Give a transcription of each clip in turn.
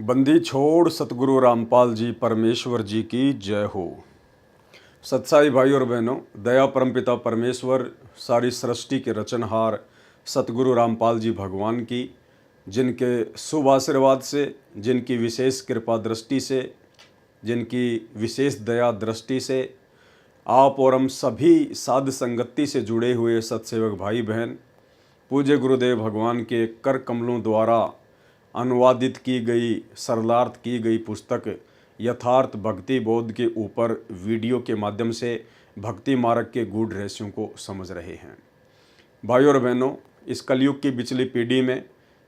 बंदी छोड़ सतगुरु रामपाल जी परमेश्वर जी की जय हो। सत्साई भाई और बहनों, दया परमपिता परमेश्वर सारी सृष्टि के रचनहार सतगुरु रामपाल जी भगवान की, जिनके शुभ आशीर्वाद से, जिनकी विशेष कृपा दृष्टि से, जिनकी विशेष दया दृष्टि से आप और हम सभी साध संगति से जुड़े हुए सत्सेवक भाई बहन पूज्य गुरुदेव भगवान के कर कमलों द्वारा अनुवादित की गई, सरलार्थ की गई पुस्तक यथार्थ भक्ति बोध के ऊपर वीडियो के माध्यम से भक्ति मार्ग के गूढ़ रहस्यों को समझ रहे हैं। भाइयों और बहनों, इस कलयुग की पिछली पीढ़ी में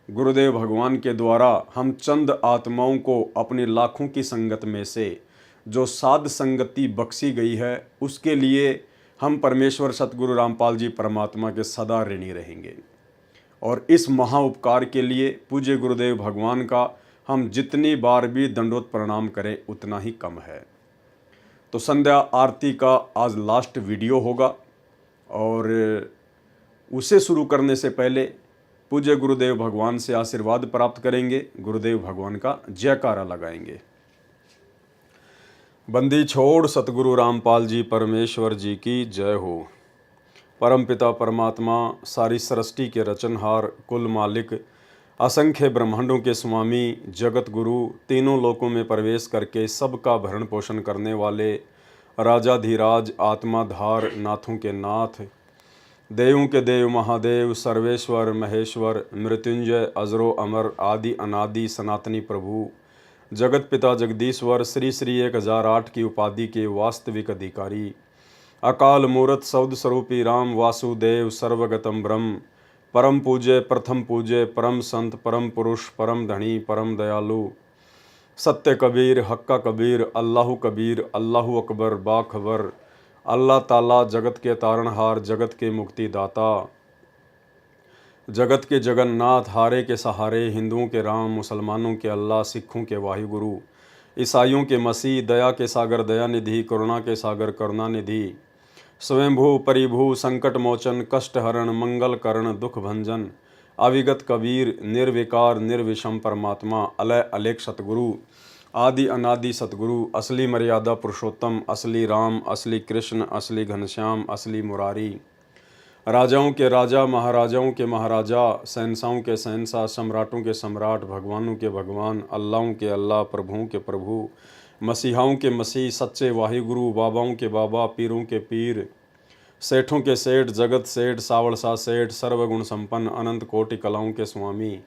गुरुदेव भगवान के द्वारा हम चंद आत्माओं को अपनी लाखों की संगत में से जो साध संगति बख्शी गई है, उसके लिए हम परमेश्वर सतगुरु रामपाल जी परमात्मा के सदा ऋणी रहेंगे। और इस महा उपकार के लिए पूज्य गुरुदेव भगवान का हम जितनी बार भी दंडोत प्रणाम करें उतना ही कम है। तो संध्या आरती का आज लास्ट वीडियो होगा और उसे शुरू करने से पहले पूज्य गुरुदेव भगवान से आशीर्वाद प्राप्त करेंगे, गुरुदेव भगवान का जयकारा लगाएंगे। बंदी छोड़ सतगुरु रामपाल जी परमेश्वर जी की जय हो। परमपिता परमात्मा सारी सृष्टि के रचनहार, कुल मालिक, असंख्य ब्रह्मांडों के स्वामी, जगत गुरु, तीनों लोकों में प्रवेश करके सबका भरण पोषण करने वाले राजाधिराज, आत्माधार, नाथों के नाथ, देवों के देव महादेव, सर्वेश्वर महेश्वर, मृत्युंजय, अजरो अमर, आदि अनादि सनातनी प्रभु, जगत पिता जगदीश्वर, श्री श्री 1008 की उपाधि के वास्तविक अधिकारी, अकाल मूर्त सौद स्वरूपी राम वासुदेव, सर्वगतम ब्रह्म, परम पूज्य, प्रथम पूज्य, परम संत, परम पुरुष, परम धनी, परम दयालु, सत्य कबीर, हक्का कबीर, अल्लाहु कबीर, अल्लाहु अकबर, बाखबर, अल्लाह ताला, जगत के तारणहार, जगत के मुक्तिदाता, जगत के जगन्नाथ, हारे के सहारे, हिंदुओं के राम, मुसलमानों के अल्लाह, सिखों के वाहिगुरु, ईसाइयों के मसीह, दया के सागर दया निधि, करुणा के सागर करुणा निधि, स्वयंभू परिभू, संकट मोचन, कष्ट हरण, मंगल करण, दुख भंजन, अविगत कबीर, निर्विकार निर्विषम परमात्मा, अलय अलेख सतगुरु, आदि अनादि सतगुरु, असली मर्यादा पुरुषोत्तम, असली राम, असली कृष्ण, असली घनश्याम, असली मुरारी, राजाओं के राजा, महाराजाओं के महाराजा, शहंशाहों के शहंशाह, सम्राटों के सम्राट, भगवानों के भगवान, अल्लाहों के अल्लाह, प्रभुओं के प्रभु, मसीहाओं के मसीह, सच्चे वाहिगुरु, बाबाओं के बाबा, पीरों के पीर, सेठों के सेठ, जगत सेठ, सावड़सा सेठ, सर्वगुण संपन्न, अनंत कोटि कलाओं के स्वामी,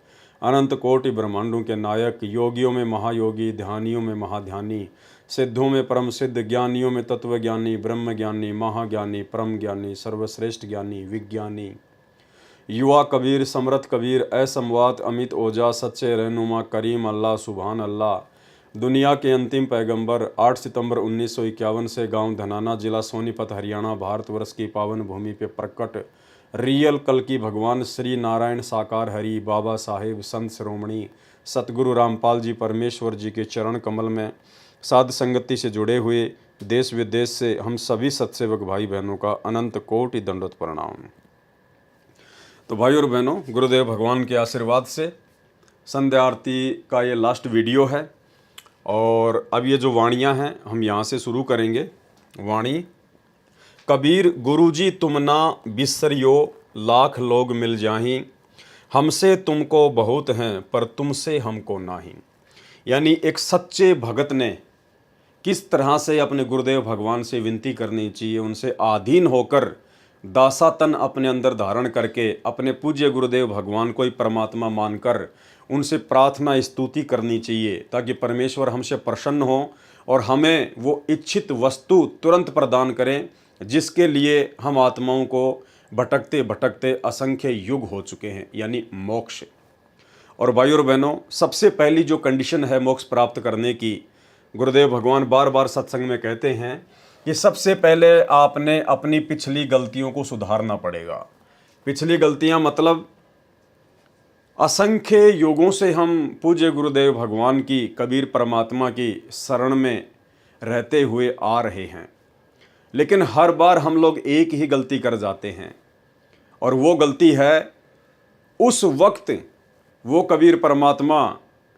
अनंत कोटि ब्रह्मांडों के नायक, योगियों में महायोगी, ध्यानियों में महाध्यानी, सिद्धों में परम सिद्ध, ज्ञानियों में तत्वज्ञानी, ब्रह्म ज्ञानी, महाज्ञानी, परम ज्ञानी, सर्वश्रेष्ठ ज्ञानी, विज्ञानी, युवा कबीर, समर्थ कबीर, असमवात, अमित ओजा, सच्चे रहनुमा, करीम अल्लाह, सुभान अल्लाह, दुनिया के अंतिम पैगंबर, 8 सितंबर 1951 से गांव धनाना, जिला सोनीपत, हरियाणा, भारतवर्ष की पावन भूमि पे प्रकट रियल कल की भगवान श्री नारायण साकार हरि, बाबा साहेब, संत श्रोमणी सतगुरु रामपाल जी परमेश्वर जी के चरण कमल में साध संगति से जुड़े हुए देश विदेश से हम सभी सत्सेवक भाई बहनों का अनंत कोटि दंडोत प्रणाम। तो भाई और बहनों, गुरुदेव भगवान के आशीर्वाद से संध्या आरती का ये लास्ट वीडियो है और अब ये जो वाणियाँ हैं हम यहाँ से शुरू करेंगे। वाणी: कबीर गुरुजी तुम ना बिसरियो, लाख लोग मिल जाहीं, हमसे तुमको बहुत हैं पर तुमसे हमको नाही। यानी एक सच्चे भगत ने किस तरह से अपने गुरुदेव भगवान से विनती करनी चाहिए, उनसे आधीन होकर दासातन अपने अंदर धारण करके अपने पूज्य गुरुदेव भगवान को ही परमात्मा मानकर उनसे प्रार्थना स्तुति करनी चाहिए, ताकि परमेश्वर हमसे प्रसन्न हो और हमें वो इच्छित वस्तु तुरंत प्रदान करें जिसके लिए हम आत्माओं को भटकते भटकते असंख्य युग हो चुके हैं, यानी मोक्ष। और भाई और बहनों, सबसे पहली जो कंडीशन है मोक्ष प्राप्त करने की, गुरुदेव भगवान बार बार सत्संग में कहते हैं कि सबसे पहले आपने अपनी पिछली गलतियों को सुधारना पड़ेगा। पिछली गलतियां मतलब असंख्य युगों से हम पूज्य गुरुदेव भगवान की, कबीर परमात्मा की शरण में रहते हुए आ रहे हैं, लेकिन हर बार हम लोग एक ही गलती कर जाते हैं और वो गलती है उस वक्त वो कबीर परमात्मा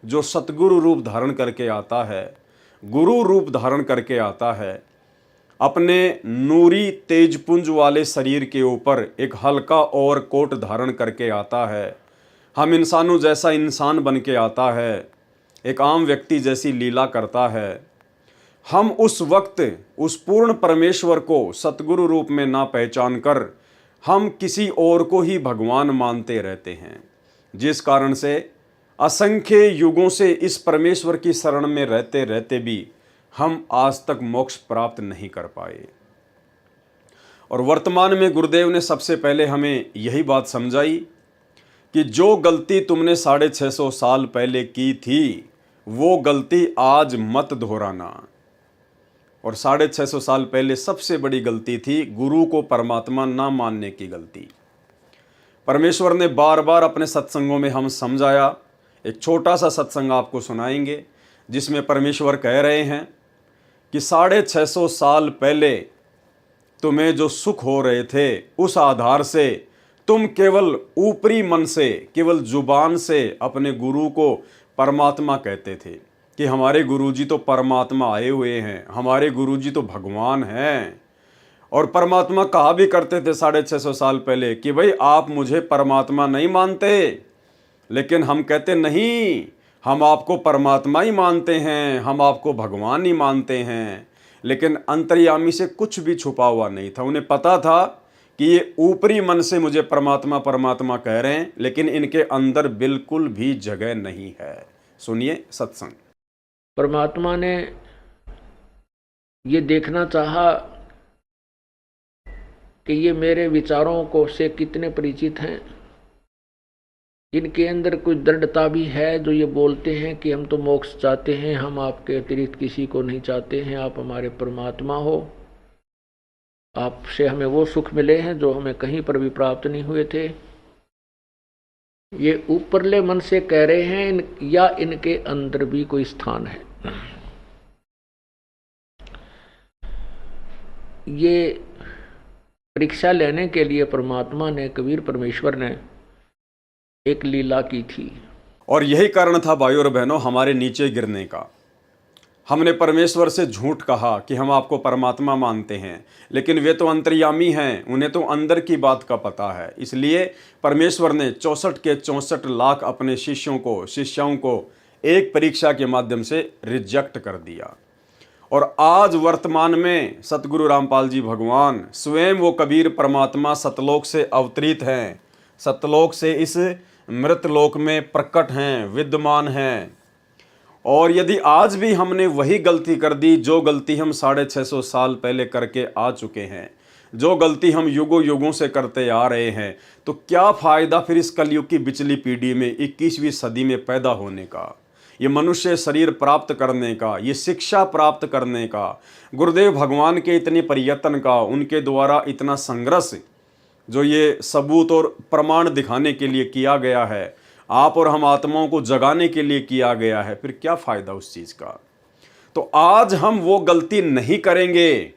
जो सतगुरु रूप धारण करके आता है, गुरु रूप धारण करके आता है, अपने नूरी तेजपुंज वाले शरीर के ऊपर एक हल्का और कोट धारण करके आता है, हम इंसानों जैसा इंसान बन के आता है, एक आम व्यक्ति जैसी लीला करता है, हम उस वक्त उस पूर्ण परमेश्वर को सतगुरु रूप में ना पहचान कर हम किसी और को ही भगवान मानते रहते हैं, जिस कारण से असंख्य युगों से इस परमेश्वर की शरण में रहते रहते भी हम आज तक मोक्ष प्राप्त नहीं कर पाए। और वर्तमान में गुरुदेव ने सबसे पहले हमें यही बात समझाई कि जो गलती तुमने 650 साल पहले की थी वो गलती आज मत दोहराना। और 650 साल पहले सबसे बड़ी गलती थी गुरु को परमात्मा ना मानने की गलती। परमेश्वर ने बार बार अपने सत्संगों में हम समझाया। एक छोटा सा सत्संग आपको सुनाएंगे जिसमें परमेश्वर कह रहे हैं कि 650 साल पहले तुम्हें जो सुख हो रहे थे उस आधार से तुम केवल ऊपरी मन से, केवल जुबान से अपने गुरु को परमात्मा कहते थे कि हमारे गुरुजी तो परमात्मा आए हुए हैं, हमारे गुरुजी तो भगवान हैं। और परमात्मा कहा भी करते थे 650 साल पहले कि भाई आप मुझे परमात्मा नहीं मानते, लेकिन हम कहते नहीं, हम आपको परमात्मा ही मानते हैं, हम आपको भगवान ही मानते हैं। लेकिन अंतर्यामी से कुछ भी छुपा हुआ नहीं था। उन्हें पता था कि ये ऊपरी मन से मुझे परमात्मा परमात्मा कह रहे हैं, लेकिन इनके अंदर बिल्कुल भी जगह नहीं है। सुनिए सत्संग। परमात्मा ने ये देखना चाहा कि ये मेरे विचारों को से कितने परिचित हैं, इनके अंदर कुछ दृढ़ता भी है जो ये बोलते हैं कि हम तो मोक्ष चाहते हैं, हम आपके अतिरिक्त किसी को नहीं चाहते हैं, आप हमारे परमात्मा हो, आपसे हमें वो सुख मिले हैं जो हमें कहीं पर भी प्राप्त नहीं हुए थे। ये ऊपरले मन से कह रहे हैं या इनके अंदर भी कोई स्थान है। ये परीक्षा लेने के लिए परमात्मा ने, कबीर परमेश्वर ने एक लीला की थी। और यही कारण था भाइयों और बहनों हमारे नीचे गिरने का। हमने परमेश्वर से झूठ कहा कि हम आपको परमात्मा मानते हैं, लेकिन वे तो अंतर्यामी हैं, उन्हें तो अंदर की बात का पता है। इसलिए परमेश्वर ने 64 के 64 लाख अपने शिष्यों को एक परीक्षा के माध्यम से रिजेक्ट कर दिया। और आज वर्तमान में सतगुरु रामपाल जी भगवान स्वयं वो कबीर परमात्मा सतलोक से अवतरित हैं, सतलोक से इस मृतलोक में प्रकट हैं, विद्यमान हैं। और यदि आज भी हमने वही गलती कर दी जो गलती हम 650 साल पहले करके आ चुके हैं, जो गलती हम युगों युगों से करते आ रहे हैं, तो क्या फ़ायदा फिर इस कलयुग की बिचली पीढ़ी में 21वीं सदी में पैदा होने का, ये मनुष्य शरीर प्राप्त करने का, ये शिक्षा प्राप्त करने का, गुरुदेव भगवान के इतने प्रयत्न का, उनके द्वारा इतना संघर्ष जो ये सबूत और प्रमाण दिखाने के लिए किया गया है, आप और हम आत्माओं को जगाने के लिए किया गया है, फिर क्या फ़ायदा उस चीज़ का। तो आज हम वो गलती नहीं करेंगे,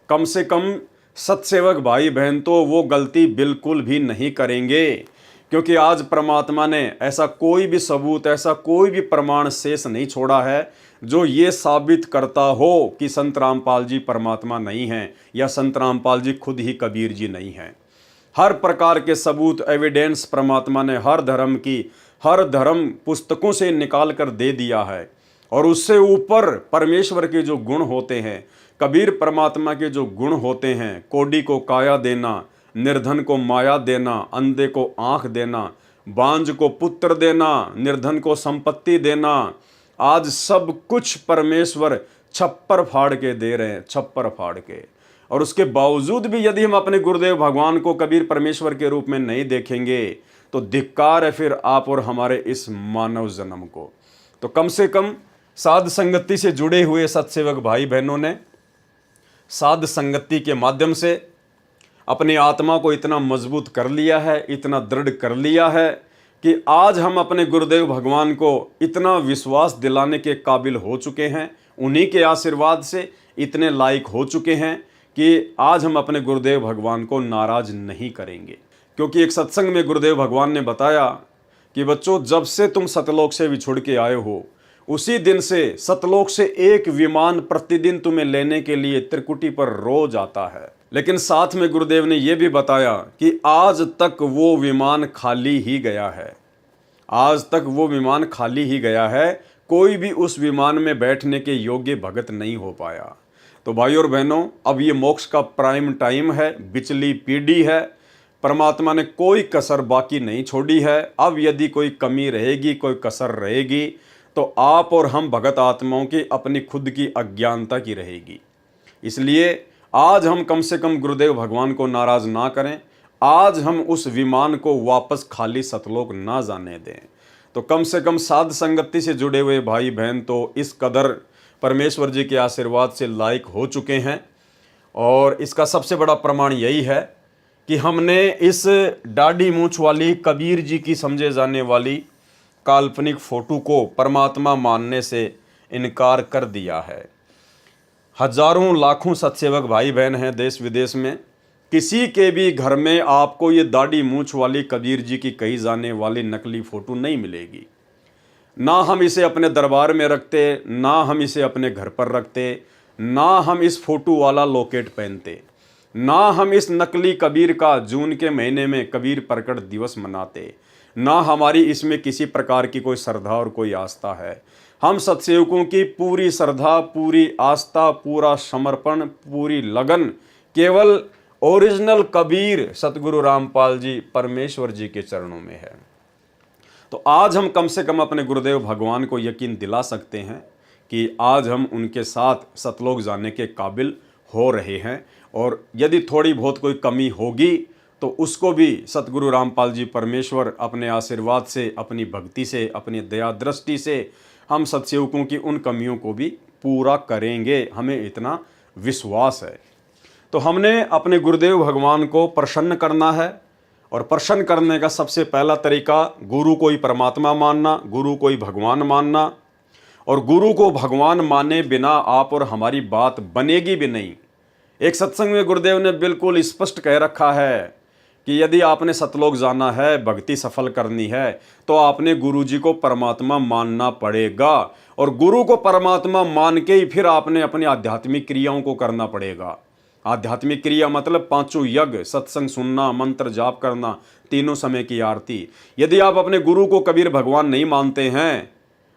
कम से कम सत्सेवक भाई बहन तो वो गलती बिल्कुल भी नहीं करेंगे, क्योंकि आज परमात्मा ने ऐसा कोई भी सबूत, ऐसा कोई भी प्रमाण शेष नहीं छोड़ा है जो ये साबित करता हो कि संत रामपाल जी परमात्मा नहीं हैं या संत रामपाल जी खुद ही कबीर जी नहीं हैं। हर प्रकार के सबूत, एविडेंस परमात्मा ने हर धर्म पुस्तकों से निकाल कर दे दिया है। और उससे ऊपर परमेश्वर के जो गुण होते हैं, कबीर परमात्मा के जो गुण होते हैं, कोडी को काया देना, निर्धन को माया देना, अंधे को आँख देना, बांझ को पुत्र देना, निर्धन को संपत्ति देना, आज सब कुछ परमेश्वर छप्पर फाड़ के दे रहे हैं, छप्पर फाड़ के। और उसके बावजूद भी यदि हम अपने गुरुदेव भगवान को कबीर परमेश्वर के रूप में नहीं देखेंगे तो धिक्कार है फिर आप और हमारे इस मानव जन्म को। तो कम से कम साध संगति से जुड़े हुए सत्सेवक भाई बहनों ने साध संगति के माध्यम से अपनी आत्मा को इतना मजबूत कर लिया है, इतना दृढ़ कर लिया है कि आज हम अपने गुरुदेव भगवान को इतना विश्वास दिलाने के काबिल हो चुके हैं, उन्हीं के आशीर्वाद से इतने लायक हो चुके हैं कि आज हम अपने गुरुदेव भगवान को नाराज नहीं करेंगे। क्योंकि एक सत्संग में गुरुदेव भगवान ने बताया कि बच्चों, जब से तुम सतलोक से विछुड़ के आए हो, उसी दिन से सतलोक से एक विमान प्रतिदिन तुम्हें लेने के लिए त्रिकुटी पर रोज आता है। लेकिन साथ में गुरुदेव ने यह भी बताया कि आज तक वो विमान खाली ही गया है। आज तक वो विमान खाली ही गया है, कोई भी उस विमान में बैठने के योग्य भगत नहीं हो पाया। तो भाइयों और बहनों, अब ये मोक्ष का प्राइम टाइम है, बिचली पीढ़ी है। परमात्मा ने कोई कसर बाकी नहीं छोड़ी है। अब यदि कोई कमी रहेगी, कोई कसर रहेगी, तो आप और हम भगत आत्माओं की अपनी खुद की अज्ञानता की रहेगी। इसलिए आज हम कम से कम गुरुदेव भगवान को नाराज ना करें। आज हम उस विमान को वापस खाली सतलोक ना जाने दें। तो कम से कम साध संगति से जुड़े हुए भाई बहन तो इस कदर परमेश्वर जी के आशीर्वाद से लायक हो चुके हैं। और इसका सबसे बड़ा प्रमाण यही है कि हमने इस दाढ़ी मूंछ वाली कबीर जी की समझे जाने वाली काल्पनिक फोटो को परमात्मा मानने से इनकार कर दिया है। हजारों लाखों सत्सेवक भाई बहन हैं देश विदेश में, किसी के भी घर में आपको ये दाढ़ी मूंछ वाली कबीर जी की कही जाने वाली नकली फोटो नहीं मिलेगी। ना हम इसे अपने दरबार में रखते, ना हम इसे अपने घर पर रखते, ना हम इस फोटो वाला लॉकेट पहनते, ना हम इस नकली कबीर का जून के महीने में कबीर प्रकट दिवस मनाते, ना हमारी इसमें किसी प्रकार की कोई श्रद्धा और कोई आस्था है। हम सत्सेवकों की पूरी श्रद्धा, पूरी आस्था, पूरा समर्पण, पूरी लगन केवल ओरिजिनल कबीर सतगुरु रामपाल जी परमेश्वर जी के चरणों में है। तो आज हम कम से कम अपने गुरुदेव भगवान को यकीन दिला सकते हैं कि आज हम उनके साथ सतलोक जाने के काबिल हो रहे हैं। और यदि थोड़ी बहुत कोई कमी होगी तो उसको भी सतगुरु रामपाल जी परमेश्वर अपने आशीर्वाद से, अपनी भक्ति से, अपनी दया दृष्टि से हम सत्सेवकों की उन कमियों को भी पूरा करेंगे। हमें इतना विश्वास है। तो हमने अपने गुरुदेव भगवान को प्रसन्न करना है। और प्रसन्न करने का सबसे पहला तरीका गुरु को ही परमात्मा मानना, गुरु को ही भगवान मानना। और गुरु को भगवान माने बिना आप और हमारी बात बनेगी भी नहीं। एक सत्संग में गुरुदेव ने बिल्कुल स्पष्ट कह रखा है कि यदि आपने सतलोक जाना है, भक्ति सफल करनी है, तो आपने गुरु जी को परमात्मा मानना पड़ेगा। और गुरु को परमात्मा मान के ही फिर आपने अपनी आध्यात्मिक क्रियाओं को करना पड़ेगा। आध्यात्मिक क्रिया मतलब पांचों यज्ञ, सत्संग सुनना, मंत्र जाप करना, तीनों समय की आरती। यदि आप अपने गुरु को कबीर भगवान नहीं मानते हैं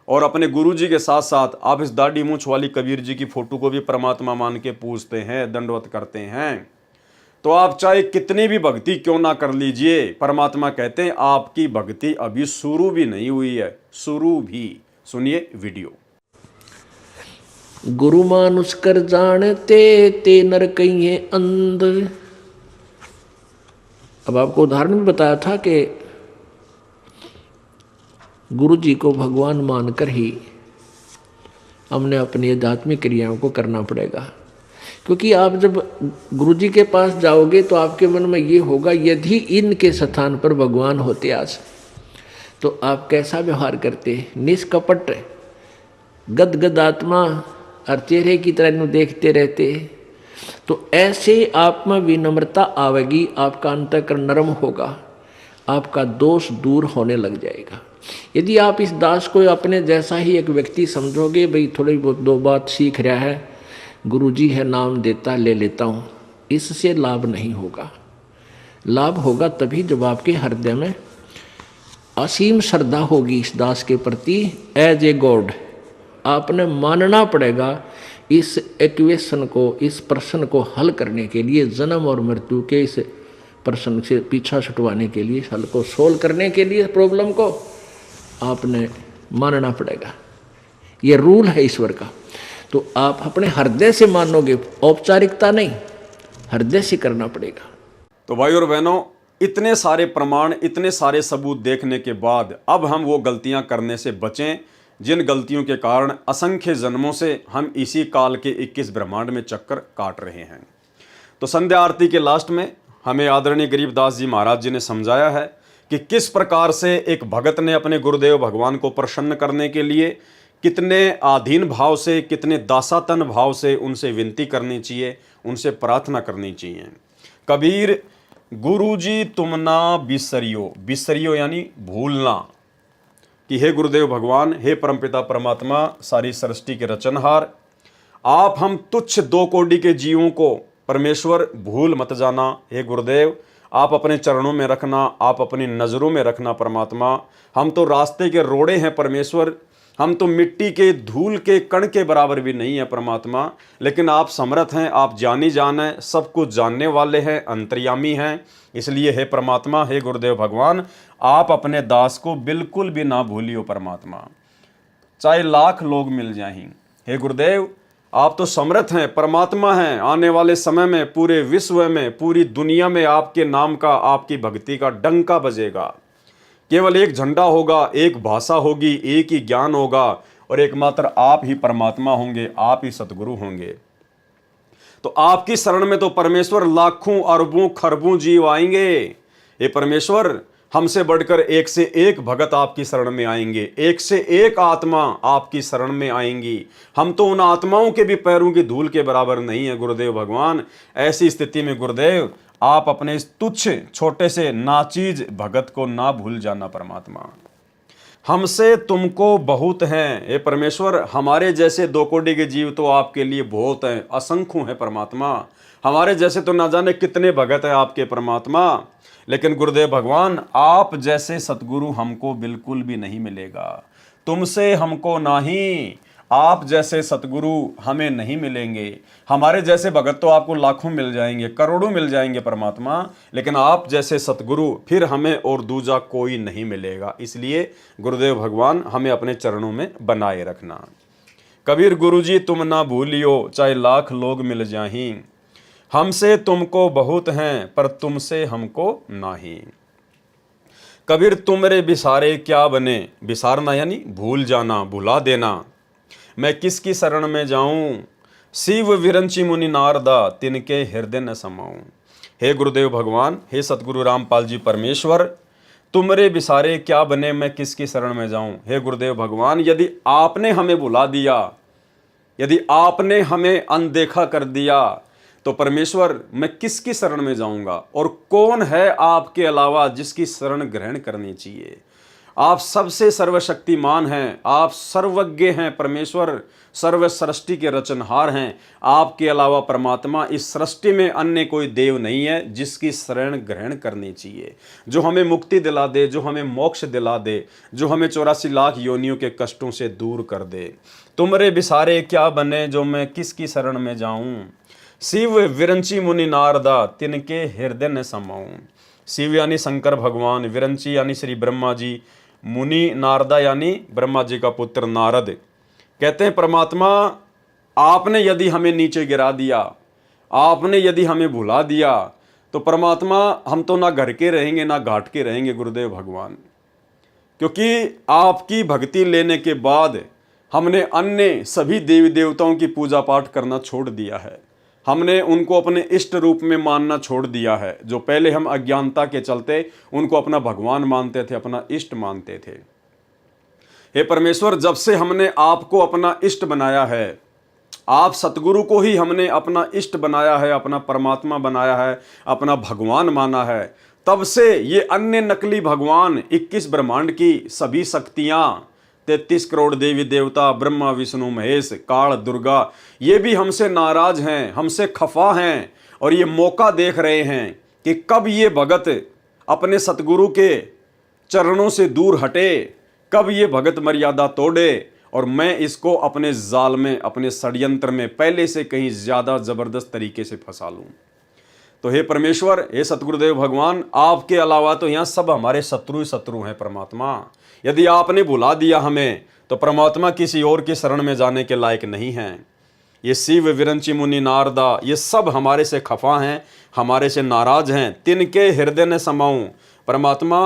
और अपने गुरु जी के साथ साथ आप इस दाढ़ी मूंछ वाली कबीर जी की फोटो को भी परमात्मा मान के पूजते हैं, दंडवत करते हैं, तो आप चाहे कितनी भी भक्ति क्यों ना कर लीजिए, परमात्मा कहते हैं आपकी भक्ति अभी शुरू भी नहीं हुई है। शुरू भी। सुनिए वीडियो। गुरु मानुष कर जानते ते नर कहिए अंध। अब आपको उदाहरण भी बताया था कि गुरु जी को भगवान मानकर ही हमने अपनी आध्यात्मिक क्रियाओं को करना पड़ेगा। क्योंकि आप जब गुरु जी के पास जाओगे तो आपके मन में ये होगा, यदि इनके स्थान पर भगवान होते आज तो आप कैसा व्यवहार करते। निष्कपट गदगद आत्मा और चेहरे की तरह इन्हें देखते रहते। तो ऐसे आप में विनम्रता आवेगी, आपका अंतःकरण नरम होगा, आपका दोष दूर होने लग जाएगा। यदि आप इस दास को अपने जैसा ही एक व्यक्ति समझोगे, भाई थोड़ी बहुत दो बात सीख रहा है, गुरु जी है नाम देता ले लेता हूँ, इससे लाभ नहीं होगा। लाभ होगा तभी जब आपके हृदय में असीम श्रद्धा होगी इस दास के प्रति। एज ए गॉड आपने मानना पड़ेगा इस इक्वेशन को, इस प्रश्न को हल करने के लिए, जन्म और मृत्यु के इस प्रश्न से पीछा छुटवाने के लिए, हल को सोल्व करने के लिए, प्रॉब्लम को आपने मानना पड़ेगा। ये रूल है ईश्वर का। तो आप अपने हृदय से मानोगे, औपचारिकता नहीं, हृदय से करना पड़ेगा। तो भाई और बहनों, इतने सारे प्रमाण, इतने सारे सबूत देखने के बाद अब हम वो गलतियां करने से बचें जिन गलतियों के कारण असंख्य जन्मों से हम इसी काल के 21 ब्रह्मांड में चक्कर काट रहे हैं। तो संध्या आरती के लास्ट में हमें आदरणीय गरीबदास जी महाराज जी ने समझाया है कि किस प्रकार से एक भगत ने अपने गुरुदेव भगवान को प्रसन्न करने के लिए कितने आधीन भाव से, कितने दासातन भाव से उनसे विनती करनी चाहिए, उनसे प्रार्थना करनी चाहिए। कबीर गुरु जी तुम ना बिसरियो, बिसरियो यानी भूलना, कि हे गुरुदेव भगवान, हे परमपिता परमात्मा, सारी सृष्टि के रचनहार, आप हम तुच्छ दो कोटि के जीवों को परमेश्वर भूल मत जाना। हे गुरुदेव, आप अपने चरणों में रखना, आप अपनी नज़रों में रखना परमात्मा। हम तो रास्ते के रोड़े हैं परमेश्वर, हम तो मिट्टी के धूल के कण के बराबर भी नहीं है परमात्मा, लेकिन आप समर्थ हैं, आप जानी जान हैं, सब कुछ जानने वाले हैं, अंतर्यामी हैं। इसलिए हे परमात्मा, हे गुरुदेव भगवान, आप अपने दास को बिल्कुल भी ना भूलियो परमात्मा, चाहे लाख लोग मिल जाएं। हे गुरुदेव, आप तो समर्थ हैं, परमात्मा हैं। आने वाले समय में पूरे विश्व में, पूरी दुनिया में आपके नाम का, आपकी भक्ति का डंका बजेगा। केवल एक झंडा होगा, एक भाषा होगी, एक ही ज्ञान होगा, और एकमात्र आप ही परमात्मा होंगे, आप ही सतगुरु होंगे। तो आपकी शरण में तो परमेश्वर लाखों अरबों खरबों जीव आएंगे। ये परमेश्वर, हमसे बढ़कर एक से एक भगत आपकी शरण में आएंगे, एक से एक आत्मा आपकी शरण में आएंगी। हम तो उन आत्माओं के भी पैरों की धूल के बराबर नहीं है गुरुदेव भगवान। ऐसी स्थिति में गुरुदेव, आप अपने इस तुच्छ छोटे से नाचीज भगत को ना भूल जाना परमात्मा। हमसे तुमको बहुत हैं। हे परमेश्वर, हमारे जैसे दो कोटि के जीव तो आपके लिए बहुत हैं, असंख्य हैं परमात्मा। हमारे जैसे तो ना जाने कितने भगत हैं आपके परमात्मा, लेकिन गुरुदेव भगवान, आप जैसे सतगुरु हमको बिल्कुल भी नहीं मिलेगा। तुमसे हमको नहीं, आप जैसे सतगुरु हमें नहीं मिलेंगे। हमारे जैसे भगत तो आपको लाखों मिल जाएंगे, करोड़ों मिल जाएंगे परमात्मा, लेकिन आप जैसे सतगुरु फिर हमें और दूजा कोई नहीं मिलेगा। इसलिए गुरुदेव भगवान, हमें अपने चरणों में बनाए रखना। कबीर गुरुजी, तुम ना भूलियो, चाहे लाख लोग मिल जाहीं। हमसे तुमको बहुत हैं, पर तुमसे हमको नाही। कबीर, तुमरे बिसारे क्या बने। बिसारना यानी भूल जाना, भुला देना। मैं किसकी शरण में जाऊं, शिव विरंची मुनि नारदा, तिनके हृदय न समाऊं। हे गुरुदेव भगवान, हे सतगुरु रामपाल जी परमेश्वर, तुमरे बिसारे क्या बने, मैं किसकी शरण में जाऊं। हे गुरुदेव भगवान, यदि आपने हमें भुला दिया, यदि आपने हमें अनदेखा कर दिया, तो परमेश्वर, मैं किसकी शरण में जाऊंगा। और कौन है आपके अलावा जिसकी शरण ग्रहण करनी चाहिए। आप सबसे सर्वशक्तिमान हैं, आप सर्वज्ञ हैं परमेश्वर, सर्व सृष्टि के रचनहार हैं। आपके अलावा परमात्मा इस सृष्टि में अन्य कोई देव नहीं है जिसकी शरण ग्रहण करनी चाहिए, जो हमें मुक्ति दिला दे, जो हमें मोक्ष दिला दे, जो हमें 84 लाख योनियों के कष्टों से दूर कर दे। तुमरे बिसारे क्या बने, जो मैं किसकी शरण में जाऊं। शिव विरंची मुनि नारदा, तिनके हृदय न समाऊं। शिव यानी शंकर भगवान, विरंची यानी श्री ब्रह्मा जी, मुनि नारदा यानी ब्रह्मा जी का पुत्र नारद। कहते हैं परमात्मा, आपने यदि हमें नीचे गिरा दिया, आपने यदि हमें भुला दिया, तो परमात्मा हम तो ना घर के रहेंगे ना घाट के रहेंगे गुरुदेव भगवान। क्योंकि आपकी भक्ति लेने के बाद हमने अन्य सभी देवी देवताओं की पूजा पाठ करना छोड़ दिया है। हमने उनको अपने इष्ट रूप में मानना छोड़ दिया है। जो पहले हम अज्ञानता के चलते उनको अपना भगवान मानते थे, अपना इष्ट मानते थे। हे परमेश्वर, जब से हमने आपको अपना इष्ट बनाया है, आप सतगुरु को ही हमने अपना इष्ट बनाया है, अपना परमात्मा बनाया है, अपना भगवान माना है, तब से ये अन्य नकली भगवान, 21 ब्रह्मांड की सभी शक्तियां, 33 करोड़ देवी देवता, ब्रह्मा विष्णु महेश, काल दुर्गा, ये भी हमसे नाराज हैं, हमसे खफा हैं, और ये मौका देख रहे हैं कि कब ये भगत अपने सतगुरु के चरणों से दूर हटे, कब ये भगत मर्यादा तोड़े, और मैं इसको अपने जाल में, अपने षड्यंत्र में पहले से कहीं ज़्यादा ज़बरदस्त तरीके से फंसा लूँ। तो हे परमेश्वर, हे सतगुरुदेव भगवान, आपके अलावा तो यहाँ सब हमारे शत्रु ही शत्रु हैं परमात्मा। यदि आपने भुला दिया हमें, तो परमात्मा किसी और की शरण में जाने के लायक नहीं हैं। ये शिव विरंची मुनि नारदा, ये सब हमारे से खफा हैं, हमारे से नाराज हैं। तिनके हृदय न समाऊं। परमात्मा,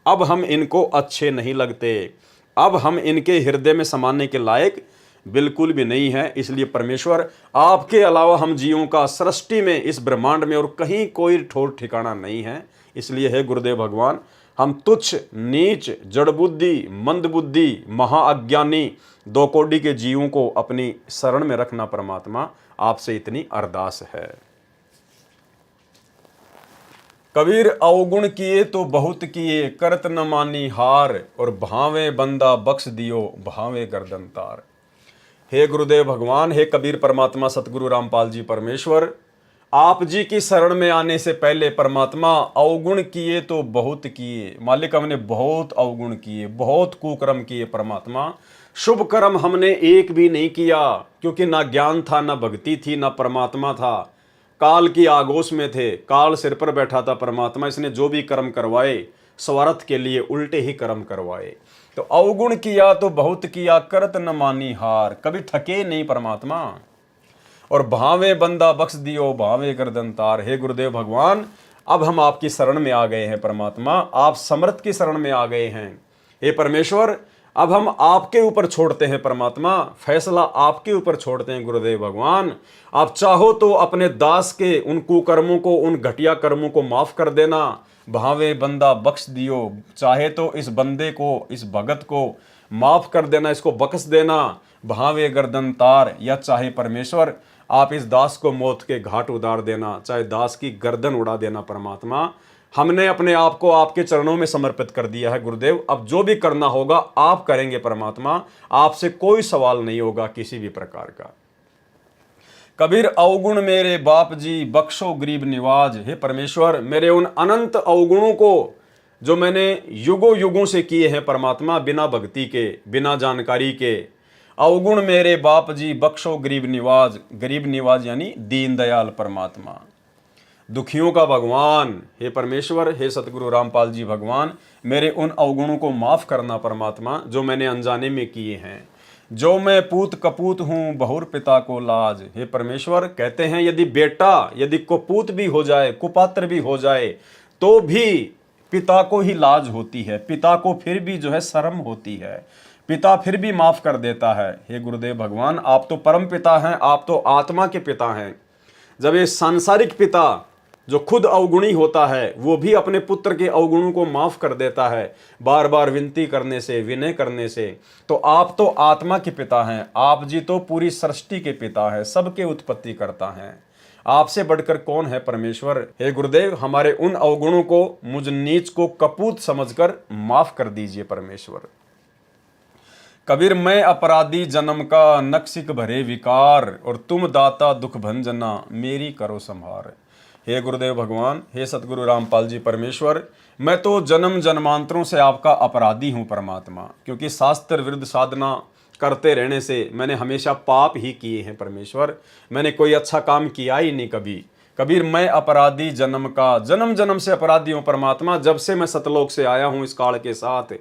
अब हम इनको अच्छे नहीं लगते, अब हम इनके हृदय में समाने के लायक बिल्कुल भी नहीं है। इसलिए परमेश्वर, आपके अलावा हम जीवों का सृष्टि में, इस ब्रह्मांड में और कहीं कोई ठोर ठिकाना नहीं है। इसलिए हे गुरुदेव भगवान, हम तुच्छ, नीच, जड़ बुद्धि, मंद बुद्धि, महाअज्ञानी दो कोटि के जीवों को अपनी शरण में रखना परमात्मा, आपसे इतनी अरदास है। कबीर अवगुण किए तो बहुत किए, करत न मानी हार, और भावे बंदा बख्श दियो, भावे गर्दन तार। हे गुरुदेव भगवान, हे कबीर परमात्मा सतगुरु रामपाल जी परमेश्वर, आप जी की शरण में आने से पहले परमात्मा अवगुण किए तो बहुत किए। मालिक, हमने बहुत अवगुण किए, बहुत कुकर्म किए परमात्मा। शुभ कर्म हमने एक भी नहीं किया, क्योंकि ना ज्ञान था, ना भक्ति थी, ना परमात्मा था। काल की आगोश में थे, काल सिर पर बैठा था परमात्मा। इसने जो भी कर्म करवाए स्वार्थ के लिए उल्टे ही कर्म करवाए। तो अवगुण किया तो बहुत किया, करत न मानी हार, कभी थके नहीं परमात्मा। और भावे बंदा बख्श दियो, भावे गर्दन तार। हे गुरुदेव भगवान, अब हम आपकी शरण में आ गए हैं परमात्मा, आप समर्थ की शरण में आ गए हैं। हे परमेश्वर, अब हम आपके ऊपर छोड़ते हैं परमात्मा, फैसला आपके ऊपर छोड़ते हैं गुरुदेव भगवान। आप चाहो तो अपने दास के उन कुकर्मों को, उन घटिया कर्मों को माफ कर देना, भावे बंदा बख्श दियो। चाहे तो इस बंदे को, इस भगत को माफ कर देना, इसको बख्श देना, भावे गर्दन तार। या चाहे परमेश्वर आप इस दास को मौत के घाट उतार देना, चाहे दास की गर्दन उड़ा देना परमात्मा। हमने अपने आप को आपके चरणों में समर्पित कर दिया है गुरुदेव। अब जो भी करना होगा आप करेंगे परमात्मा, आपसे कोई सवाल नहीं होगा किसी भी प्रकार का। कबीर अवगुण मेरे बाप जी, बख्शो गरीब निवाज। हे परमेश्वर, मेरे उन अनंत अवगुणों को जो मैंने युगों युगों से किए हैं परमात्मा, बिना भक्ति के, बिना जानकारी के, अवगुण मेरे बाप जी, बख्शो गरीब निवाज। गरीब निवाज यानी दीन दयाल परमात्मा, दुखियों का भगवान। हे परमेश्वर, हे सतगुरु रामपाल जी भगवान, मेरे उन अवगुणों को माफ करना परमात्मा, जो मैंने अनजाने में किए हैं। जो मैं पूत कपूत हूँ, बहुर पिता को लाज। हे परमेश्वर, कहते हैं यदि बेटा, यदि कुपूत भी हो जाए, कुपात्र भी हो जाए, तो भी पिता को ही लाज होती है, पिता को फिर भी जो है शर्म होती है, पिता फिर भी माफ कर देता है। हे गुरुदेव भगवान, आप तो परम पिता हैं, आप तो आत्मा के पिता हैं। जब ये सांसारिक पिता जो खुद अवगुणी होता है, वो भी अपने पुत्र के अवगुणों को माफ कर देता है, बार बार विनती करने से, विनय करने से, तो आप तो आत्मा के पिता हैं। आप जी तो पूरी सृष्टि के पिता हैं, सबके उत्पत्ति करता हैं। आपसे बढ़कर कौन है परमेश्वर। हे गुरुदेव, हमारे उन अवगुणों को, मुझ नीच को कपूत समझकर माफ कर दीजिए परमेश्वर। कबीर मैं अपराधी जन्म का, नक्सिक भरे विकार, और तुम दाता दुख भंजना, मेरी करो संहार। हे गुरुदेव भगवान, हे सतगुरु रामपाल जी परमेश्वर, मैं तो जन्म जन्मांतरों से आपका अपराधी हूँ परमात्मा, क्योंकि शास्त्र विरुद्ध साधना करते रहने से मैंने हमेशा पाप ही किए हैं परमेश्वर। मैंने कोई अच्छा काम किया ही नहीं कभी। कबीर मैं अपराधी जन्म का, जन्म जन्म से अपराधी हूँ परमात्मा। जब से मैं सतलोक से आया हूँ इस काल के साथ,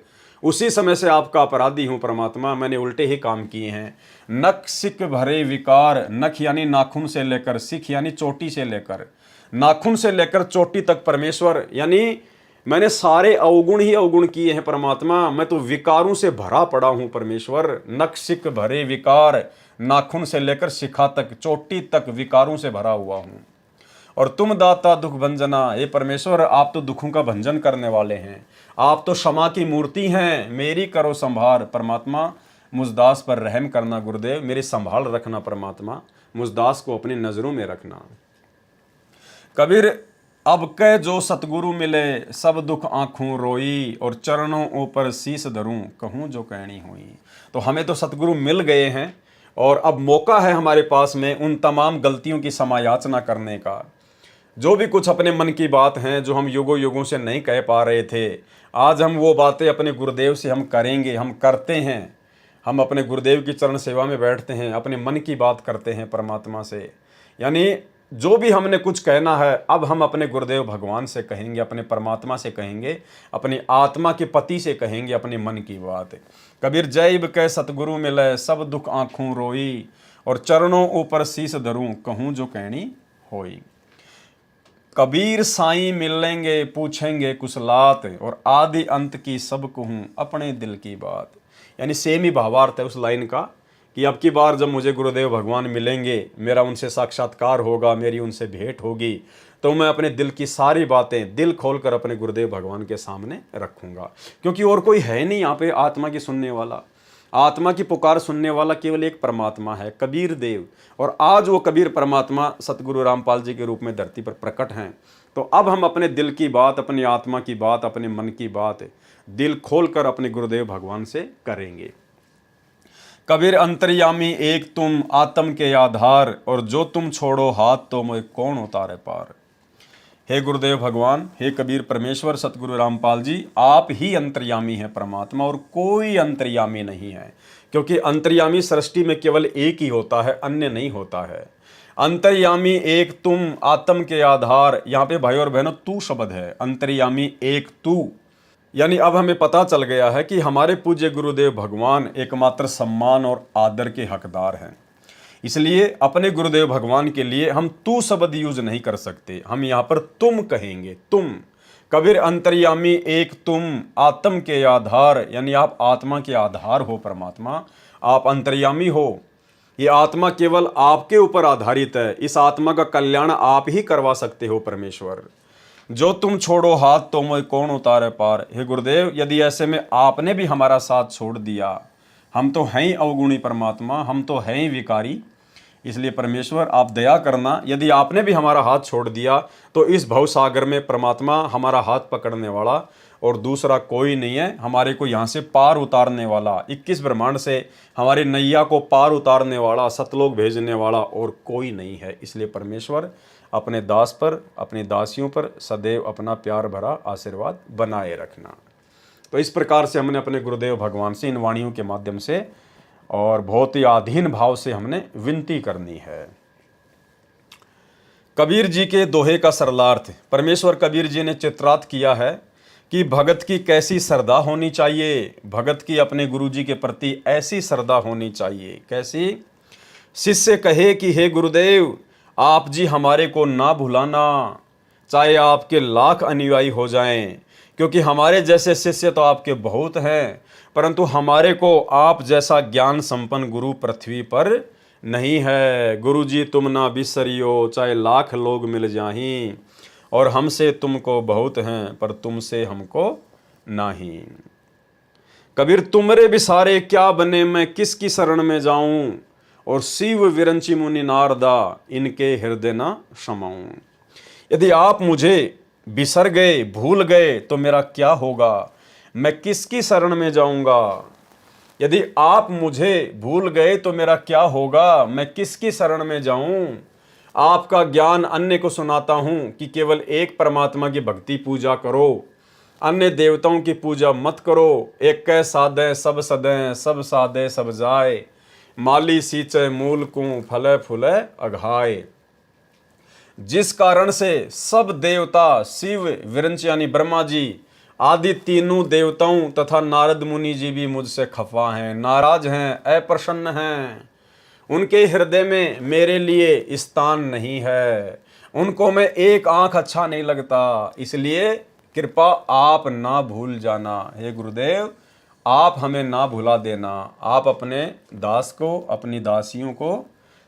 उसी समय से आपका अपराधी हूँ परमात्मा। मैंने उल्टे ही काम किए हैं। नख सिक भरे विकार, नख यानी नाखून से लेकर, सिख यानी चोटी से लेकर, नाखून से लेकर चोटी तक परमेश्वर, यानी मैंने सारे अवगुण ही अवगुण किए हैं परमात्मा। मैं तो विकारों से भरा पड़ा हूँ परमेश्वर। नख सिक भरे विकार, नाखून से लेकर शिखा तक, चोटी तक विकारों से भरा हुआ हूँ। और तुम दाता दुख भंजना, हे परमेश्वर, आप तो दुखों का भंजन करने वाले हैं, आप तो क्षमा की मूर्ति हैं। मेरी करो संभार परमात्मा, मुझ दास पर रहम करना गुरुदेव, मेरी संभाल रखना परमात्मा, मुझ दास को अपनी नज़रों में रखना। कबीर अब के जो सतगुरु मिले, सब दुख आँखों रोई, और चरणों ऊपर शीस धरूं, कहूँ जो कहनी हुई। तो हमें तो सतगुरु मिल गए हैं, और अब मौका है हमारे पास में उन तमाम गलतियों की समायाचना करने का। जो भी कुछ अपने मन की बात हैं, जो हम युगों युगों से नहीं कह पा रहे थे, आज हम वो बातें अपने गुरुदेव से हम करेंगे, हम करते हैं। हम अपने गुरुदेव की चरण सेवा में बैठते हैं, अपने मन की बात करते हैं परमात्मा से। यानी जो भी हमने कुछ कहना है, अब हम अपने गुरुदेव भगवान से कहेंगे, अपने परमात्मा से कहेंगे, अपनी आत्मा के पति से कहेंगे अपने मन की बात। कबीर जैब के सतगुरु मिले, सब दुख आँखों रोई, और चरणों ऊपर शीस धरूं, कहूँ जो कहनी होई। कबीर साईं मिलेंगे, पूछेंगे कुशलात, और आदि अंत की सब कहूँ अपने दिल की बात। यानी सेम ही भावार्थ है उस लाइन का, कि अब की बार जब मुझे गुरुदेव भगवान मिलेंगे, मेरा उनसे साक्षात्कार होगा, मेरी उनसे भेंट होगी, तो मैं अपने दिल की सारी बातें दिल खोलकर अपने गुरुदेव भगवान के सामने रखूंगा। क्योंकि और कोई है नहीं यहाँ पे आत्मा की सुनने वाला। आत्मा की पुकार सुनने वाला केवल एक परमात्मा है, कबीर देव। और आज वो कबीर परमात्मा सतगुरु रामपाल जी के रूप में धरती पर प्रकट हैं। तो अब हम अपने दिल की बात, अपनी आत्मा की बात, अपने मन की बात दिल खोलकर अपने गुरुदेव भगवान से करेंगे। कबीर अंतर्यामी एक तुम आत्म के आधार, और जो तुम छोड़ो हाथ तो मैं कौन उतारे पार। हे गुरुदेव भगवान, हे कबीर परमेश्वर सतगुरु रामपाल जी, आप ही अंतर्यामी हैं परमात्मा, और कोई अंतर्यामी नहीं है। क्योंकि अंतर्यामी सृष्टि में केवल एक ही होता है, अन्य नहीं होता है। अंतर्यामी एक तुम आत्म के आधार, यहाँ पे भाई और बहनों तू शब्द है, अंतर्यामी एक तू। यानी अब हमें पता चल गया है कि हमारे पूज्य गुरुदेव भगवान एकमात्र सम्मान और आदर के हकदार हैं। इसलिए अपने गुरुदेव भगवान के लिए हम तू शब्द यूज नहीं कर सकते, हम यहाँ पर तुम कहेंगे। तुम कबीर अंतर्यामी एक तुम आत्म के आधार, यानी आप आत्मा के आधार हो परमात्मा, आप अंतर्यामी हो। ये आत्मा केवल आपके ऊपर आधारित है, इस आत्मा का कल्याण आप ही करवा सकते हो परमेश्वर। जो तुम छोड़ो हाथ तो मैं कौन उतारे पार। हे गुरुदेव, यदि ऐसे में आपने भी हमारा साथ छोड़ दिया, हम तो हैं ही अवगुणी परमात्मा, हम तो हैं ही विकारी। इसलिए परमेश्वर आप दया करना, यदि आपने भी हमारा हाथ छोड़ दिया तो इस भवसागर में परमात्मा हमारा हाथ पकड़ने वाला और दूसरा कोई नहीं है, हमारे को यहाँ से पार उतारने वाला, 21 ब्रह्मांड से हमारी नैया को पार उतारने वाला, सतलोक भेजने वाला और कोई नहीं है। इसलिए परमेश्वर अपने दास पर, अपनी दासियों पर सदैव अपना प्यार भरा आशीर्वाद बनाए रखना। तो इस प्रकार से हमने अपने गुरुदेव भगवान से इन वाणियों के माध्यम से और बहुत ही आधीन भाव से हमने विनती करनी है। कबीर जी के दोहे का सरलार्थ परमेश्वर कबीर जी ने चित्रार्थ किया है कि भगत की कैसी श्रद्धा होनी चाहिए। भगत की अपने गुरु जी के प्रति ऐसी श्रद्धा होनी चाहिए। कैसी? शिष्य कहे कि हे गुरुदेव, आप जी हमारे को ना भुलाना, चाहे आपके लाख अनुयायी हो जाएं, क्योंकि हमारे जैसे शिष्य तो आपके बहुत हैं, परंतु हमारे को आप जैसा ज्ञान संपन्न गुरु पृथ्वी पर नहीं है। गुरु जी तुम ना बिसरियो, चाहे लाख लोग मिल जाहीं, और हमसे तुमको बहुत हैं पर तुमसे हमको नहीं। कबीर तुमरे बिसारे क्या बने, मैं किसकी शरण में जाऊं, और शिव विरंची मुनि नारदा इनके हृदय न समाऊं। यदि आप मुझे बिसर गए, भूल गए तो मेरा क्या होगा, मैं किसकी शरण में जाऊंगा। यदि आप मुझे भूल गए तो मेरा क्या होगा, मैं किसकी शरण में जाऊं। आपका ज्ञान अन्य को सुनाता हूं कि केवल एक परमात्मा की भक्ति पूजा करो, अन्य देवताओं की पूजा मत करो। एक कै साधे सब सदें, सब साधे सब जाए, माली सींचे मूल को फले फूले अघाए। जिस कारण से सब देवता, शिव विरंच यानी ब्रह्मा जी आदि तीनों देवताओं तथा नारद मुनि जी भी मुझसे खफा हैं, नाराज हैं, अप्रसन्न हैं। उनके हृदय में मेरे लिए स्थान नहीं है, उनको मैं एक आंख अच्छा नहीं लगता। इसलिए कृपा आप ना भूल जाना। हे गुरुदेव, आप हमें ना भुला देना। आप अपने दास को, अपनी दासियों को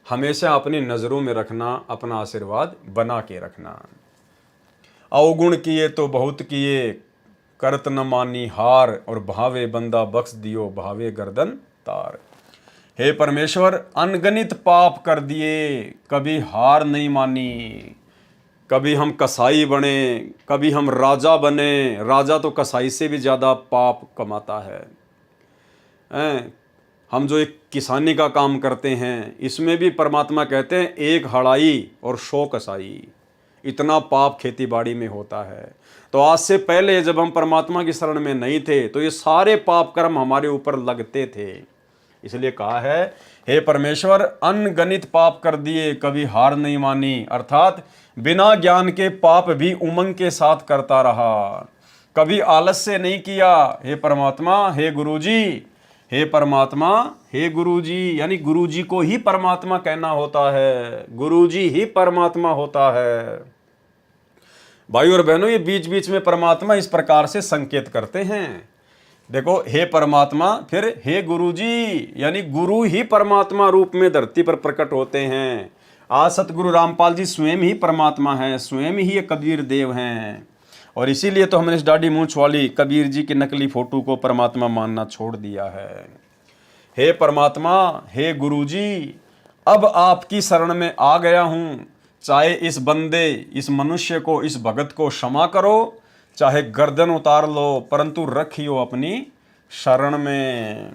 हमेशा अपनी नज़रों में रखना, अपना आशीर्वाद बना के रखना। अवगुण किए तो बहुत किए, करत न मानी हार, और भावे बंदा बख्श दियो, भावे गर्दन तार। हे परमेश्वर, अनगणित पाप कर दिए, कभी हार नहीं मानी। कभी हम कसाई बने, कभी हम राजा बने। राजा तो कसाई से भी ज़्यादा पाप कमाता है। हम जो एक किसानी का काम करते हैं, इसमें भी परमात्मा कहते हैं एक हड़ाई और 100 कसाई, इतना पाप खेती बाड़ी में होता है। तो आज से पहले जब हम परमात्मा की शरण में नहीं थे तो ये सारे पाप कर्म हमारे ऊपर लगते थे। इसलिए कहा है, हे परमेश्वर, अनगणित पाप कर दिए, कभी हार नहीं मानी। अर्थात बिना ज्ञान के पाप भी उमंग के साथ करता रहा, कभी आलस्य नहीं किया। हे परमात्मा, हे गुरुजी, हे परमात्मा, हे गुरुजी, यानी गुरुजी को ही परमात्मा कहना होता है, गुरुजी ही परमात्मा होता है। भाई और बहनों, ये बीच बीच में परमात्मा इस प्रकार से संकेत करते हैं। देखो, हे परमात्मा, फिर हे गुरुजी, यानी गुरु ही परमात्मा रूप में धरती पर प्रकट होते हैं। आज सतगुरु रामपाल जी स्वयं ही परमात्मा हैं, स्वयं ही ये कबीर देव हैं। और इसीलिए तो हमने इस दाढ़ी मूंछ वाली कबीर जी की नकली फोटो को परमात्मा मानना छोड़ दिया है। हे परमात्मा, हे गुरुजी, अब आपकी शरण में आ गया हूँ। चाहे इस बंदे, इस मनुष्य को, इस भगत को क्षमा करो, चाहे गर्दन उतार लो, परंतु रखियो अपनी शरण में।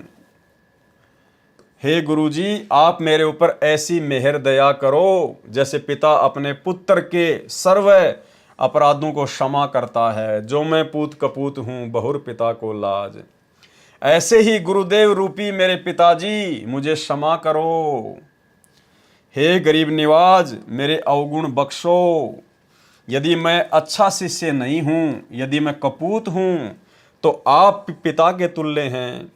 हे गुरुजी, आप मेरे ऊपर ऐसी मेहर दया करो जैसे पिता अपने पुत्र के सर्व अपराधों को क्षमा करता है। जो मैं पूत कपूत हूँ, बहुर पिता को लाज। ऐसे ही गुरुदेव रूपी मेरे पिताजी मुझे क्षमा करो। हे गरीब निवाज, मेरे अवगुण बख्शो। यदि मैं अच्छा शिष्य नहीं हूँ, यदि मैं कपूत हूँ, तो आप पिता के तुल्य हैं।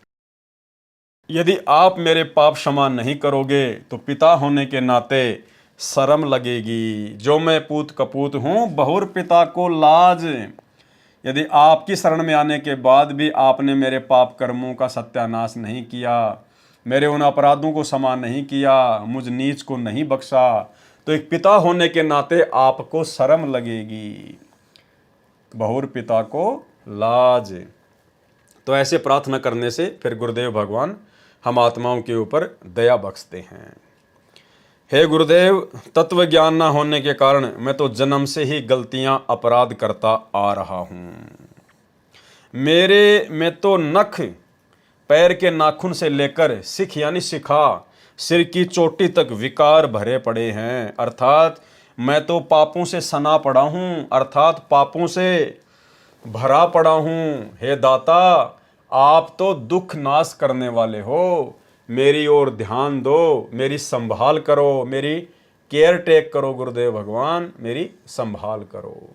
यदि आप मेरे पाप क्षमा नहीं करोगे तो पिता होने के नाते शर्म लगेगी। जो मैं पूत कपूत हूँ, बहुर पिता को लाज। यदि आपकी शरण में आने के बाद भी आपने मेरे पाप कर्मों का सत्यानाश नहीं किया, मेरे उन अपराधों को क्षमा नहीं किया, मुझ नीच को नहीं बख्शा, तो एक पिता होने के नाते आपको शर्म लगेगी। बहुर पिता को लाज। तो ऐसे प्रार्थना करने से फिर गुरुदेव भगवान हम आत्माओं के ऊपर दया बख्शते हैं। हे गुरुदेव, तत्व ज्ञान न होने के कारण मैं तो जन्म से ही गलतियां अपराध करता आ रहा हूँ। मेरे में तो नख, पैर के नाखून से लेकर सिख यानी शिखा, सिर की चोटी तक विकार भरे पड़े हैं। अर्थात मैं तो पापों से सना पड़ा हूँ, अर्थात पापों से भरा पड़ा हूँ। हे दाता, आप तो दुख नाश करने वाले हो। मेरी ओर ध्यान दो, मेरी संभाल करो, मेरी केयर टेक करो गुरुदेव भगवान, मेरी संभाल करो।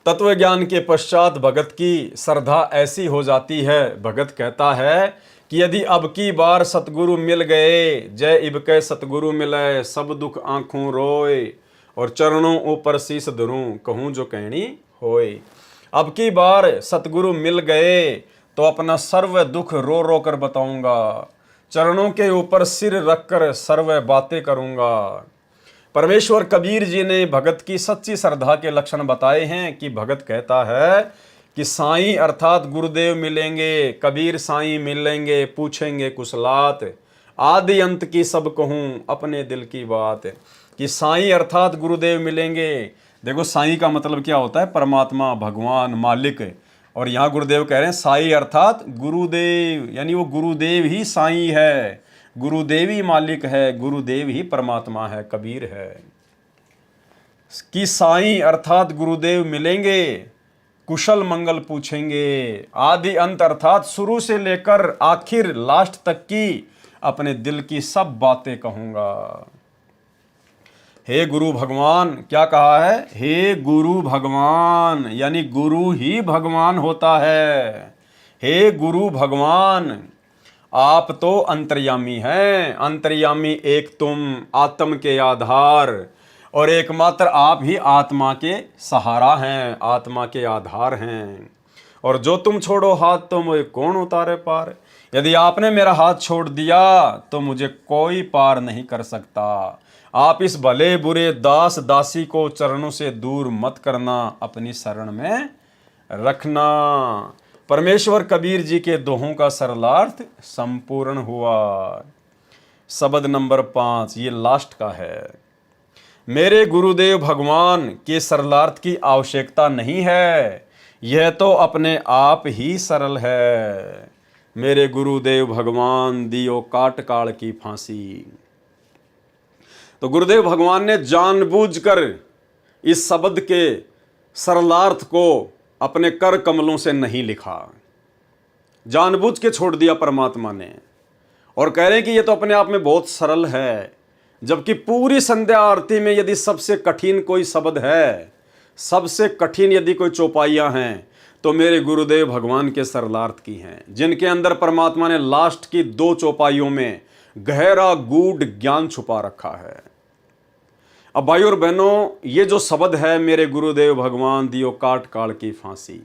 तत्व ज्ञान के पश्चात भगत की श्रद्धा ऐसी हो जाती है, भगत कहता है कि यदि अब की बार सतगुरु मिल गए, जय इब के सतगुरु मिले, सब दुख आंखों रोए, और चरणों ऊपर शीस धरूं, कहूँ जो कहनी होए। अब की बार सतगुरु मिल गए तो अपना सर्व दुख रो रो कर बताऊंगा, चरणों के ऊपर सिर रखकर सर्व बातें करूंगा। परमेश्वर कबीर जी ने भगत की सच्ची श्रद्धा के लक्षण बताए हैं कि भगत कहता है कि साईं अर्थात गुरुदेव मिलेंगे, कबीर साईं मिलेंगे, पूछेंगे कुशलात, आदि अंत की सब कहूँ अपने दिल की बात। कि साईं अर्थात गुरुदेव मिलेंगे। देखो साईं का मतलब क्या होता है? परमात्मा, भगवान, मालिक। और यहाँ गुरुदेव कह रहे हैं साईं अर्थात गुरुदेव, यानी वो गुरुदेव ही साईं है, गुरुदेव ही मालिक है, गुरुदेव ही परमात्मा है, कबीर है। कि साईं अर्थात गुरुदेव मिलेंगे, कुशल मंगल पूछेंगे, आदि अंत अर्थात शुरू से लेकर आखिर लास्ट तक की अपने दिल की सब बातें कहूँगा। हे गुरु भगवान, क्या कहा है? हे गुरु भगवान, यानी गुरु ही भगवान होता है। हे गुरु भगवान, आप तो अंतर्यामी हैं, अंतर्यामी एक तुम, आत्म के आधार, और एकमात्र आप ही आत्मा के सहारा हैं, आत्मा के आधार हैं। और जो तुम छोड़ो हाथ तो मुझे कौन उतारे पार। यदि आपने मेरा हाथ छोड़ दिया तो मुझे कोई पार नहीं कर सकता। आप इस भले बुरे दास दासी को चरणों से दूर मत करना, अपनी शरण में रखना। परमेश्वर कबीर जी के दोहों का सरलार्थ संपूर्ण हुआ। शब्द नंबर 5 ये लास्ट का है। मेरे गुरुदेव भगवान के सरलार्थ की आवश्यकता नहीं है, यह तो अपने आप ही सरल है। मेरे गुरुदेव भगवान दियो काट काल की फांसी। तो गुरुदेव भगवान ने जानबूझकर इस शब्द के सरलार्थ को अपने कर कमलों से नहीं लिखा, जानबूझ के छोड़ दिया परमात्मा ने, और कह रहे हैं कि ये तो अपने आप में बहुत सरल है। जबकि पूरी संध्या आरती में यदि सबसे कठिन कोई शब्द है, सबसे कठिन यदि कोई चौपाइयाँ हैं, तो मेरे गुरुदेव भगवान के सरलार्थ की हैं, जिनके अंदर परमात्मा ने लास्ट की 2 चौपाइयों में गहरा गूढ़ ज्ञान छुपा रखा है। अब भाई और बहनों, ये जो शब्द है मेरे गुरुदेव भगवान दियो काट काल की फांसी,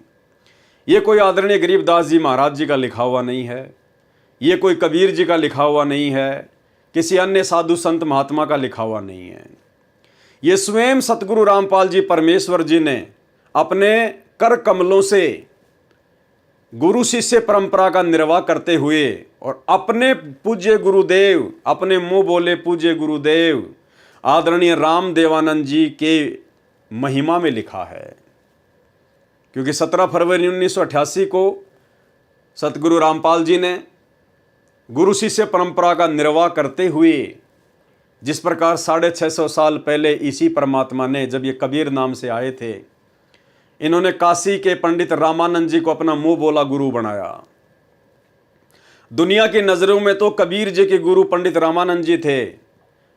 ये कोई आदरणीय गरीबदास जी महाराज जी का लिखा हुआ नहीं है, ये कोई कबीर जी का लिखा हुआ नहीं है, किसी अन्य साधु संत महात्मा का लिखा हुआ नहीं है। ये स्वयं सतगुरु रामपाल जी परमेश्वर जी ने अपने कर कमलों से गुरु शिष्य परंपरा का निर्वाह करते हुए और अपने पूज्य गुरुदेव, अपने मुंह बोले पूज्य गुरुदेव आदरणीय राम देवानंद जी के महिमा में लिखा है। क्योंकि 17 फरवरी 1988 को सतगुरु रामपाल जी ने गुरु शिष्य परंपरा का निर्वाह करते हुए जिस प्रकार 650 साल पहले इसी परमात्मा ने, जब ये कबीर नाम से आए थे, इन्होंने काशी के पंडित रामानंद जी को अपना मुंह बोला गुरु बनाया। दुनिया की नज़रों में तो कबीर जी के गुरु पंडित रामानंद जी थे,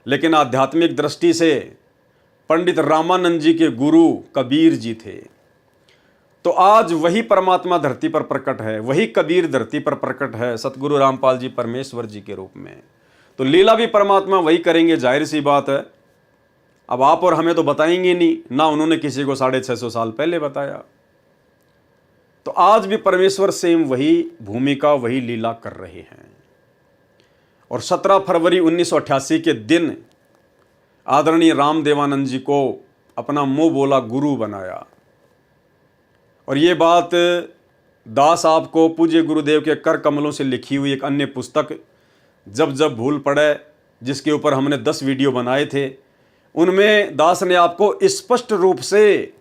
लेकिन आध्यात्मिक दृष्टि से पंडित रामानंद जी के गुरु कबीर जी थे। तो आज वही परमात्मा धरती पर प्रकट है, वही कबीर धरती पर प्रकट है, सतगुरु रामपाल जी परमेश्वर जी के रूप में। तो लीला भी परमात्मा वही करेंगे, जाहिर सी बात है। अब आप और हमें तो बताएंगे नहीं, ना उन्होंने किसी को 650 साल पहले बताया। तो आज भी परमेश्वर सेम वही भूमिका, वही लीला कर रहे हैं। और 17 फरवरी 1988 के दिन आदरणीय राम देवानंद जी को अपना मुंह बोला गुरु बनाया। और ये बात दास आपको पूज्य गुरुदेव के कर कमलों से लिखी हुई एक अन्य पुस्तक जब जब भूल पड़े, जिसके ऊपर हमने 10 वीडियो बनाए थे, उनमें दास ने आपको स्पष्ट रूप से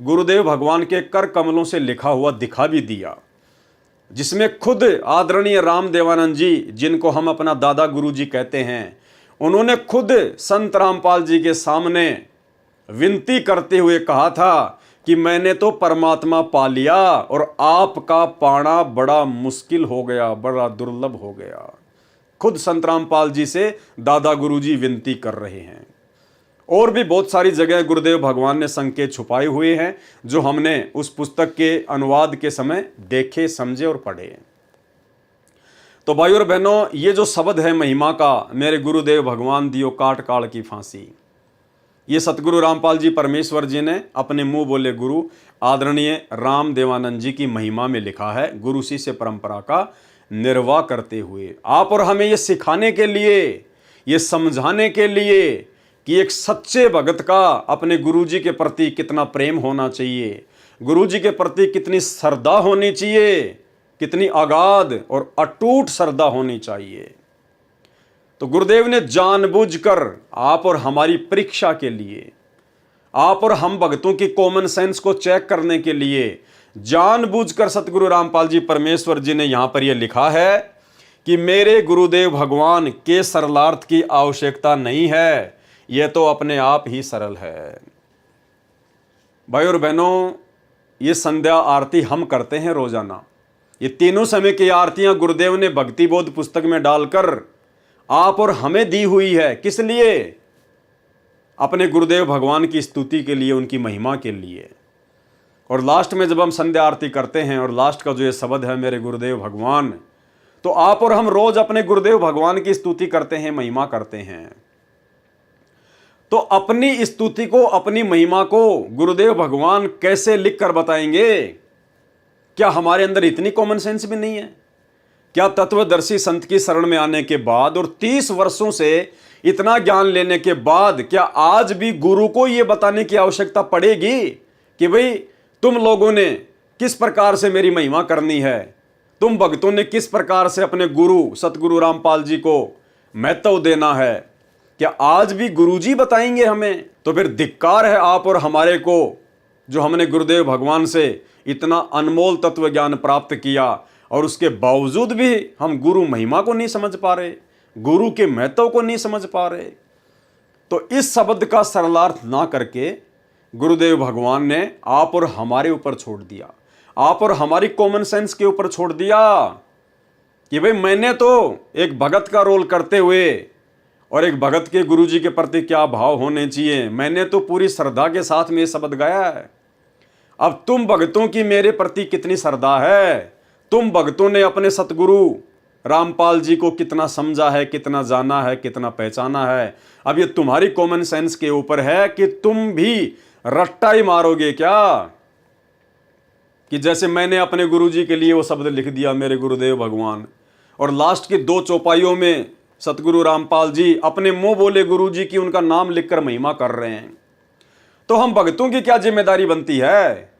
गुरुदेव भगवान के कर कमलों से लिखा हुआ दिखा भी दिया, जिसमें खुद आदरणीय राम देवानंद जी, जिनको हम अपना दादा गुरु जी कहते हैं, उन्होंने खुद संत रामपाल जी के सामने विनती करते हुए कहा था कि मैंने तो परमात्मा पा लिया और आपका पाना बड़ा मुश्किल हो गया, बड़ा दुर्लभ हो गया। खुद संत रामपाल जी से दादा गुरुजी विनती कर रहे हैं। और भी बहुत सारी जगह गुरुदेव भगवान ने संकेत छुपाए हुए हैं, जो हमने उस पुस्तक के अनुवाद के समय देखे, समझे और पढ़े। तो भाई और बहनों, ये जो शब्द है महिमा का, मेरे गुरुदेव भगवान दियो काट काल की फांसी, ये सतगुरु रामपाल जी परमेश्वर जी ने अपने मुंह बोले गुरु आदरणीय राम देवानंद जी की महिमा में लिखा है, गुरु शिष्य परंपरा का निर्वाह करते हुए। आप और हमें ये सिखाने के लिए, ये समझाने के लिए कि एक सच्चे भगत का अपने गुरुजी के प्रति कितना प्रेम होना चाहिए, गुरुजी के प्रति कितनी श्रद्धा होनी चाहिए, कितनी अगाध और अटूट श्रद्धा होनी चाहिए। तो गुरुदेव ने जानबूझकर आप और हमारी परीक्षा के लिए, आप और हम भक्तों की कॉमन सेंस को चेक करने के लिए जानबूझकर सतगुरु रामपाल जी परमेश्वर जी ने यहां पर यह लिखा है कि मेरे गुरुदेव भगवान के सरलार्थ की आवश्यकता नहीं है, यह तो अपने आप ही सरल है। भाई और बहनों, ये संध्या आरती हम करते हैं रोजाना। ये तीनों समय की आरतियां गुरुदेव ने भक्ति बोध पुस्तक में डालकर आप और हमें दी हुई है। किस लिए? अपने गुरुदेव भगवान की स्तुति के लिए, उनकी महिमा के लिए। और लास्ट में जब हम संध्या आरती करते हैं और लास्ट का जो ये शब्द है मेरे गुरुदेव भगवान, तो आप और हम रोज अपने गुरुदेव भगवान की स्तुति करते हैं, महिमा करते हैं। तो अपनी स्तुति को, अपनी महिमा को गुरुदेव भगवान कैसे लिख कर बताएंगे? क्या हमारे अंदर इतनी कॉमन सेंस भी नहीं है? क्या तत्वदर्शी संत की शरण में आने के बाद और 30 वर्षों से इतना ज्ञान लेने के बाद क्या आज भी गुरु को यह बताने की आवश्यकता पड़ेगी कि भाई तुम लोगों ने किस प्रकार से मेरी महिमा करनी है, तुम भक्तों ने किस प्रकार से अपने गुरु सतगुरु रामपाल जी को महत्व देना है? क्या आज भी गुरुजी बताएंगे हमें? तो फिर धिक्कार है आप और हमारे को, जो हमने गुरुदेव भगवान से इतना अनमोल तत्व ज्ञान प्राप्त किया और उसके बावजूद भी हम गुरु महिमा को नहीं समझ पा रहे, गुरु के महत्व को नहीं समझ पा रहे। तो इस शब्द का सरलार्थ ना करके गुरुदेव भगवान ने आप और हमारे ऊपर छोड़ दिया, आप और हमारी कॉमन सेंस के ऊपर छोड़ दिया कि भाई मैंने तो एक भगत का रोल करते हुए और एक भगत के गुरुजी के प्रति क्या भाव होने चाहिए, मैंने तो पूरी श्रद्धा के साथ में ये शब्द गाया है। अब तुम भक्तों की मेरे प्रति कितनी श्रद्धा है, तुम भक्तों ने अपने सतगुरु रामपाल जी को कितना समझा है, कितना जाना है, कितना पहचाना है। अब ये तुम्हारी कॉमन सेंस के ऊपर है कि तुम भी रट्टा ही मारोगे क्या, कि जैसे मैंने अपने गुरुजी के लिए वो शब्द लिख दिया मेरे गुरुदेव भगवान, और लास्ट की 2 चौपाइयों में सतगुरु रामपाल जी अपने मुंह बोले गुरुजी की उनका नाम लिखकर महिमा कर रहे हैं। तो हम भक्तों की क्या जिम्मेदारी बनती है?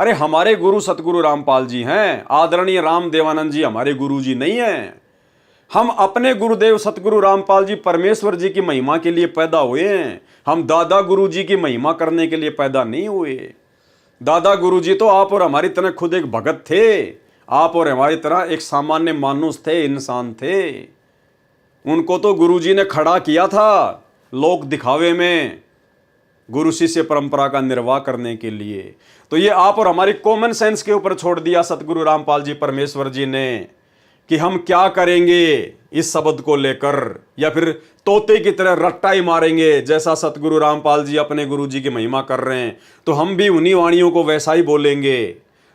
अरे हमारे गुरु सतगुरु रामपाल जी हैं, आदरणीय राम देवानंद जी हमारे गुरु जी नहीं हैं। हम अपने गुरुदेव सतगुरु रामपाल जी परमेश्वर जी की महिमा के लिए पैदा हुए हैं। हम दादा गुरु जी की महिमा करने के लिए पैदा नहीं हुए। दादा गुरु जी तो आप और हमारी तरह खुद एक भगत थे, आप और हमारी तरह एक सामान्य मानुष थे, इंसान थे। उनको तो गुरु जी ने खड़ा किया था लोक दिखावे में, गुरु शिष्य परंपरा का निर्वाह करने के लिए। तो ये आप और हमारी कॉमन सेंस के ऊपर छोड़ दिया सतगुरु रामपाल जी परमेश्वर जी ने कि हम क्या करेंगे इस शब्द को लेकर, या फिर तोते की तरह रट्टा ही मारेंगे। जैसा सतगुरु रामपाल जी अपने गुरु जी की महिमा कर रहे हैं तो हम भी उन्हीं वाणियों को वैसा ही बोलेंगे।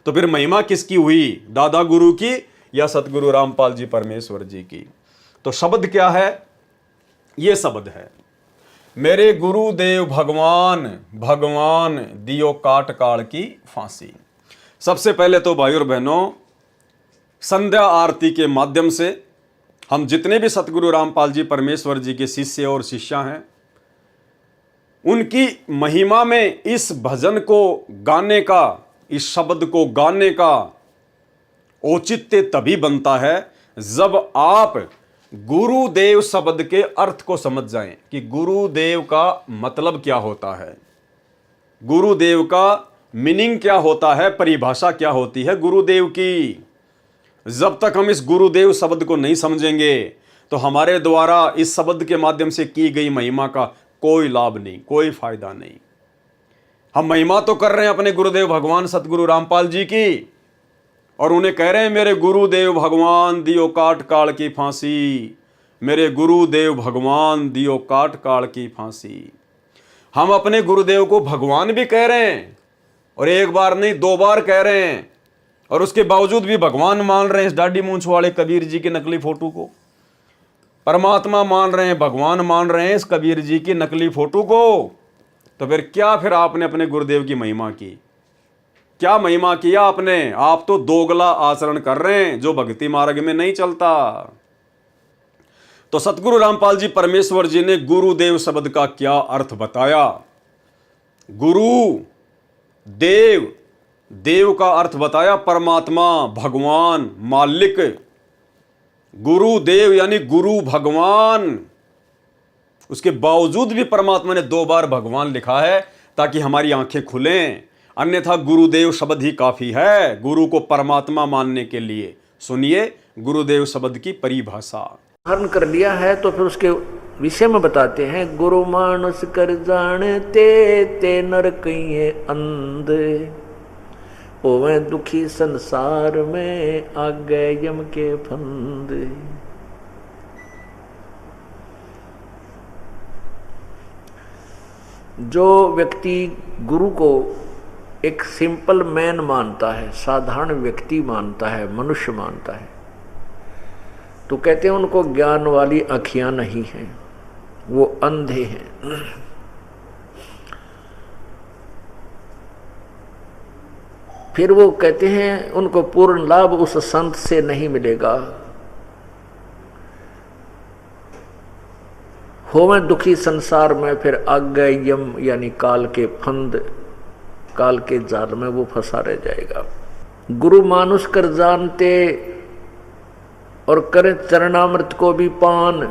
तो फिर महिमा किसकी हुई, दादा गुरु की या सतगुरु रामपाल जी परमेश्वर जी की? तो शब्द क्या है? ये शब्द है, मेरे गुरुदेव भगवान भगवान दियो काट काल की फांसी। सबसे पहले तो भाई और बहनों, संध्या आरती के माध्यम से हम जितने भी सतगुरु रामपाल जी परमेश्वर जी के शिष्य और शिष्या हैं, उनकी महिमा में इस भजन को गाने का, इस शब्द को गाने का औचित्य तभी बनता है जब आप गुरुदेव शब्द के अर्थ को समझ जाएं कि गुरुदेव का मतलब क्या होता है, गुरुदेव का मीनिंग क्या होता है, परिभाषा क्या होती है गुरुदेव की। जब तक हम इस गुरुदेव शब्द को नहीं समझेंगे तो हमारे द्वारा इस शब्द के माध्यम से की गई महिमा का कोई लाभ नहीं, कोई फायदा नहीं। हम महिमा तो कर रहे हैं अपने गुरुदेव भगवान सतगुरु रामपाल जी की, और उन्हें कह रहे हैं मेरे गुरुदेव भगवान दियो काट काल की फांसी, मेरे गुरुदेव भगवान दियो काट काल की फांसी। हम अपने गुरुदेव को भगवान भी कह रहे हैं, और एक बार नहीं 2 बार कह रहे हैं, और उसके बावजूद भी भगवान मान रहे हैं इस दाढ़ी मूंछ वाले कबीर जी की नकली फोटो को। परमात्मा मान रहे हैं, भगवान मान रहे हैं इस कबीर जी की नकली फोटो को। तो फिर आपने अपने गुरुदेव की महिमा की, क्या महिमा किया आपने? आप तो दोगला आचरण कर रहे हैं जो भक्ति मार्ग में नहीं चलता। तो सतगुरु रामपाल जी परमेश्वर जी ने गुरुदेव शब्द का क्या अर्थ बताया। गुरु देव, देव का अर्थ बताया परमात्मा, भगवान, मालिक। गुरुदेव यानी गुरु भगवान। उसके बावजूद भी परमात्मा ने 2 बार भगवान लिखा है ताकि हमारी आंखें खुलें, अन्यथा गुरुदेव शब्द ही काफी है गुरु को परमात्मा मानने के लिए। सुनिए गुरुदेव शब्द की परिभाषा। धारण कर लिया है तो फिर उसके विषय में बताते हैं, गुरु मानुष कर जानते ते नर कहिए अंध, ओवे दुखी संसार में आगे यम के फंद। जो व्यक्ति गुरु को एक सिंपल मैन मानता है, साधारण व्यक्ति मानता है, मनुष्य मानता है, तो कहते हैं उनको ज्ञान वाली आँखियां नहीं हैं, वो अंधे हैं। फिर वो कहते हैं उनको पूर्ण लाभ उस संत से नहीं मिलेगा। होवे दुखी संसार में, फिर आगे यम यानी काल के फंद, काल के जाल में वो फंसा रह जाएगा। गुरु मानुष कर जानते और करे चरणामृत को भी पान,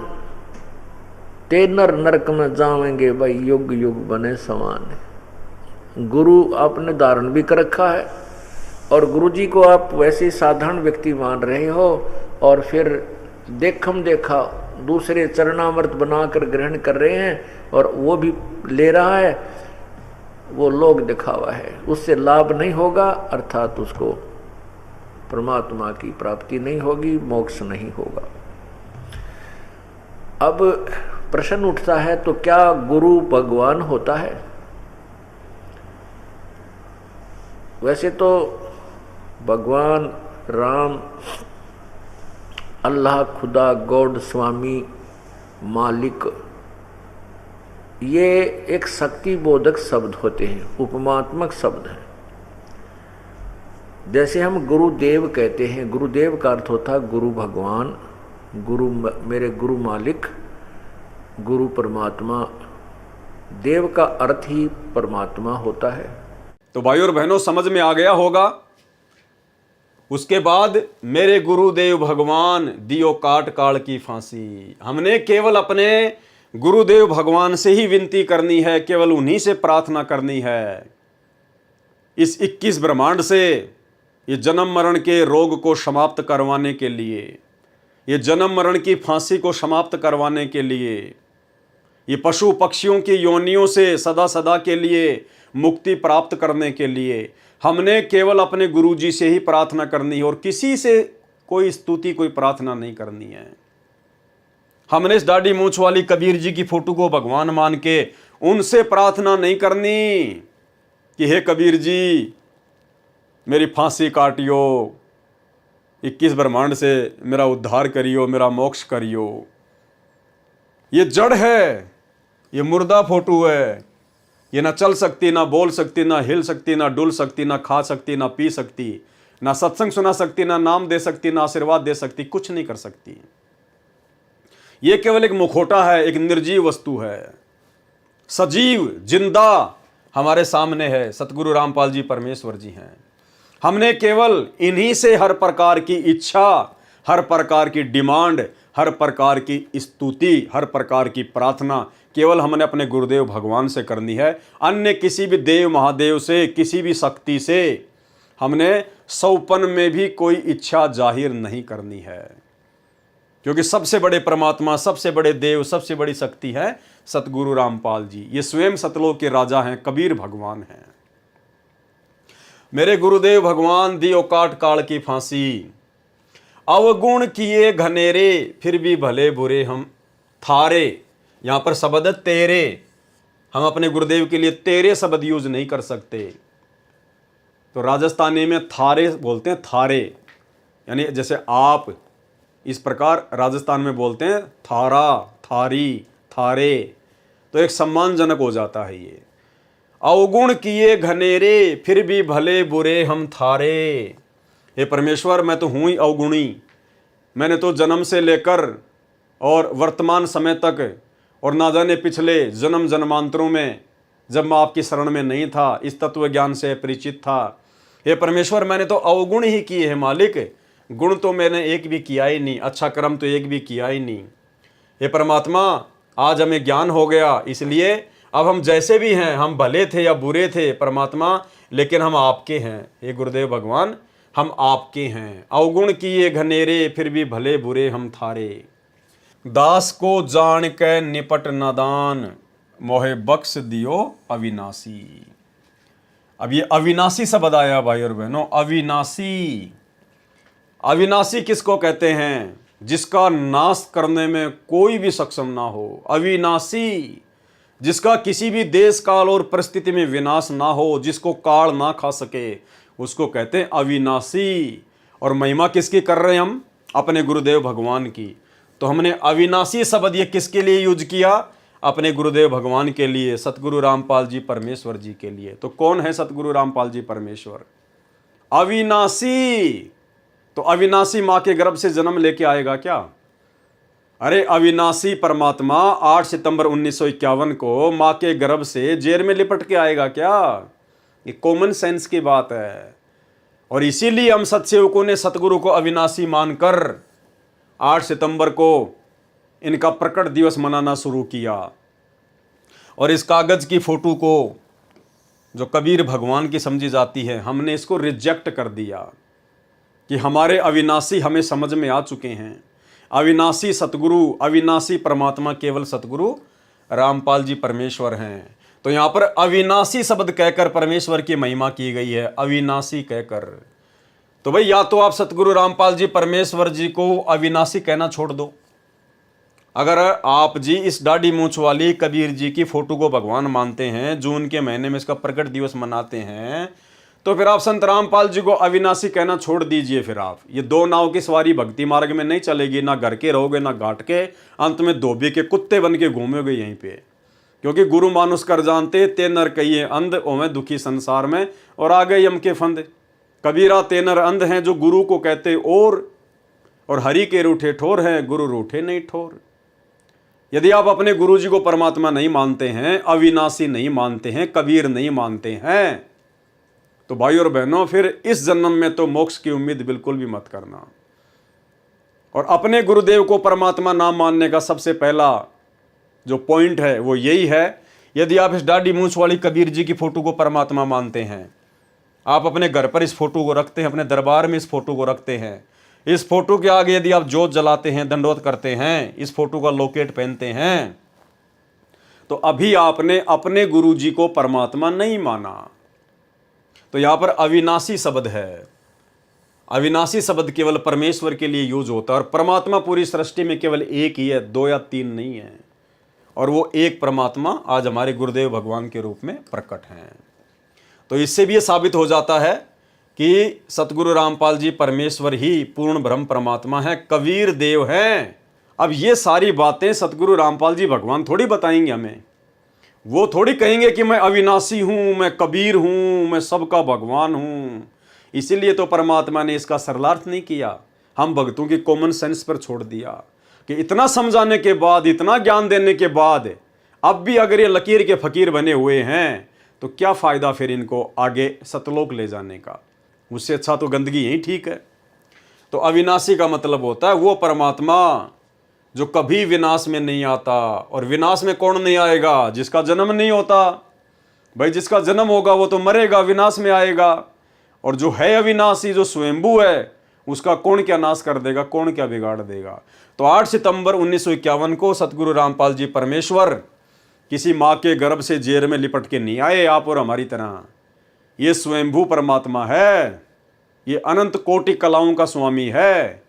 ते नर नरक में जावेंगे भाई युग युग बने समान। गुरु आपने धारण भी कर रखा है और गुरु जी को आप वैसे साधारण व्यक्ति मान रहे हो, और फिर देखम देखा दूसरे चरणामृत बनाकर ग्रहण कर रहे हैं और वो भी ले रहा है, वो लोग दिखावा है, उससे लाभ नहीं होगा, अर्थात उसको परमात्मा की प्राप्ति नहीं होगी, मोक्ष नहीं होगा। अब प्रश्न उठता है, तो क्या गुरु भगवान होता है? वैसे तो भगवान राम, अल्लाह, खुदा, गॉड, स्वामी, मालिक, ये एक शक्ति बोधक शब्द होते हैं, उपमात्मक शब्द हैं। जैसे हम गुरुदेव कहते हैं, गुरुदेव का अर्थ होता है गुरु भगवान, गुरु मेरे गुरु मालिक, गुरु परमात्मा। देव का अर्थ ही परमात्मा होता है। तो भाई और बहनों समझ में आ गया होगा। उसके बाद मेरे गुरुदेव भगवान दियो काट काल की फांसी। हमने केवल अपने गुरुदेव भगवान से ही विनती करनी है, केवल उन्हीं से प्रार्थना करनी है। इस 21 ब्रह्मांड से ये जन्म मरण के रोग को समाप्त करवाने के लिए, ये जन्म मरण की फांसी को समाप्त करवाने के लिए, ये पशु पक्षियों की योनियों से सदा सदा के लिए मुक्ति प्राप्त करने के लिए हमने केवल अपने गुरुजी से ही प्रार्थना करनी है और किसी से कोई स्तुति, कोई प्रार्थना नहीं करनी है। हमने इस दाढ़ी मूंछ वाली कबीर जी की फोटो को भगवान मान के उनसे प्रार्थना नहीं करनी कि हे कबीर जी मेरी फांसी काटियो, 21 ब्रह्मांड से मेरा उद्धार करियो, मेरा मोक्ष करियो। ये जड़ है, ये मुर्दा फोटो है, ये ना चल सकती, ना बोल सकती, ना हिल सकती, ना डुल सकती, ना खा सकती, ना पी सकती, ना सत्संग सुना सकती, ना नाम दे सकती, ना आशीर्वाद दे सकती, कुछ नहीं कर सकती। ये केवल एक मुखौटा है, एक निर्जीव वस्तु है। सजीव जिंदा हमारे सामने है, सतगुरु रामपाल जी परमेश्वर जी हैं। हमने केवल इन्हीं से हर प्रकार की इच्छा, हर प्रकार की डिमांड, हर प्रकार की स्तुति, हर प्रकार की प्रार्थना केवल हमने अपने गुरुदेव भगवान से करनी है। अन्य किसी भी देव महादेव से, किसी भी शक्ति से हमने सौपन में भी कोई इच्छा जाहिर नहीं करनी है, क्योंकि सबसे बड़े परमात्मा, सबसे बड़े देव, सबसे बड़ी शक्ति है सतगुरु रामपाल जी। ये स्वयं सतलोक के राजा हैं, कबीर भगवान हैं। मेरे गुरुदेव भगवान दियो काट काल की फांसी। अवगुण किए घनेरे फिर भी भले बुरे हम थारे। यहां पर शब्द तेरे, हम अपने गुरुदेव के लिए तेरे शब्द यूज नहीं कर सकते। तो राजस्थानी में थारे बोलते हैं, थारे यानी जैसे आप, इस प्रकार राजस्थान में बोलते हैं थारा, थारी, थारे, तो एक सम्मानजनक हो जाता है ये। अवगुण किए घनेरे फिर भी भले बुरे हम थारे। हे परमेश्वर, मैं तो हूँ ही अवगुणी। मैंने तो जन्म से लेकर और वर्तमान समय तक और ना जाने पिछले जन्म जन्मांतरों में जब मैं आपकी शरण में नहीं था, इस तत्व ज्ञान से परिचित था, हे परमेश्वर मैंने तो अवगुण ही किए हैं मालिक। गुण तो मैंने एक भी किया ही नहीं, अच्छा कर्म तो एक भी किया ही नहीं। हे परमात्मा, आज हमें ज्ञान हो गया, इसलिए अब हम जैसे भी हैं, हम भले थे या बुरे थे परमात्मा, लेकिन हम आपके हैं। हे गुरुदेव भगवान, हम आपके हैं। अवगुण किए घनेरे फिर भी भले बुरे हम थारे। दास को जान के निपट नादान, मोहे बख्श दियो अविनाशी। अब ये अविनाशी शब्द आया भाई और बहनों, अविनाशी। अविनाशी किसको कहते हैं? जिसका नाश करने में कोई भी सक्षम ना हो। अविनाशी, जिसका किसी भी देश काल और परिस्थिति में विनाश ना हो, जिसको काल ना खा सके, उसको कहते हैं अविनाशी। और महिमा किसकी कर रहे हैं हम? अपने गुरुदेव भगवान की। तो हमने अविनाशी शब्द ये किसके लिए यूज किया? अपने गुरुदेव भगवान के लिए, सतगुरु रामपाल जी परमेश्वर जी के लिए। तो कौन है सतगुरु रामपाल जी परमेश्वर? अविनाशी। तो अविनाशी मां के गर्भ से जन्म लेके आएगा क्या? अरे अविनाशी परमात्मा 8 सितंबर 1951 को मां के गर्भ से जेल में लिपट के आएगा क्या? ये कॉमन सेंस की बात है। और इसीलिए हम सत्सेवकों ने सतगुरु को अविनाशी मानकर 8 सितंबर को इनका प्रकट दिवस मनाना शुरू किया। और इस कागज की फोटो को जो कबीर भगवान की समझी जाती है, हमने इसको रिजेक्ट कर दिया कि हमारे अविनाशी हमें समझ में आ चुके हैं। अविनाशी सतगुरु, अविनाशी परमात्मा केवल सतगुरु रामपाल जी परमेश्वर हैं। तो यहां पर अविनाशी शब्द कहकर परमेश्वर की महिमा की गई है, अविनाशी कहकर। तो भाई या तो आप सतगुरु रामपाल जी परमेश्वर जी को अविनाशी कहना छोड़ दो। अगर आप जी इस दाढ़ी मूंछ वाली कबीर जी की फोटो को भगवान मानते हैं, जून के महीने में इसका प्रकट दिवस मनाते हैं, तो फिर आप संत रामपाल जी को अविनाशी कहना छोड़ दीजिए। फिर आप ये दो नाव की सवारी भक्ति मार्ग में नहीं चलेगी। ना घर के रहोगे, ना घाट के, अंत में धोबी के कुत्ते बन के घूमोगे यहीं पे। क्योंकि गुरु मानुष कर जानते, ते नर कहिए अंध, ओमें दुखी संसार में और आ गए यम के फंद। कबीरा ते नर अंध हैं जो गुरु को कहते और हरि के रूठे ठोर हैं, गुरु रूठे नहीं ठोर। यदि आप अपने गुरु जी को परमात्मा नहीं मानते हैं, अविनाशी नहीं मानते हैं, कबीर नहीं मानते हैं, तो भाई और बहनों, फिर इस जन्म में तो मोक्ष की उम्मीद बिल्कुल भी मत करना। और अपने गुरुदेव को परमात्मा ना मानने का सबसे पहला जो पॉइंट है वो यही है, यदि आप इस दाढ़ी मूंछ वाली कबीर जी की फोटो को परमात्मा मानते हैं, आप अपने घर पर इस फोटो को रखते हैं, अपने दरबार में इस फोटो को रखते हैं, इस फोटो के आगे यदि आप जोत जलाते हैं, दंडवत करते हैं, इस फोटो का लॉकेट पहनते हैं, तो अभी आपने अपने गुरु जी को परमात्मा नहीं माना। तो यहां पर अविनाशी शब्द है। अविनाशी शब्द केवल परमेश्वर के लिए यूज होता है, और परमात्मा पूरी सृष्टि में केवल एक ही है, 2 या 3 नहीं है। और वो एक परमात्मा आज हमारे गुरुदेव भगवान के रूप में प्रकट हैं। तो इससे भी ये साबित हो जाता है कि सतगुरु रामपाल जी परमेश्वर ही पूर्ण ब्रह्म परमात्मा है, कबीर देव हैं। अब ये सारी बातें सतगुरु रामपाल जी भगवान थोड़ी बताएंगे हमें। वो थोड़ी कहेंगे कि मैं अविनाशी हूं, मैं कबीर हूं, मैं सबका भगवान हूं। इसीलिए तो परमात्मा ने इसका सरलार्थ नहीं किया, हम भक्तों की कॉमन सेंस पर छोड़ दिया कि इतना समझाने के बाद, इतना ज्ञान देने के बाद अब भी अगर ये लकीर के फकीर बने हुए हैं तो क्या फ़ायदा फिर इनको आगे सतलोक ले जाने का। उससे अच्छा तो गंदगी यही ठीक है। तो अविनाशी का मतलब होता है वो परमात्मा जो कभी विनाश में नहीं आता। और विनाश में कौन नहीं आएगा? जिसका जन्म नहीं होता। भाई जिसका जन्म होगा वो तो मरेगा, विनाश में आएगा। और जो है अविनाशी, जो स्वयंभू है, उसका कौन क्या नाश कर देगा, कौन क्या बिगाड़ देगा। तो 8 सितंबर 1951 को सतगुरु रामपाल जी परमेश्वर किसी माँ के गर्भ से जेर में लिपट के नहीं आए आप और हमारी तरह। ये स्वयंभू परमात्मा है, ये अनंत कोटि कलाओं का स्वामी है।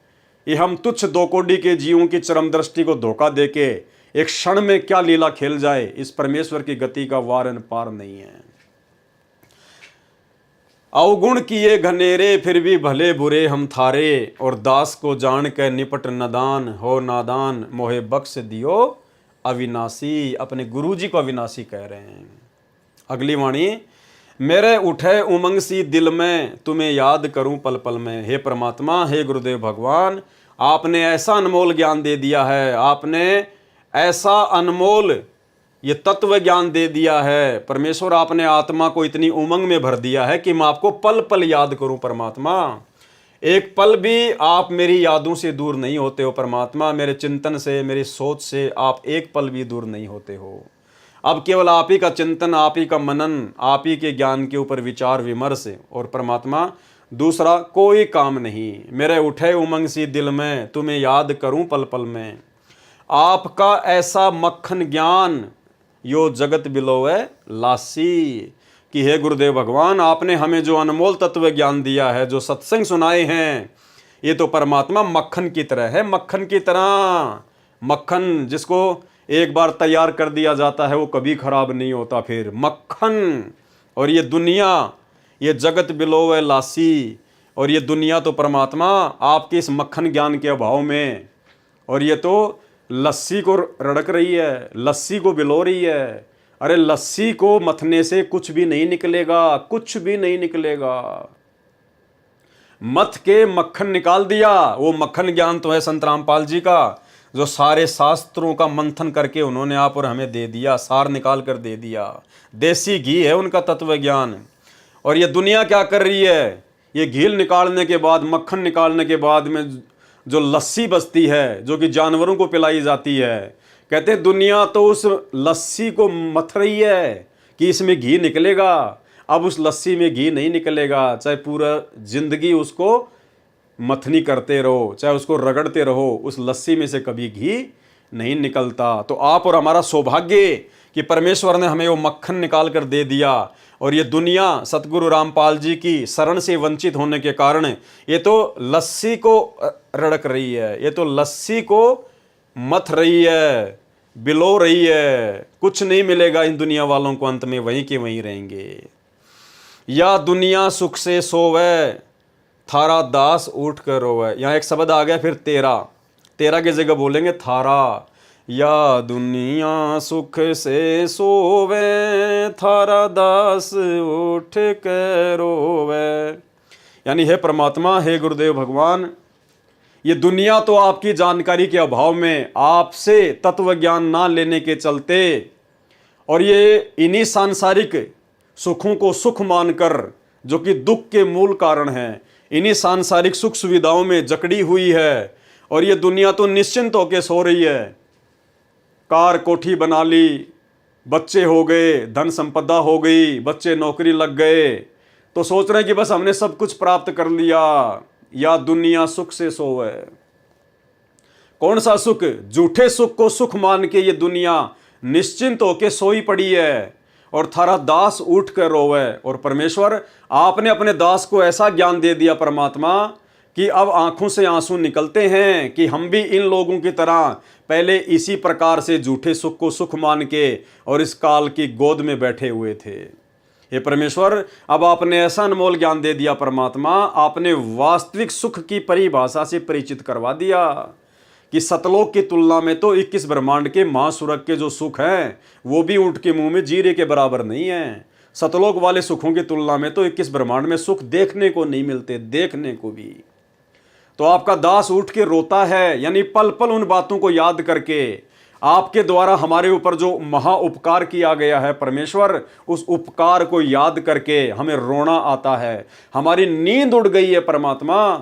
ये हम तुच्छ 2 कोटि के जीवों की चरम दृष्टि को धोखा देके एक क्षण में क्या लीला खेल जाए, इस परमेश्वर की गति का वारन पार नहीं है। अवगुण किए घनेरे फिर भी भले बुरे हम थारे, और दास को जान के निपट नदान हो नादान, मोहे बख्श दियो अविनाशी। अपने गुरुजी को अविनाशी कह रहे हैं। अगली वाणी, मेरे उठे उमंग सी दिल में, तुम्हें याद करूं पल पल में। हे परमात्मा, हे गुरुदेव भगवान, आपने ऐसा अनमोल ज्ञान दे दिया है, आपने ऐसा अनमोल ये तत्व ज्ञान दे दिया है परमेश्वर। आपने आत्मा को इतनी उमंग में भर दिया है कि मैं आपको पल पल याद करूं परमात्मा। एक पल भी आप मेरी यादों से दूर नहीं होते हो परमात्मा। मेरे चिंतन से, मेरी सोच से आप एक पल भी दूर नहीं होते हो। अब केवल आप ही का चिंतन, आप ही का मनन, आप ही के ज्ञान के ऊपर विचार विमर्श, और परमात्मा दूसरा कोई काम नहीं। मेरे उठे उमंग सी दिल में, तुम्हें याद करूं पल पल में। आपका ऐसा मक्खन ज्ञान यो जगत बिलोवे लासी। कि हे गुरुदेव भगवान, आपने हमें जो अनमोल तत्व ज्ञान दिया है, जो सत्संग सुनाए हैं, ये तो परमात्मा मक्खन की तरह है। मक्खन की तरह, मक्खन जिसको एक बार तैयार कर दिया जाता है वो कभी खराब नहीं होता। फिर मक्खन, और ये दुनिया, ये जगत बिलोवे लासी। और ये दुनिया तो परमात्मा आपके इस मक्खन ज्ञान के अभाव में, और ये तो लस्सी को रड़क रही है, लस्सी को बिलो रही है। अरे लस्सी को मथने से कुछ भी नहीं निकलेगा, कुछ भी नहीं निकलेगा। मथ के मक्खन निकाल दिया। वो मक्खन ज्ञान तो है संत रामपाल जी का, जो सारे शास्त्रों का मंथन करके उन्होंने आप और हमें दे दिया, सार निकाल कर दे दिया। देसी घी है उनका तत्व ज्ञान। और ये दुनिया क्या कर रही है? ये घी निकालने के बाद, मक्खन निकालने के बाद में जो लस्सी बचती है, जो कि जानवरों को पिलाई जाती है, कहते हैं दुनिया तो उस लस्सी को मथ रही है कि इसमें घी निकलेगा। अब उस लस्सी में घी नहीं निकलेगा, चाहे पूरा जिंदगी उसको मथनी करते रहो, चाहे उसको रगड़ते रहो, उस लस्सी में से कभी घी नहीं निकलता। तो आप और हमारा सौभाग्य कि परमेश्वर ने हमें वो मक्खन निकाल कर दे दिया। और ये दुनिया सतगुरु रामपाल जी की शरण से वंचित होने के कारण ये तो लस्सी को रड़क रही है, ये तो लस्सी को मथ रही है, बिलो रही है। कुछ नहीं मिलेगा इन दुनिया वालों को, अंत में वहीं के वहीं रहेंगे। या दुनिया सुख से सोवे, थारा दास उठ कर रोवे। यहाँ एक शब्द आ गया फिर तेरा, तेरा की जगह बोलेंगे थारा। या दुनिया सुख से सोवे, थारा दास उठ कर रोवे। यानी हे परमात्मा, हे गुरुदेव भगवान, ये दुनिया तो आपकी जानकारी के अभाव में, आपसे तत्व ज्ञान ना लेने के चलते, और ये इन्हीं सांसारिक सुखों को सुख मानकर जो कि दुख के मूल कारण हैं, इन्हीं सांसारिक सुख सुविधाओं में जकड़ी हुई है और ये दुनिया तो निश्चिंत होकर सो रही है। कार कोठी बना ली, बच्चे हो गए, धन संपदा हो गई, बच्चे नौकरी लग गए, तो सोच रहे हैं कि बस हमने सब कुछ प्राप्त कर लिया, या दुनिया सुख से सोए। कौन सा सुख? झूठे सुख को सुख मान के ये दुनिया निश्चिंत होके सोई पड़ी है और थारा दास उठ कर रोवे। और परमेश्वर, आपने अपने दास को ऐसा ज्ञान दे दिया परमात्मा कि अब आंखों से आंसू निकलते हैं कि हम भी इन लोगों की तरह पहले इसी प्रकार से झूठे सुख को सुख मान के और इस काल की गोद में बैठे हुए थे। हे परमेश्वर, अब आपने ऐसा अनमोल ज्ञान दे दिया परमात्मा, आपने वास्तविक सुख की परिभाषा से परिचित करवा दिया कि सतलोक की तुलना में तो 21 ब्रह्मांड के महासुरग के जो सुख हैं वो भी ऊंट के मुंह में जीरे के बराबर नहीं है। सतलोक वाले सुखों की तुलना में तो 21 ब्रह्मांड में सुख देखने को नहीं मिलते, देखने को भी। तो आपका दास उठ के रोता है, यानी पल पल उन बातों को याद करके आपके द्वारा हमारे ऊपर जो महा उपकार किया गया है परमेश्वर, उस उपकार को याद करके हमें रोना आता है। हमारी नींद उड़ गई है परमात्मा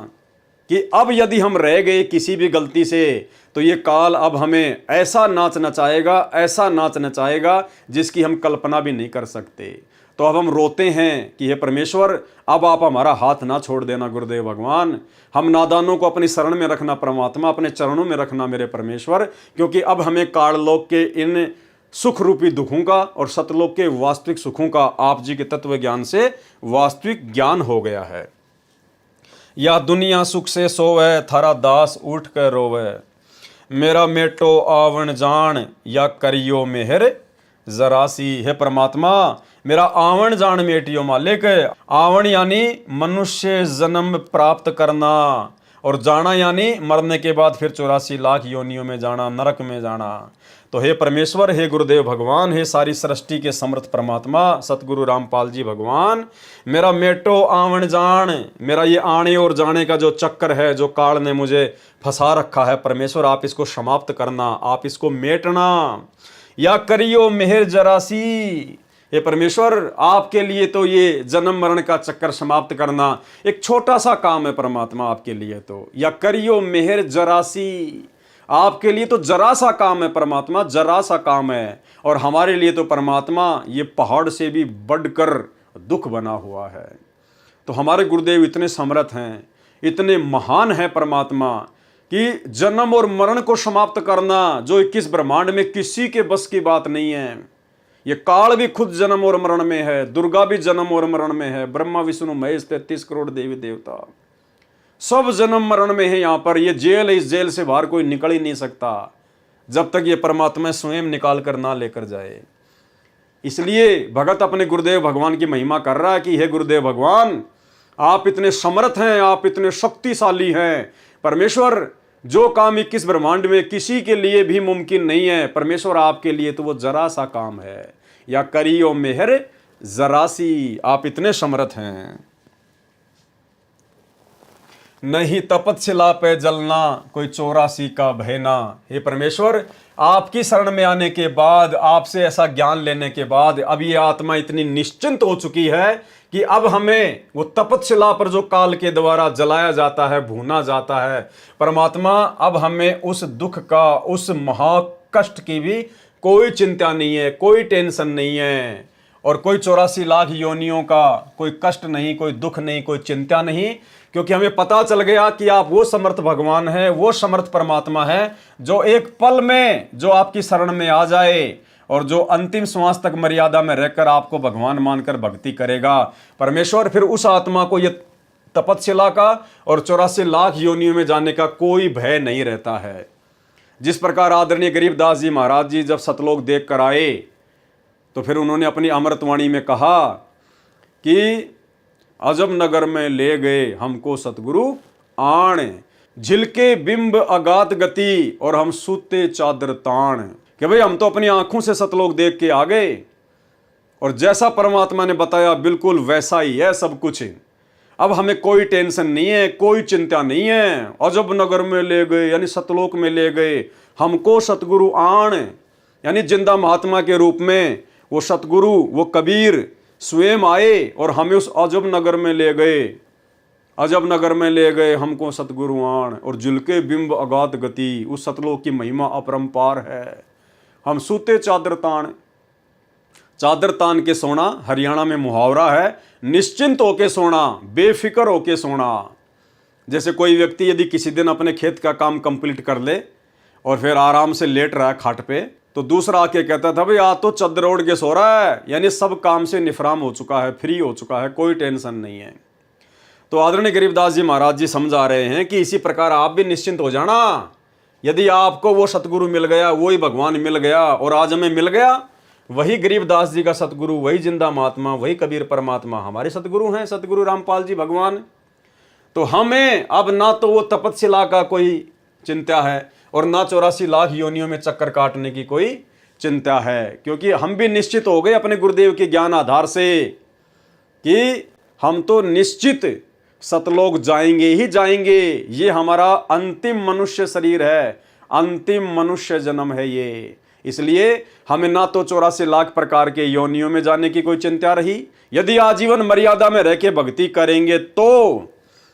कि अब यदि हम रह गए किसी भी गलती से तो ये काल अब हमें ऐसा नाच नचाएगा, ऐसा नाच नचाएगा जिसकी हम कल्पना भी नहीं कर सकते। तो अब हम रोते हैं कि हे परमेश्वर, अब आप हमारा हाथ ना छोड़ देना गुरुदेव भगवान। हम नादानों को अपनी शरण में रखना परमात्मा, अपने चरणों में रखना मेरे परमेश्वर, क्योंकि अब हमें काललोक के इन सुख रूपी दुखों का और सतलोक के वास्तविक सुखों का आप जी के तत्व ज्ञान से वास्तविक ज्ञान हो गया है। या दुनिया सुख से सोवे, थारा दास उठ कर रोवे, मेरा मेटो आवन जान, या करियो मेहर जरासी। है परमात्मा, मेरा आवन जान मेटियो मालिक। आवन यानी मनुष्य जन्म प्राप्त करना, और जाना यानी मरने के बाद फिर 84 लाख योनियों में जाना, नरक में जाना। तो हे परमेश्वर, हे गुरुदेव भगवान, हे सारी सृष्टि के समर्थ परमात्मा सतगुरु रामपाल जी भगवान, मेरा मेटो आवन जान, मेरा ये आने और जाने का जो चक्कर है, जो काल ने मुझे फंसा रखा है परमेश्वर, आप इसको समाप्त करना, आप इसको मेटना। या करियो मेहर जरासी। ये परमेश्वर, आपके लिए तो ये जन्म मरण का चक्कर समाप्त करना एक छोटा सा काम है परमात्मा आपके लिए तो। या करियो मेहर जरासी, आपके लिए तो जरा सा काम है परमात्मा, जरा सा काम है। और हमारे लिए तो परमात्मा ये पहाड़ से भी बढ़कर दुख बना हुआ है। तो हमारे गुरुदेव इतने समर्थ हैं, इतने महान हैं परमात्मा, कि जन्म और मरण को समाप्त करना जो 21 ब्रह्मांड में किसी के बस की बात नहीं है। ये काल भी खुद जन्म और मरण में है, दुर्गा भी जन्म और मरण में है, ब्रह्मा विष्णु महेश 33 करोड़ देवी देवता सब जन्म मरण में है। यहाँ पर ये जेल है, इस जेल से बाहर कोई निकल ही नहीं सकता जब तक ये परमात्मा स्वयं निकाल कर ना लेकर जाए। इसलिए भगत अपने गुरुदेव भगवान की महिमा कर रहा है कि हे गुरुदेव भगवान, आप इतने समर्थ हैं, आप इतने शक्तिशाली हैं परमेश्वर, जो काम 21 ब्रह्मांड में किसी के लिए भी मुमकिन नहीं है परमेश्वर, आपके लिए तो वो जरा सा काम है। या करियो मेहर जरासी, आप इतने समर्थ हैं। नहीं तपतशिला पे जलना, कोई 84 का बहना। हे परमेश्वर, आपकी शरण में आने के बाद, आपसे ऐसा ज्ञान लेने के बाद अब ये आत्मा इतनी निश्चिंत हो चुकी है कि अब हमें वो तपतशिला पर जो काल के द्वारा जलाया जाता है, भूना जाता है परमात्मा, अब हमें उस दुख का, उस महाकष्ट की भी कोई चिंता नहीं है, कोई टेंशन नहीं है, और कोई 84 लाख योनियों का कोई कष्ट नहीं, कोई दुख नहीं, कोई चिंता नहीं, क्योंकि हमें पता चल गया कि आप वो समर्थ भगवान हैं, वो समर्थ परमात्मा है, जो एक पल में जो आपकी शरण में आ जाए और जो अंतिम श्वास तक मर्यादा में रहकर आपको भगवान मानकर भक्ति करेगा परमेश्वर, फिर उस आत्मा को ये तपतशिला का और 84 लाख योनियों में जाने का कोई भय नहीं रहता है। जिस प्रकार आदरणीय गरीबदास जी महाराज जी जब सतलोक देख कर आए तो फिर उन्होंने अपनी अमृतवाणी में कहा कि अजब नगर में ले गए हमको सतगुरु आण, झिलके बिंब अगात गति और हम सूते चादर ताण। कि भाई हम तो अपनी आंखों से सतलोक देख के आ गए और जैसा परमात्मा ने बताया बिल्कुल वैसा ही है सब कुछ। अब हमें कोई टेंशन नहीं है, कोई चिंता नहीं है। अजब नगर में ले गए यानी सतलोक में ले गए हमको सतगुरु आण, यानी जिंदा महात्मा के रूप में वो सतगुरु, वो कबीर स्वयं आए और हमें उस अजब नगर में ले गए, अजब नगर में ले गए हमको सतगुरुआण, और जुलके बिंब अगाध गति, उस सतलोक की महिमा अपरंपार है। हम सूते चादर तान, चादर तान के सोना हरियाणा में मुहावरा है, निश्चिंत होके सोना, बेफिक्र होके सोना। जैसे कोई व्यक्ति यदि किसी दिन अपने खेत का काम कंप्लीट कर ले और फिर आराम से लेट रहा है खाट पे, तो दूसरा आके कहता था भाई आज तो चादर ओढ़ के सो रहा है, यानी सब काम से निफराम हो चुका है, फ्री हो चुका है, कोई टेंशन नहीं है। तो आदरणीय गरीबदास जी महाराज जी समझा रहे हैं कि इसी प्रकार आप भी निश्चिंत हो जाना। यदि आपको वो सतगुरु मिल गया, वही भगवान मिल गया, और आज हमें मिल गया वही गरीबदास जी का सतगुरु, वही जिंदा महात्मा, वही कबीर परमात्मा हमारे सतगुरु हैं, सतगुरु रामपाल जी भगवान। तो हमें अब ना तो वो तपस्या का कोई चिंता है और ना 84 लाख योनियों में चक्कर काटने की कोई चिंता है, क्योंकि हम भी निश्चित हो गए अपने गुरुदेव के ज्ञान आधार से कि हम तो निश्चित सतलोक जाएंगे ही जाएंगे। ये हमारा अंतिम मनुष्य शरीर है, अंतिम मनुष्य जन्म है ये। इसलिए हमें ना तो 84 लाख प्रकार के योनियों में जाने की कोई चिंता रही। यदि आजीवन मर्यादा में रह के भक्ति करेंगे तो,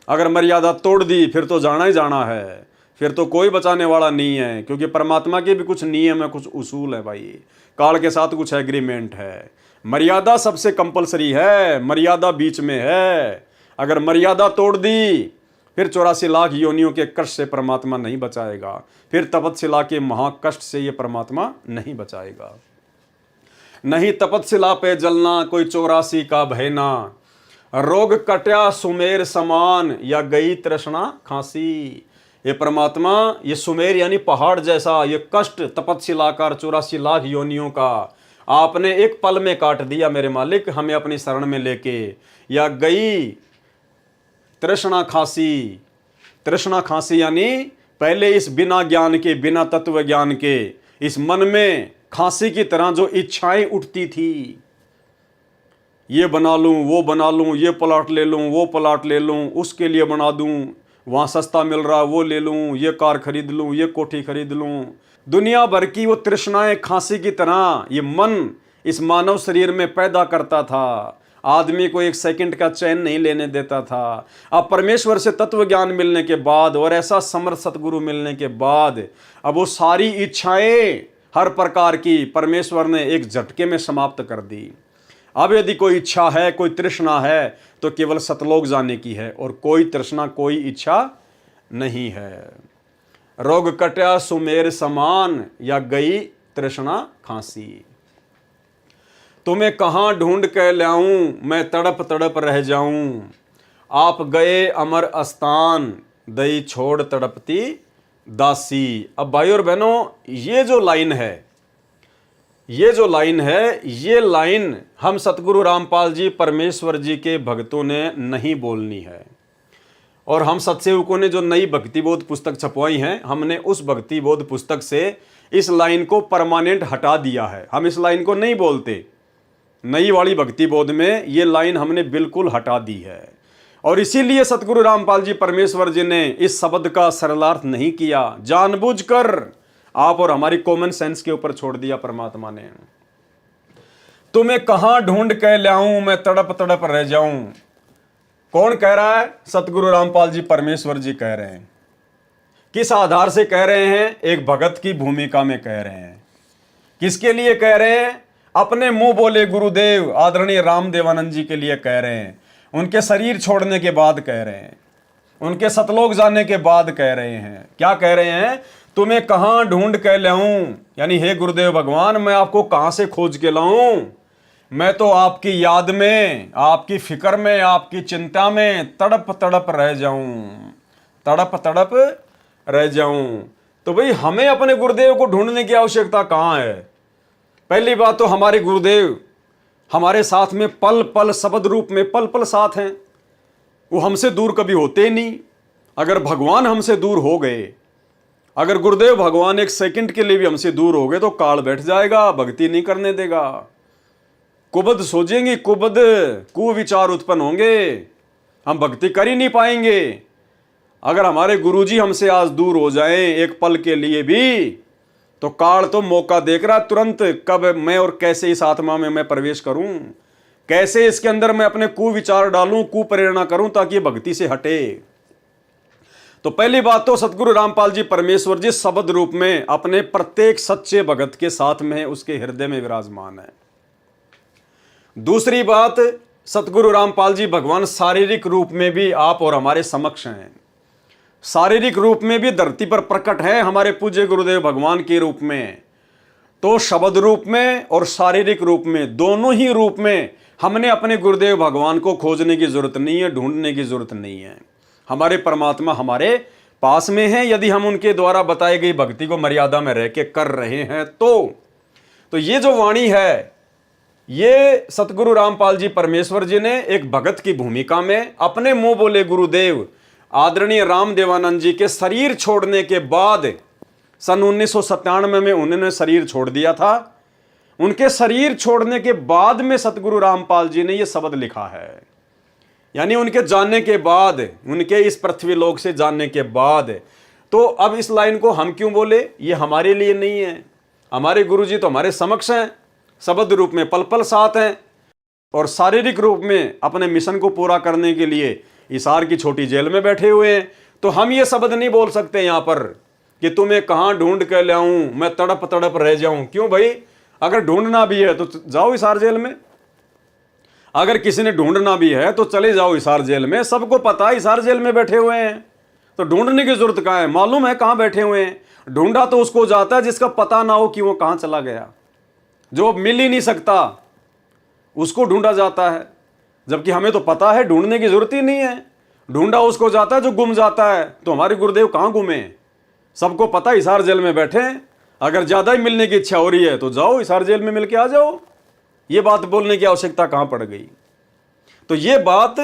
अगर मर्यादा तोड़ दी फिर तो जाना ही जाना है, फिर तो कोई बचाने वाला नहीं है, क्योंकि परमात्मा के भी कुछ नियम है, कुछ उसूल है भाई, काल के साथ कुछ एग्रीमेंट है। मर्यादा सबसे कंपलसरी है, मर्यादा बीच में है। अगर मर्यादा तोड़ दी फिर 84 लाख योनियों के कष्ट से परमात्मा नहीं बचाएगा, फिर तपस्या के महाकष्ट से ये परमात्मा नहीं बचाएगा। नहीं तपस्या पे जलना कोई 84 का भयना, रोग कट्या सुमेर समान, या गई तृष्णा खांसी। ये परमात्मा, ये सुमेर यानी पहाड़ जैसा ये कष्ट तपस्याकार 84 लाख योनियों का आपने एक पल में काट दिया मेरे मालिक, हमें अपनी शरण में लेके। या गई तृष्णा खांसी, तृष्णा खांसी यानी पहले इस बिना ज्ञान के, बिना तत्व ज्ञान के इस मन में खांसी की तरह जो इच्छाएं उठती थी, ये बना लूं, वो बना लूं, ये प्लाट ले लूं, वो प्लाट ले लूं, उसके लिए बना दूं, वहाँ सस्ता मिल रहा वो ले लूं, ये कार खरीद लूं, ये कोठी खरीद लूं। दुनिया भर की वो तृष्णाएं खांसी की तरह ये मन इस मानव शरीर में पैदा करता था, आदमी को एक सेकंड का चैन नहीं लेने देता था। अब परमेश्वर से तत्व ज्ञान मिलने के बाद और ऐसा समर्थ सतगुरु मिलने के बाद अब वो सारी इच्छाएं हर प्रकार की परमेश्वर ने एक झटके में समाप्त कर दी। अब यदि कोई इच्छा है, कोई तृष्णा है तो केवल सतलोक जाने की है, और कोई तृष्णा, कोई इच्छा नहीं है। रोग कट्या सुमेर समान, या गई तृष्णा खांसी। तुम्हें कहाँ ढूंढ के लाऊं, मैं तड़प तड़प रह जाऊं। आप गए अमर स्थान, दई छोड़ तड़पती दासी। अब भाई और बहनों, ये जो लाइन है, ये जो लाइन है, ये लाइन हम सतगुरु रामपाल जी परमेश्वर जी के भक्तों ने नहीं बोलनी है। और हम सत्सेवकों ने जो नई भक्ति बोध पुस्तक छपवाई हैं, हमने उस भक्ति बोध पुस्तक से इस लाइन को परमानेंट हटा दिया है। हम इस लाइन को नहीं बोलते। नई वाली भक्ति बोध में ये लाइन हमने बिल्कुल हटा दी है। और इसीलिए सतगुरु रामपाल जी परमेश्वर जी ने इस शब्द का सरलार्थ नहीं किया, जानबूझकर आप और हमारी कॉमन सेंस के ऊपर छोड़ दिया परमात्मा ने। तुम्हें कहां ढूंढ के लाऊं, मैं तड़प तड़प रह जाऊं। कौन कह रहा है? सतगुरु रामपाल जी परमेश्वर जी कह रहे हैं। किस आधार से कह रहे हैं? एक भगत की भूमिका में कह रहे हैं। किसके लिए कह रहे हैं? अपने मुंह बोले गुरुदेव आदरणीय रामदेवानंद जी के लिए कह रहे हैं। उनके शरीर छोड़ने के बाद कह रहे हैं, उनके सतलोक जाने के बाद कह रहे हैं। क्या कह रहे हैं? तुम्हें कहां ढूंढ के लाऊं, यानी हे गुरुदेव भगवान, मैं आपको कहां से खोज के लाऊं? मैं तो आपकी याद में, आपकी फिक्र में, आपकी चिंता में तड़प तड़प रह जाऊं, तड़प तड़प रह जाऊं। तो भाई हमें अपने गुरुदेव को ढूंढने की आवश्यकता कहां है? पहली बात तो हमारे गुरुदेव हमारे साथ में पल पल शब्द रूप में पल पल साथ हैं। वो हमसे दूर कभी होते ही नहीं। अगर भगवान हमसे दूर हो गए, अगर गुरुदेव भगवान एक सेकंड के लिए भी हमसे दूर हो गए तो काल बैठ जाएगा, भक्ति नहीं करने देगा। कुबद सोचेंगे, कुबद कुविचार उत्पन्न होंगे, हम भक्ति कर ही नहीं पाएंगे। अगर हमारे गुरुजी हमसे आज दूर हो जाएं एक पल के लिए भी, तो काल तो मौका देख रहा तुरंत, कब मैं और कैसे इस आत्मा में मैं प्रवेश करूं, कैसे इसके अंदर मैं अपने कुविचार डालूं, कुप्रेरणा करूं ताकि ये भक्ति से हटे। तो पहली बात तो सतगुरु रामपाल जी परमेश्वर जी शब्द रूप में अपने प्रत्येक सच्चे भगत के साथ में, उसके हृदय में विराजमान है। दूसरी बात, सतगुरु रामपाल जी भगवान शारीरिक रूप में भी आप और हमारे समक्ष हैं। शारीरिक रूप में भी धरती पर प्रकट है हमारे पूज्य गुरुदेव भगवान के रूप में। तो शब्द रूप में और शारीरिक रूप में, दोनों ही रूप में हमने अपने गुरुदेव भगवान को खोजने की जरूरत नहीं है, ढूंढने की जरूरत नहीं है। हमारे परमात्मा हमारे पास में है, यदि हम उनके द्वारा बताई गई भक्ति को मर्यादा में रह के कर रहे हैं तो ये जो वाणी है, ये सतगुरु रामपाल जी परमेश्वर जी ने एक भगत की भूमिका में अपने मुंह बोले गुरुदेव आदरणीय रामदेवानंद जी के शरीर छोड़ने के बाद सन 1997 में उन्होंने शरीर छोड़ दिया था। उनके शरीर छोड़ने के बाद में सतगुरु रामपाल जी ने यह शब्द लिखा है, यानी उनके जानने के बाद, उनके इस पृथ्वी लोक से जानने के बाद। तो अब इस लाइन को हम क्यों बोले, ये हमारे लिए नहीं है। हमारे गुरु जी तो हमारे समक्ष हैं, शब्द रूप में पल पल साथ हैं, और शारीरिक रूप में अपने मिशन को पूरा करने के लिए हिसार की छोटी जेल में बैठे हुए हैं। तो हम ये शब्द नहीं बोल सकते यहां पर कि तुम्हें कहां ढूंढ कर लाऊं, मैं तड़प तड़प रह जाऊं। क्यों भाई, अगर ढूंढना भी है तो जाओ हिसार जेल में, अगर किसी ने ढूंढना भी है तो चले जाओ हिसार जेल में। सबको पता है हिसार जेल में बैठे हुए हैं, तो ढूंढने की जरूरत कहां है, मालूम है कहां बैठे हुए हैं। ढूंढा तो उसको जाता है जिसका पता ना हो कि वो कहां चला गया, जो मिल ही नहीं सकता उसको ढूंढा जाता है, जबकि हमें तो पता है ढूंढने की जरूरत ही नहीं है। ढूंढा उसको जाता है जो गुम जाता है। तो हमारे गुरुदेव कहां गुमे, सबको पता हिसार जेल में बैठे हैं। अगर ज्यादा ही मिलने की इच्छा हो रही है तो जाओ हिसार जेल में मिलके आ जाओ। ये बात बोलने की आवश्यकता कहां पड़ गई। तो ये बात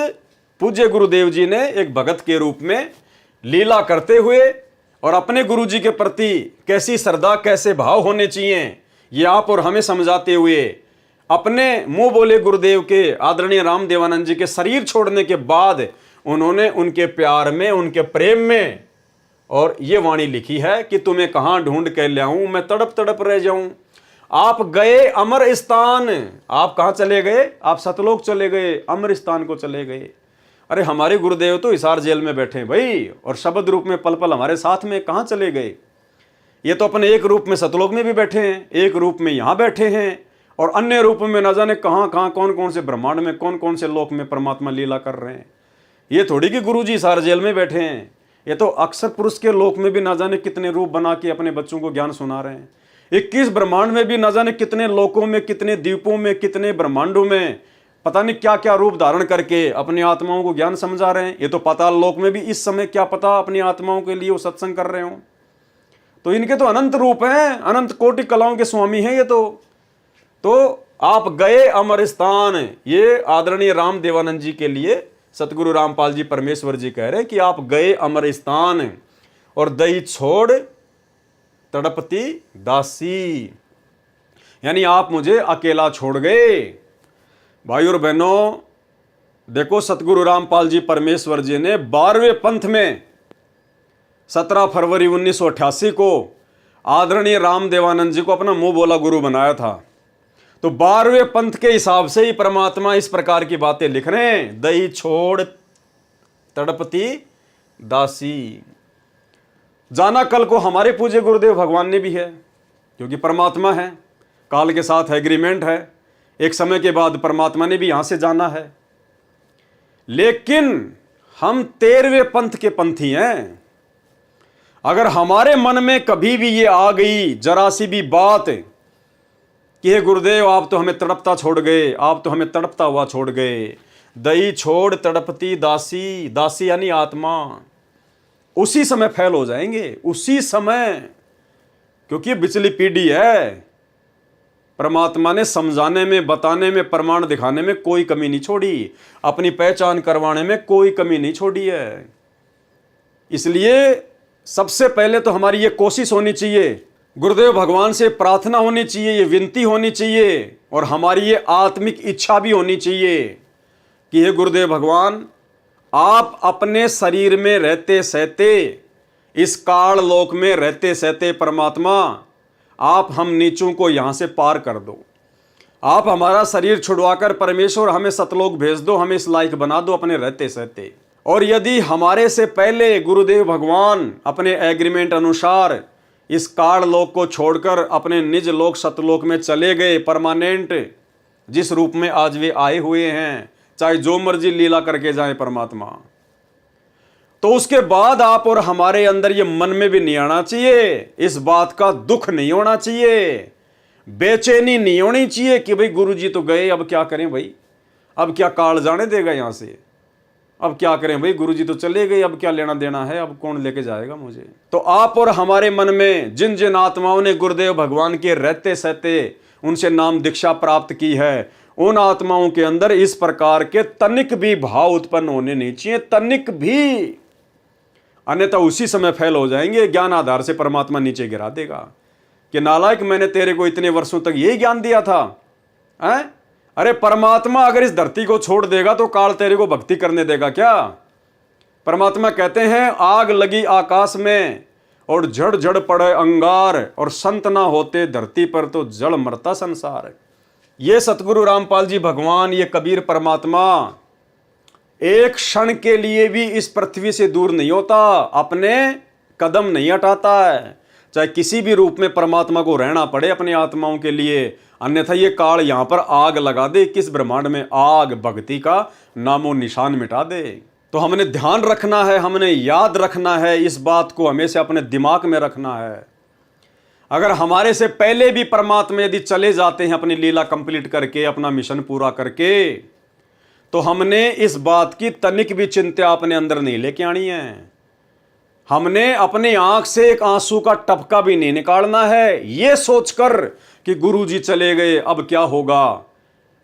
पूज्य गुरुदेव जी ने एक भगत के रूप में लीला करते हुए और अपने गुरु जी के प्रति कैसी श्रद्धा, कैसे भाव होने चाहिए, ये आप और हमें समझाते हुए अपने मुंह बोले गुरुदेव के आदरणीय रामदेवानंद जी के शरीर छोड़ने के बाद उन्होंने उनके प्यार में, उनके प्रेम में और ये वाणी लिखी है कि तुम्हें कहां ढूंढ के लाऊं, मैं तड़प तड़प रह जाऊं। आप गए अमर स्थान, आप कहां चले गए, आप सतलोक चले गए, अमर स्थान को चले गए। अरे हमारे गुरुदेव तो हिसार जेल में बैठे हैं भाई, और शब्द रूप में पल पल हमारे साथ में, कहां चले गए। ये तो अपने एक रूप में सतलोक में भी बैठे हैं, एक रूप में यहां बैठे हैं, और अन्य रूप में न जाने कहां कहां, कौन कौन से ब्रह्मांड में, कौन कौन से लोक में परमात्मा लीला कर रहे हैं। ये थोड़ी कि गुरु जी हिसार जेल में बैठे हैं, ये तो अक्षर पुरुष के लोक में भी न जाने कितने रूप बना के अपने बच्चों को ज्ञान सुना रहे हैं। 21 ब्रह्मांड में भी न जाने कितने लोकों में, कितने द्वीपों में, कितने ब्रह्मांडों में पता नहीं क्या क्या रूप धारण करके अपनी आत्माओं को ज्ञान समझा रहे हैं। ये तो पाताल लोक में भी इस समय क्या पता अपनी आत्माओं के लिए वो सत्संग कर रहे हो। तो इनके तो अनंत रूप हैं, अनंत कोटि कलाओं के स्वामी हैं ये तो आप गए अमर स्थान, ये आदरणीय रामदेवानंद जी के लिए सतगुरु रामपाल जी परमेश्वर जी कह रहे हैं कि आप गए अमर स्थान, और दई छोड़ तड़पती दासी, यानी आप मुझे अकेला छोड़ गए। भाई और बहनों, देखो सतगुरु रामपाल जी परमेश्वर जी ने 12वें पंथ में 17 फरवरी 1988 को आदरणीय रामदेवानंद जी को अपना मुंह बोला गुरु बनाया था। तो 12वें पंथ के हिसाब से ही परमात्मा इस प्रकार की बातें लिख रहे हैं, दई छोड़ तड़पती दासी। जाना कल को हमारे पूज्य गुरुदेव भगवान ने भी है, क्योंकि परमात्मा है, काल के साथ एग्रीमेंट है, एक समय के बाद परमात्मा ने भी यहां से जाना है। लेकिन हम 13वें पंथ के पंथी हैं। अगर हमारे मन में कभी भी ये आ गई जरा सी भी बात कि हे गुरुदेव आप तो हमें तड़पता छोड़ गए, आप तो हमें तड़पता हुआ छोड़ गए, दई छोड़ तड़पती दासी, दासी यानी आत्मा, उसी समय फैल हो जाएंगे, उसी समय, क्योंकि बिचली पीढ़ी है। परमात्मा ने समझाने में, बताने में, प्रमाण दिखाने में कोई कमी नहीं छोड़ी, अपनी पहचान करवाने में कोई कमी नहीं छोड़ी है। इसलिए सबसे पहले तो हमारी ये कोशिश होनी चाहिए, गुरुदेव भगवान से प्रार्थना होनी चाहिए, ये विनती होनी चाहिए, और हमारी ये आत्मिक इच्छा भी होनी चाहिए कि हे गुरुदेव भगवान, आप अपने शरीर में रहते सहते, इस काल लोक में रहते सहते परमात्मा, आप हम नीचों को यहां से पार कर दो। आप हमारा शरीर छुड़वाकर परमेश्वर हमें सतलोक भेज दो, हमें इस लायक बना दो अपने रहते सहते। और यदि हमारे से पहले गुरुदेव भगवान अपने एग्रीमेंट अनुसार इस काल लोक को छोड़कर अपने निज लोक सतलोक में चले गए, परमानेंट जिस रूप में आज वे आए हुए हैं, चाहे जो मर्जी लीला करके जाए परमात्मा, तो उसके बाद आप और हमारे अंदर ये मन में भी नहीं आना चाहिए, इस बात का दुख नहीं होना चाहिए, बेचैनी नहीं होनी चाहिए कि भाई गुरुजी तो गए, अब क्या करें भाई, अब क्या काल जाने देगा यहां से, अब क्या करें भाई, गुरुजी तो चले गए, अब क्या लेना देना है, अब कौन लेके जाएगा मुझे। तो आप और हमारे मन में जिन जिन आत्माओं ने गुरुदेव भगवान के रहते सहते उनसे नाम दीक्षा प्राप्त की है, उन आत्माओं के अंदर इस प्रकार के तनिक भी भाव उत्पन्न होने नहीं चाहिए, तनिक भी, अन्यथा उसी समय फेल हो जाएंगे। ज्ञान आधार से परमात्मा नीचे गिरा देगा कि नालायक, मैंने तेरे को इतने वर्षों तक यही ज्ञान दिया था, हैं? अरे परमात्मा अगर इस धरती को छोड़ देगा तो काल तेरे को भक्ति करने देगा क्या? परमात्मा कहते हैं आग लगी आकाश में और झड़ झड़ पड़े अंगार, और संत ना होते धरती पर तो जड़ मरता संसार। ये सतगुरु रामपाल जी भगवान, ये कबीर परमात्मा एक क्षण के लिए भी इस पृथ्वी से दूर नहीं होता, अपने कदम नहीं हटाता है, चाहे किसी भी रूप में परमात्मा को रहना पड़े अपनी आत्माओं के लिए, अन्यथा ये काल यहां पर आग लगा दे, किस ब्रह्मांड में आग भक्ति का नामो निशान मिटा दे। तो हमने ध्यान रखना है, हमने याद रखना है, इस बात को हमेशा अपने दिमाग में रखना है। अगर हमारे से पहले भी परमात्मा यदि चले जाते हैं अपनी लीला कंप्लीट करके, अपना मिशन पूरा करके, तो हमने इस बात की तनिक भी चिंता अपने अंदर नहीं लेके आनी है। हमने अपनी आंख से एक आंसू का टपका भी नहीं निकालना है ये सोचकर कि गुरुजी चले गए अब क्या होगा।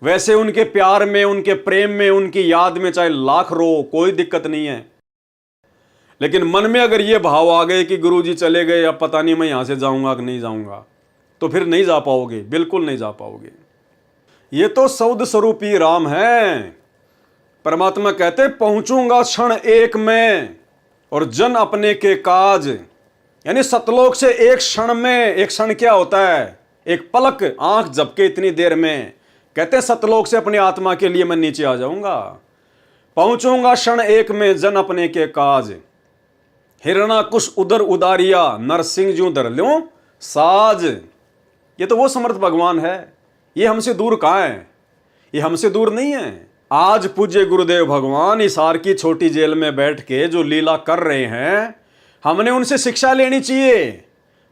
वैसे उनके प्यार में, उनके प्रेम में, उनकी याद में चाहे लाख रो, कोई दिक्कत नहीं है, लेकिन मन में अगर ये भाव आ गए कि गुरुजी चले गए, अब पता नहीं मैं यहां से जाऊंगा कि नहीं जाऊंगा, तो फिर नहीं जा पाओगे, बिल्कुल नहीं जा पाओगे। ये तो सौद स्वरूपी राम है। परमात्मा कहते पहुंचूंगा क्षण एक में और जन अपने के काज, यानी सतलोक से एक क्षण में, एक क्षण क्या होता है, एक पलक, आंख झपके इतनी देर में, कहते सतलोक से अपनी आत्मा के लिए मैं नीचे आ जाऊंगा। पहुंचूंगा क्षण एक में जन अपने के काज, हिरणा कुश उदर उदारिया, नरसिंह जू धर ल्यों साज। ये तो वो समर्थ भगवान है, ये हमसे दूर कहां है, ये हमसे दूर नहीं है। आज पूज्य गुरुदेव भगवान हिसार की छोटी जेल में बैठ के जो लीला कर रहे हैं, हमने उनसे शिक्षा लेनी चाहिए।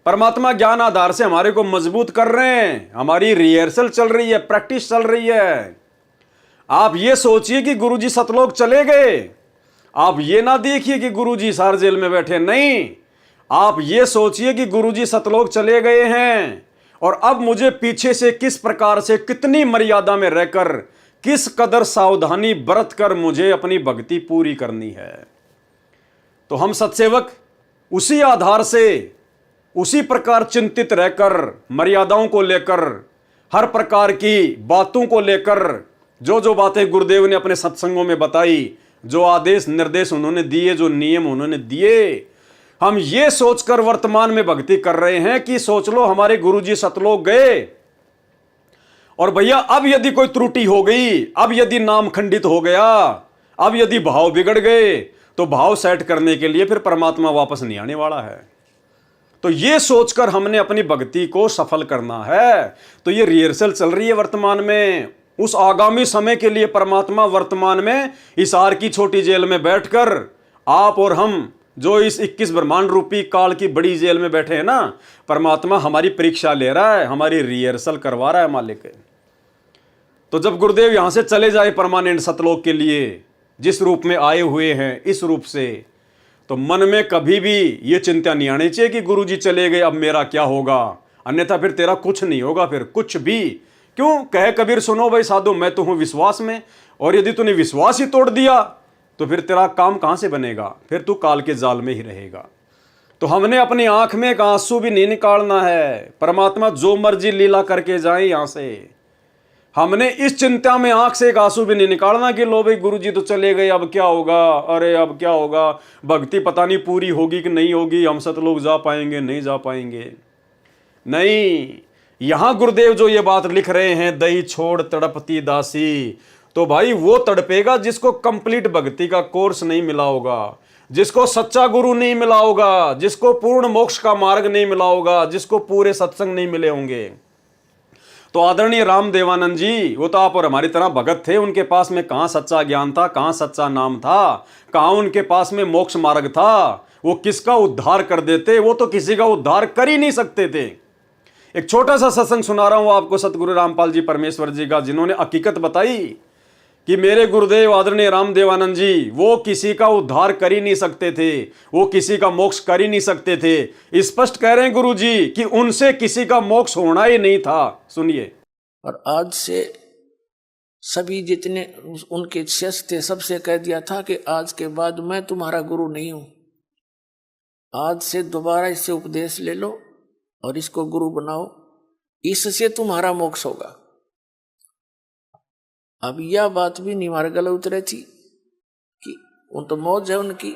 परमात्मा ज्ञान आधार से हमारे को मजबूत कर रहे हैं, हमारी रिहर्सल चल रही है, प्रैक्टिस चल रही है। आप ये सोचिए कि गुरुजी सतलोक चले गए, आप ये ना देखिए कि गुरुजी हिसार जेल में बैठे, नहीं, आप ये सोचिए कि गुरुजी सतलोक चले गए हैं और अब मुझे पीछे से किस प्रकार से, कितनी मर्यादा में रहकर, किस कदर सावधानी बरत कर मुझे अपनी भक्ति पूरी करनी है। तो हम सत्सेवक उसी आधार से, उसी प्रकार चिंतित रहकर, मर्यादाओं को लेकर, हर प्रकार की बातों को लेकर, जो जो बातें गुरुदेव ने अपने सत्संगों में बताई, जो आदेश निर्देश उन्होंने दिए, जो नियम उन्होंने दिए, हम ये सोचकर वर्तमान में भक्ति कर रहे हैं कि सोच लो हमारे गुरुजी सतलोक गए और भैया अब यदि कोई त्रुटि हो गई, अब यदि नाम खंडित हो गया, अब यदि भाव बिगड़ गए, तो भाव सेट करने के लिए फिर परमात्मा वापस नहीं आने वाला है। तो ये सोचकर हमने अपनी भक्ति को सफल करना है। तो ये रिहर्सल चल रही है वर्तमान में, उस आगामी समय के लिए परमात्मा वर्तमान में हिसार की छोटी जेल में बैठकर, आप और हम जो इस 21 ब्रह्मांड रूपी काल की बड़ी जेल में बैठे हैं ना, परमात्मा हमारी परीक्षा ले रहा है, हमारी रिहर्सल करवा रहा है मालिक। तो जब गुरुदेव यहां से चले जाए परमानेंट सतलोक के लिए, जिस रूप में आए हुए हैं इस रूप से, तो मन में कभी भी ये चिंता नहीं आनी चाहिए कि गुरुजी चले गए अब मेरा क्या होगा, अन्यथा फिर तेरा कुछ नहीं होगा, फिर कुछ भी। क्यों कहे कबीर, सुनो भाई साधु, मैं तो हूं विश्वास में, और यदि तूने विश्वास ही तोड़ दिया तो फिर तेरा काम कहां से बनेगा, फिर तू काल के जाल में ही रहेगा। तो हमने अपनी आंख में एक आंसू भी नहीं निकालना है। परमात्मा जो मर्जी लीला करके जाए यहां से, हमने इस चिंता में आंख से एक आंसू भी नहीं निकालना कि लो भाई गुरुजी तो चले गए अब क्या होगा, अरे अब क्या होगा, भक्ति पता नहीं पूरी होगी कि नहीं होगी, हम सतलोक जा पाएंगे नहीं जा पाएंगे। नहीं, यहां गुरुदेव जो ये बात लिख रहे हैं, दही छोड़ तड़पती दासी, तो भाई वो तड़पेगा जिसको कंप्लीट भक्ति का कोर्स नहीं मिला होगा, जिसको सच्चा गुरु नहीं मिला होगा, जिसको पूर्ण मोक्ष का मार्ग नहीं मिला होगा, जिसको पूरे सत्संग नहीं मिले होंगे। तो आदरणीय रामदेवानंद जी, वो तो आप और हमारी तरह भगत थे, उनके पास में कहां सच्चा ज्ञान था, कहां सच्चा नाम था, कहां उनके पास में मोक्ष मार्ग था। वो किसका उद्धार कर देते, वो तो किसी का उद्धार कर ही नहीं सकते थे। एक छोटा सा सत्संग सुना रहा हूं आपको सतगुरु रामपाल जी परमेश्वर जी का, जिन्होंने हकीकत बताई कि मेरे गुरुदेव आदरणीय रामदेवानंद जी वो किसी का उद्धार कर ही नहीं सकते थे, वो किसी का मोक्ष कर ही नहीं सकते थे। स्पष्ट कह रहे हैं गुरु जी कि उनसे किसी का मोक्ष होना ही नहीं था। सुनिए। और आज से सभी जितने उनके शिष्य थे सबसे कह दिया था कि आज के बाद मैं तुम्हारा गुरु नहीं हूं, आज से दोबारा इससे उपदेश ले लो और इसको गुरु बनाओ, इससे तुम्हारा मोक्ष होगा। अब यह बात भी नहीं हमारे गले उतरे थी कि उन तो मौज है उनकी।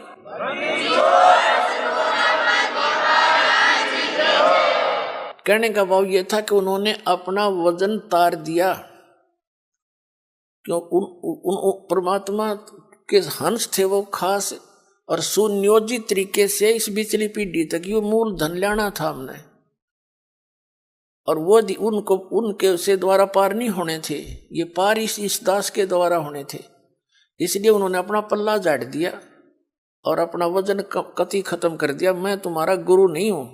कहने का भाव यह था कि उन्होंने अपना वजन तार दिया, क्यों उन परमात्मा के हंस थे वो खास, और सुनियोजित तरीके से इस बिचली पीढ़ी तक ये मूल धन लाना था हमने, और वो उनको उनके से द्वारा पार नहीं होने थे, ये पार इस दास के द्वारा होने थे। इसलिए उन्होंने अपना पल्ला झाड़ दिया और अपना वजन कति खत्म कर दिया। मैं तुम्हारा गुरु नहीं हूं,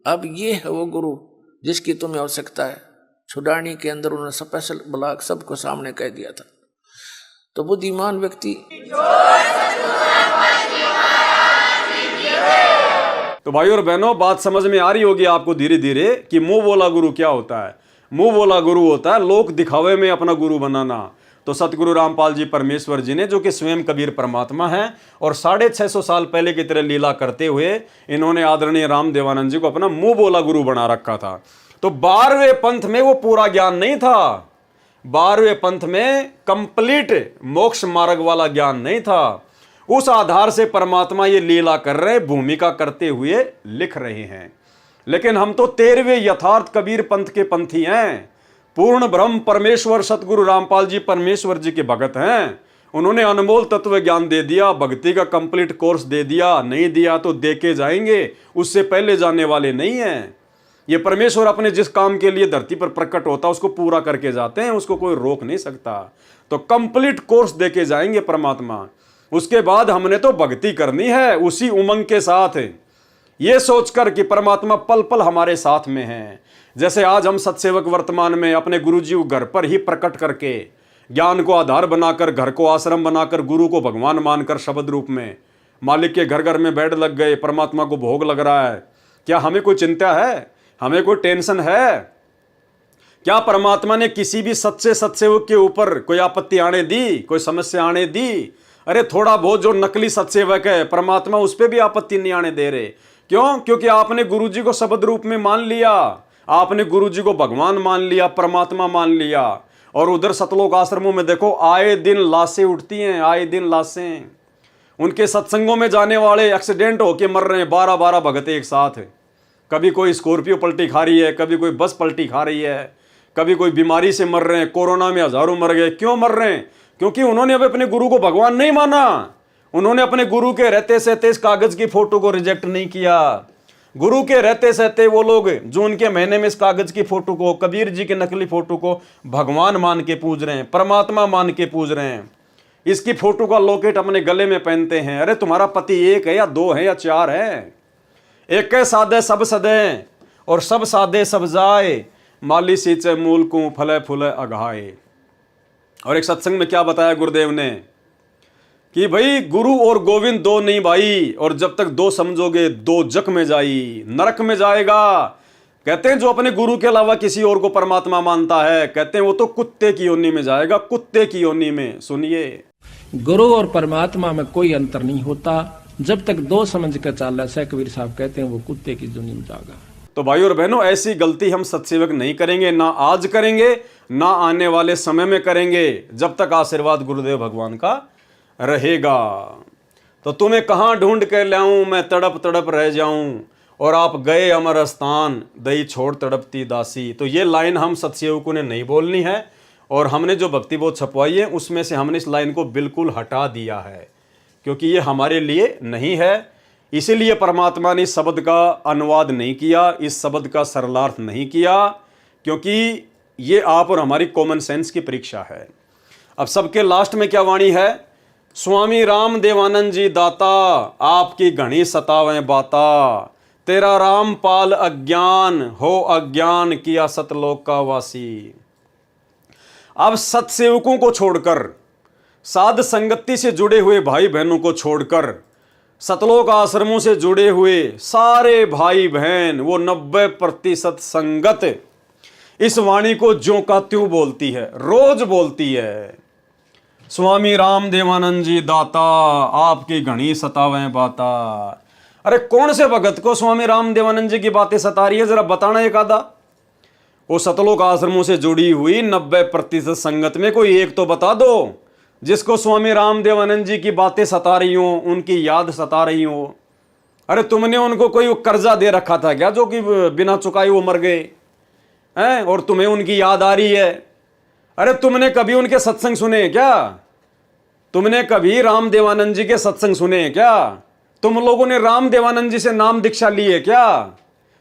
अब ये है वो गुरु जिसकी तुम्हें आवश्यकता है। छुड़ानी के अंदर उन्होंने स्पेशल ब्लॉक सबको सामने कह दिया था। तो बुद्धिमान व्यक्ति तो भाई और बहनों, बात समझ में आ रही होगी आपको धीरे धीरे कि मुंह बोला गुरु क्या होता है। मुंह बोला गुरु होता है लोक दिखावे में अपना गुरु बनाना। तो सतगुरु रामपाल जी परमेश्वर जी ने, जो कि स्वयं कबीर परमात्मा हैं और 650 साल पहले की तरह लीला करते हुए इन्होंने आदरणीय रामदेवानंद जी को अपना मुंह बोला गुरु बना रखा था। तो 12वें पंथ में वो पूरा ज्ञान नहीं था, 12वें पंथ में कंप्लीट मोक्ष मार्ग वाला ज्ञान नहीं था। उस आधार से परमात्मा ये लीला कर रहे, भूमिका करते हुए लिख रहे हैं। लेकिन हम तो 13वें यथार्थ कबीर पंथ के पंथी हैं। पूर्ण ब्रह्म परमेश्वर सतगुरु रामपाल जी परमेश्वर जी के भगत हैं। उन्होंने अनमोल तत्व ज्ञान दे दिया, भक्ति का कंप्लीट कोर्स दे दिया, नहीं दिया तो दे के जाएंगे, उससे पहले जाने वाले नहीं हैं। ये परमेश्वर अपने जिस काम के लिए धरती पर प्रकट होता है उसको पूरा करके जाते हैं, उसको कोई रोक नहीं सकता। तो कंप्लीट कोर्स दे के जाएंगे परमात्मा। उसके बाद हमने तो भक्ति करनी है उसी उमंग के साथ, ये सोचकर कि परमात्मा पल पल हमारे साथ में है। जैसे आज हम सत्सेवक वर्तमान में अपने गुरुजी को घर पर ही प्रकट करके ज्ञान को आधार बनाकर, घर को आश्रम बनाकर, गुरु को भगवान मानकर शब्द रूप में मालिक के घर घर में बैठ लग गए, परमात्मा को भोग लग रहा है। क्या हमें कोई चिंता है? हमें कोई टेंशन है? क्या परमात्मा ने किसी भी सच्चे सत्सेवक के ऊपर कोई आपत्ति आने दी, कोई समस्या आने दी? अरे थोड़ा बहुत जो नकली सत्सेवक है परमात्मा उस पर भी आपत्ति नहीं आने दे रहे। क्यों? क्योंकि आपने गुरुजी को शब्द रूप में मान लिया, आपने गुरुजी को भगवान मान लिया, परमात्मा मान लिया। और उधर सतलोक आश्रमों में देखो आए दिन लाशें उठती हैं, आए दिन लाशें। उनके सत्संगों में जाने वाले एक्सीडेंट होके मर रहे हैं, 12-12 भगत एक साथ। कभी कोई स्कॉर्पियो पलटी खा रही है, कभी कोई बस पलटी खा रही है, कभी कोई बीमारी से मर रहे हैं। कोरोना में हजारों मर गए। क्यों मर रहे हैं? क्योंकि उन्होंने अब अपने गुरु को भगवान नहीं माना। उन्होंने अपने गुरु के रहते सहते इस कागज की फोटो को रिजेक्ट नहीं किया। गुरु के रहते सहते वो लोग जो उनके महीने में इस कागज की फोटो को, कबीर जी के नकली फोटो को भगवान मान के पूज रहे हैं, परमात्मा मान के पूज रहे हैं। इसकी फोटो का लॉकेट अपने गले में पहनते हैं। अरे तुम्हारा पति एक है या दो है या चार है? एक है सादे सब सदे और सब सादे सब जाए, माली सींचे मूल को फले फूले अघाए। और एक सत्संग में क्या बताया गुरुदेव ने कि भाई गुरु और गोविंद दो नहीं भाई, और जब तक दो समझोगे दो जग में जाई, नरक में जाएगा। कहते हैं जो अपने गुरु के अलावा किसी और को परमात्मा मानता है, कहते हैं वो तो कुत्ते की योनि में जाएगा, कुत्ते की योनि में। सुनिए, गुरु और परमात्मा में कोई अंतर नहीं होता, जब तक दो समझ कर चाल से कबीर साहब कहते हैं वो कुत्ते की योनि में जाएगा। तो भाई और बहनों, ऐसी गलती हम सत्सेवक नहीं करेंगे, ना आज करेंगे ना आने वाले समय में करेंगे, जब तक आशीर्वाद गुरुदेव भगवान का रहेगा। तो तुम्हें कहाँ ढूंढ के लाऊं, मैं तड़प तड़प रह जाऊं, और आप गए अमर स्थान, दई छोड़ तड़पती दासी। तो ये लाइन हम सतसेवकों ने नहीं बोलनी है, और हमने जो भक्ति बोध छपवाई है उसमें से हमने इस लाइन को बिल्कुल हटा दिया है, क्योंकि ये हमारे लिए नहीं है। इसीलिए परमात्मा ने इस शब्द का अनुवाद नहीं किया, इस शब्द का सरलार्थ नहीं किया, क्योंकि ये आप और हमारी कॉमन सेंस की परीक्षा है। अब सबके लास्ट में क्या वाणी है? स्वामी राम देवानंद जी दाता, आपकी घनी सतावें बाता, तेरा रामपाल अज्ञान हो अज्ञान किया सतलोक का वासी। अब सत्सेवकों को छोड़कर, साध संगति से जुड़े हुए भाई बहनों को छोड़कर, सतलोक आश्रमों से जुड़े हुए सारे भाई बहन, वो 90% संगत इस वाणी को ज्यों का त्यों बोलती है, रोज बोलती है। स्वामी राम देवानंद जी दाता, आपकी घनी सतावें बाता। अरे कौन से भगत को स्वामी राम देवानंद जी की बातें सता रही है, जरा बताना एक आधा। वो सतलोक आश्रमों से जुड़ी हुई 90% संगत में कोई एक तो बता दो जिसको स्वामी राम देवानंद जी की बातें सता रही हो, उनकी याद सता रही हो। अरे तुमने उनको कोई कर्जा दे रखा था क्या, जो कि बिना चुकाए वो मर गए हैं, और तुम्हें उनकी याद आ रही है? अरे तुमने कभी उनके सत्संग सुने हैं क्या? तुमने कभी राम देवानंद जी के सत्संग सुने हैं क्या? तुम लोगों ने राम देवानंद जी से नाम दीक्षा ली है क्या?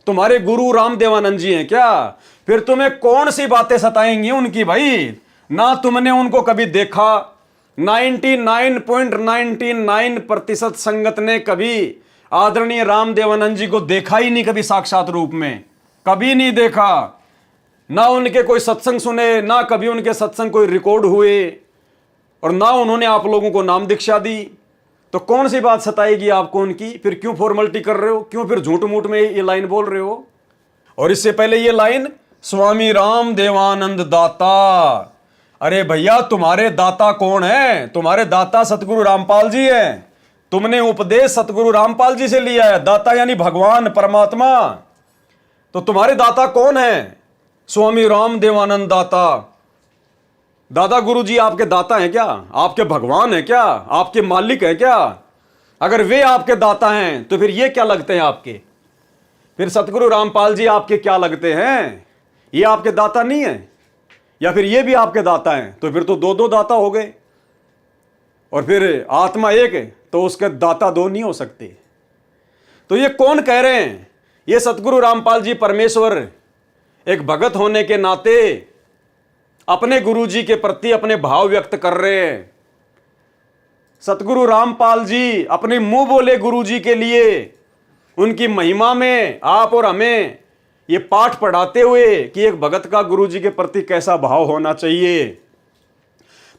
तुम्हारे गुरु राम देवानंद जी हैं क्या? फिर तुम्हें कौन सी बातें सताएंगी उनकी भाई? ना तुमने उनको कभी देखा, 99.99% संगत ने कभी आदरणीय राम देवानंद जी को देखा ही नहीं, कभी साक्षात रूप में कभी नहीं देखा। ना उनके कोई सत्संग सुने, ना कभी उनके सत्संग कोई रिकॉर्ड हुए, और ना उन्होंने आप लोगों को नाम दीक्षा दी। तो कौन सी बात सताएगी आपको उनकी? फिर क्यों फॉर्मेलिटी कर रहे हो? क्यों फिर झूठ मूठ में ये लाइन बोल रहे हो? और इससे पहले ये लाइन, स्वामी राम देवानंद दाता। अरे भैया, तुम्हारे दाता कौन है? तुम्हारे दाता सतगुरु रामपाल जी हैं। तुमने उपदेश सतगुरु रामपाल जी से लिया है। दाता यानी भगवान परमात्मा। तो तुम्हारे दाता कौन है? स्वामी राम देवानंद दाता। दादा गुरु जी आपके दाता हैं क्या? आपके भगवान हैं क्या? आपके मालिक हैं क्या? अगर वे आपके दाता हैं तो फिर ये क्या लगते हैं आपके? फिर सतगुरु रामपाल जी आपके क्या लगते हैं? ये आपके दाता नहीं है? या फिर ये भी आपके दाता हैं? तो फिर तो दो दो दाता हो गए, और फिर आत्मा एक है तो उसके दाता दो नहीं हो सकते। तो ये कौन कह रहे हैं? ये सतगुरु रामपाल जी परमेश्वर एक भगत होने के नाते अपने गुरु जी के प्रति अपने भाव व्यक्त कर रहे हैं। सतगुरु रामपाल जी अपने मुंह बोले गुरु जी के लिए उनकी महिमा में आप और हमें ये पाठ पढ़ाते हुए कि एक भगत का गुरु जी के प्रति कैसा भाव होना चाहिए।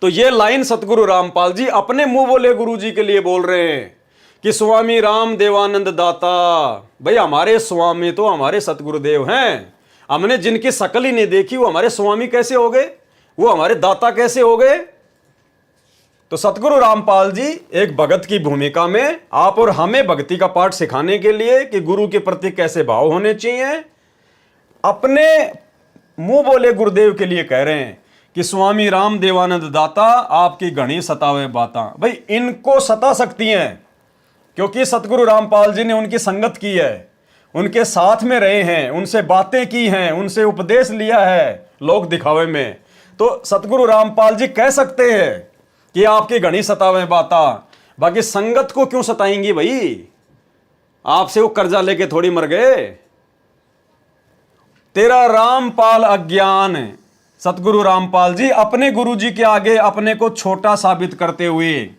तो ये लाइन सतगुरु रामपाल जी अपने मुंह बोले गुरु जी के लिए बोल रहे हैं कि स्वामी राम देवानंद दाता। भाई हमारे स्वामी तो हमारे सतगुरुदेव हैं। हमने जिनकी शकल ही नहीं देखी वो हमारे स्वामी कैसे हो गए? वो हमारे दाता कैसे हो गए? तो सतगुरु रामपाल जी एक भगत की भूमिका में आप और हमें भक्ति का पाठ सिखाने के लिए कि गुरु के प्रति कैसे भाव होने चाहिए, अपने मुंह बोले गुरुदेव के लिए कह रहे हैं कि स्वामी राम देवानंद दाता, आपकी घनी सतावे बाता। भाई इनको सता सकती हैं क्योंकि सतगुरु रामपाल जी ने उनकी संगत की है, उनके साथ में रहे हैं, उनसे बातें की हैं, उनसे उपदेश लिया है लोक दिखावे में। तो सतगुरु रामपाल जी कह सकते हैं कि आपकी घनी सतावे बाता। बाकी संगत को क्यों सताएंगी भाई? आपसे वो कर्जा लेके थोड़ी मर गए। तेरा रामपाल अज्ञान, सतगुरु रामपाल जी अपने गुरु जी के आगे अपने को छोटा साबित करते हुए,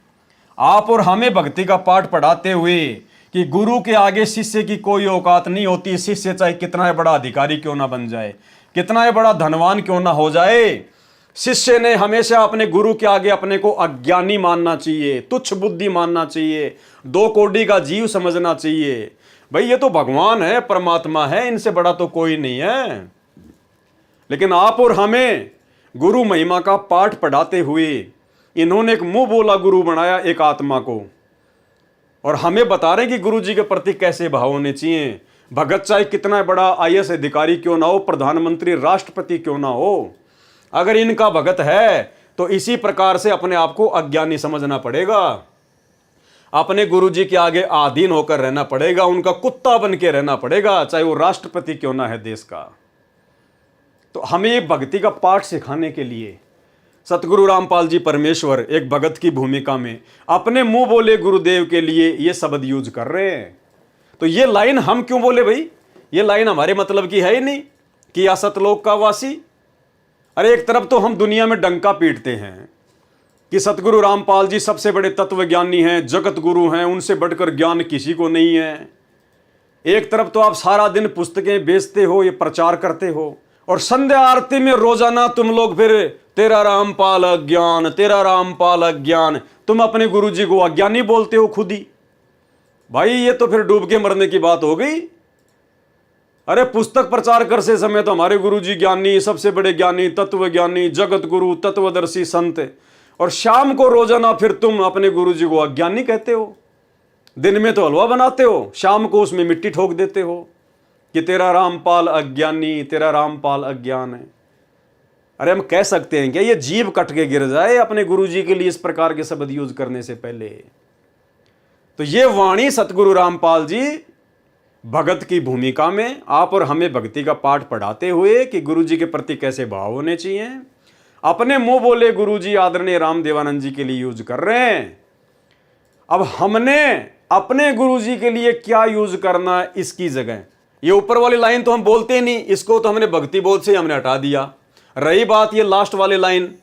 आप और हमें भक्ति का पाठ पढ़ाते हुए कि गुरु के आगे शिष्य की कोई औकात नहीं होती। शिष्य चाहे कितना बड़ा अधिकारी क्यों ना बन जाए, कितना बड़ा धनवान क्यों ना हो जाए, शिष्य ने हमेशा अपने गुरु के आगे अपने को अज्ञानी मानना चाहिए, तुच्छ बुद्धि मानना चाहिए, दो कोड़ी का जीव समझना चाहिए। भाई ये तो भगवान है, परमात्मा है, इनसे बड़ा तो कोई नहीं है। लेकिन आप और हमें गुरु महिमा का पाठ पढ़ाते हुए इन्होंने एक मुंह बोला गुरु बनाया एक आत्मा को, और हमें बता रहे हैं कि गुरु जी के प्रति कैसे भाव होने चाहिए। भगत चाहे कितना बड़ा IAS अधिकारी क्यों ना हो, प्रधानमंत्री राष्ट्रपति क्यों ना हो, अगर इनका भगत है तो इसी प्रकार से अपने आप को अज्ञानी समझना पड़ेगा। अपने गुरुजी के आगे आधीन होकर रहना पड़ेगा, उनका कुत्ता बन के रहना पड़ेगा, चाहे वो राष्ट्रपति क्यों ना है देश का। तो हमें ये भक्ति का पाठ सिखाने के लिए सतगुरु रामपाल जी परमेश्वर एक भगत की भूमिका में अपने मुंह बोले गुरुदेव के लिए ये शब्द यूज कर रहे हैं। तो ये लाइन हम क्यों बोले भाई? ये लाइन हमारे मतलब की है ही नहीं कि या सतलोक का वासी। अरे एक तरफ तो हम दुनिया में डंका पीटते हैं कि सतगुरु रामपाल जी सबसे बड़े तत्वज्ञानी हैं, जगत गुरु हैं, उनसे बढ़कर ज्ञान किसी को नहीं है। एक तरफ तो आप सारा दिन पुस्तकें बेचते हो, ये प्रचार करते हो, और संध्या आरती में रोजाना तुम लोग फिर तेरा रामपाल अज्ञान, तेरा रामपाल अज्ञान, तुम अपने गुरुजी को अज्ञानी बोलते हो खुद ही। भाई ये तो फिर डूब के मरने की बात हो गई। अरे पुस्तक प्रचार करते समय तो हमारे गुरुजी ज्ञानी, सबसे बड़े ज्ञानी, तत्वज्ञानी, जगत गुरु, तत्वदर्शी संत, और शाम को रोजाना फिर तुम अपने गुरुजी को अज्ञानी कहते हो। दिन में तो हलवा बनाते हो, शाम को उसमें मिट्टी ठोक देते हो कि तेरा रामपाल अज्ञानी, तेरा रामपाल अज्ञान है। अरे हम कह सकते हैं क्या ये जीभ कट के गिर जाए अपने गुरुजी के लिए इस प्रकार के शब्द यूज करने से पहले? तो ये वाणी सतगुरु रामपाल जी भगत की भूमिका में आप और हमें भक्ति का पाठ पढ़ाते हुए कि गुरुजी के प्रति कैसे भाव होने चाहिए, अपने मुंह बोले गुरुजी आदरणीय रामदेवानंद जी के लिए यूज कर रहे हैं। अब हमने अपने गुरुजी के लिए क्या यूज करना इसकी जगह, ये ऊपर वाली लाइन तो हम बोलते ही नहीं, इसको तो हमने भक्ति बोध से हमने हटा दिया। रही बात ये लास्ट वाली लाइन,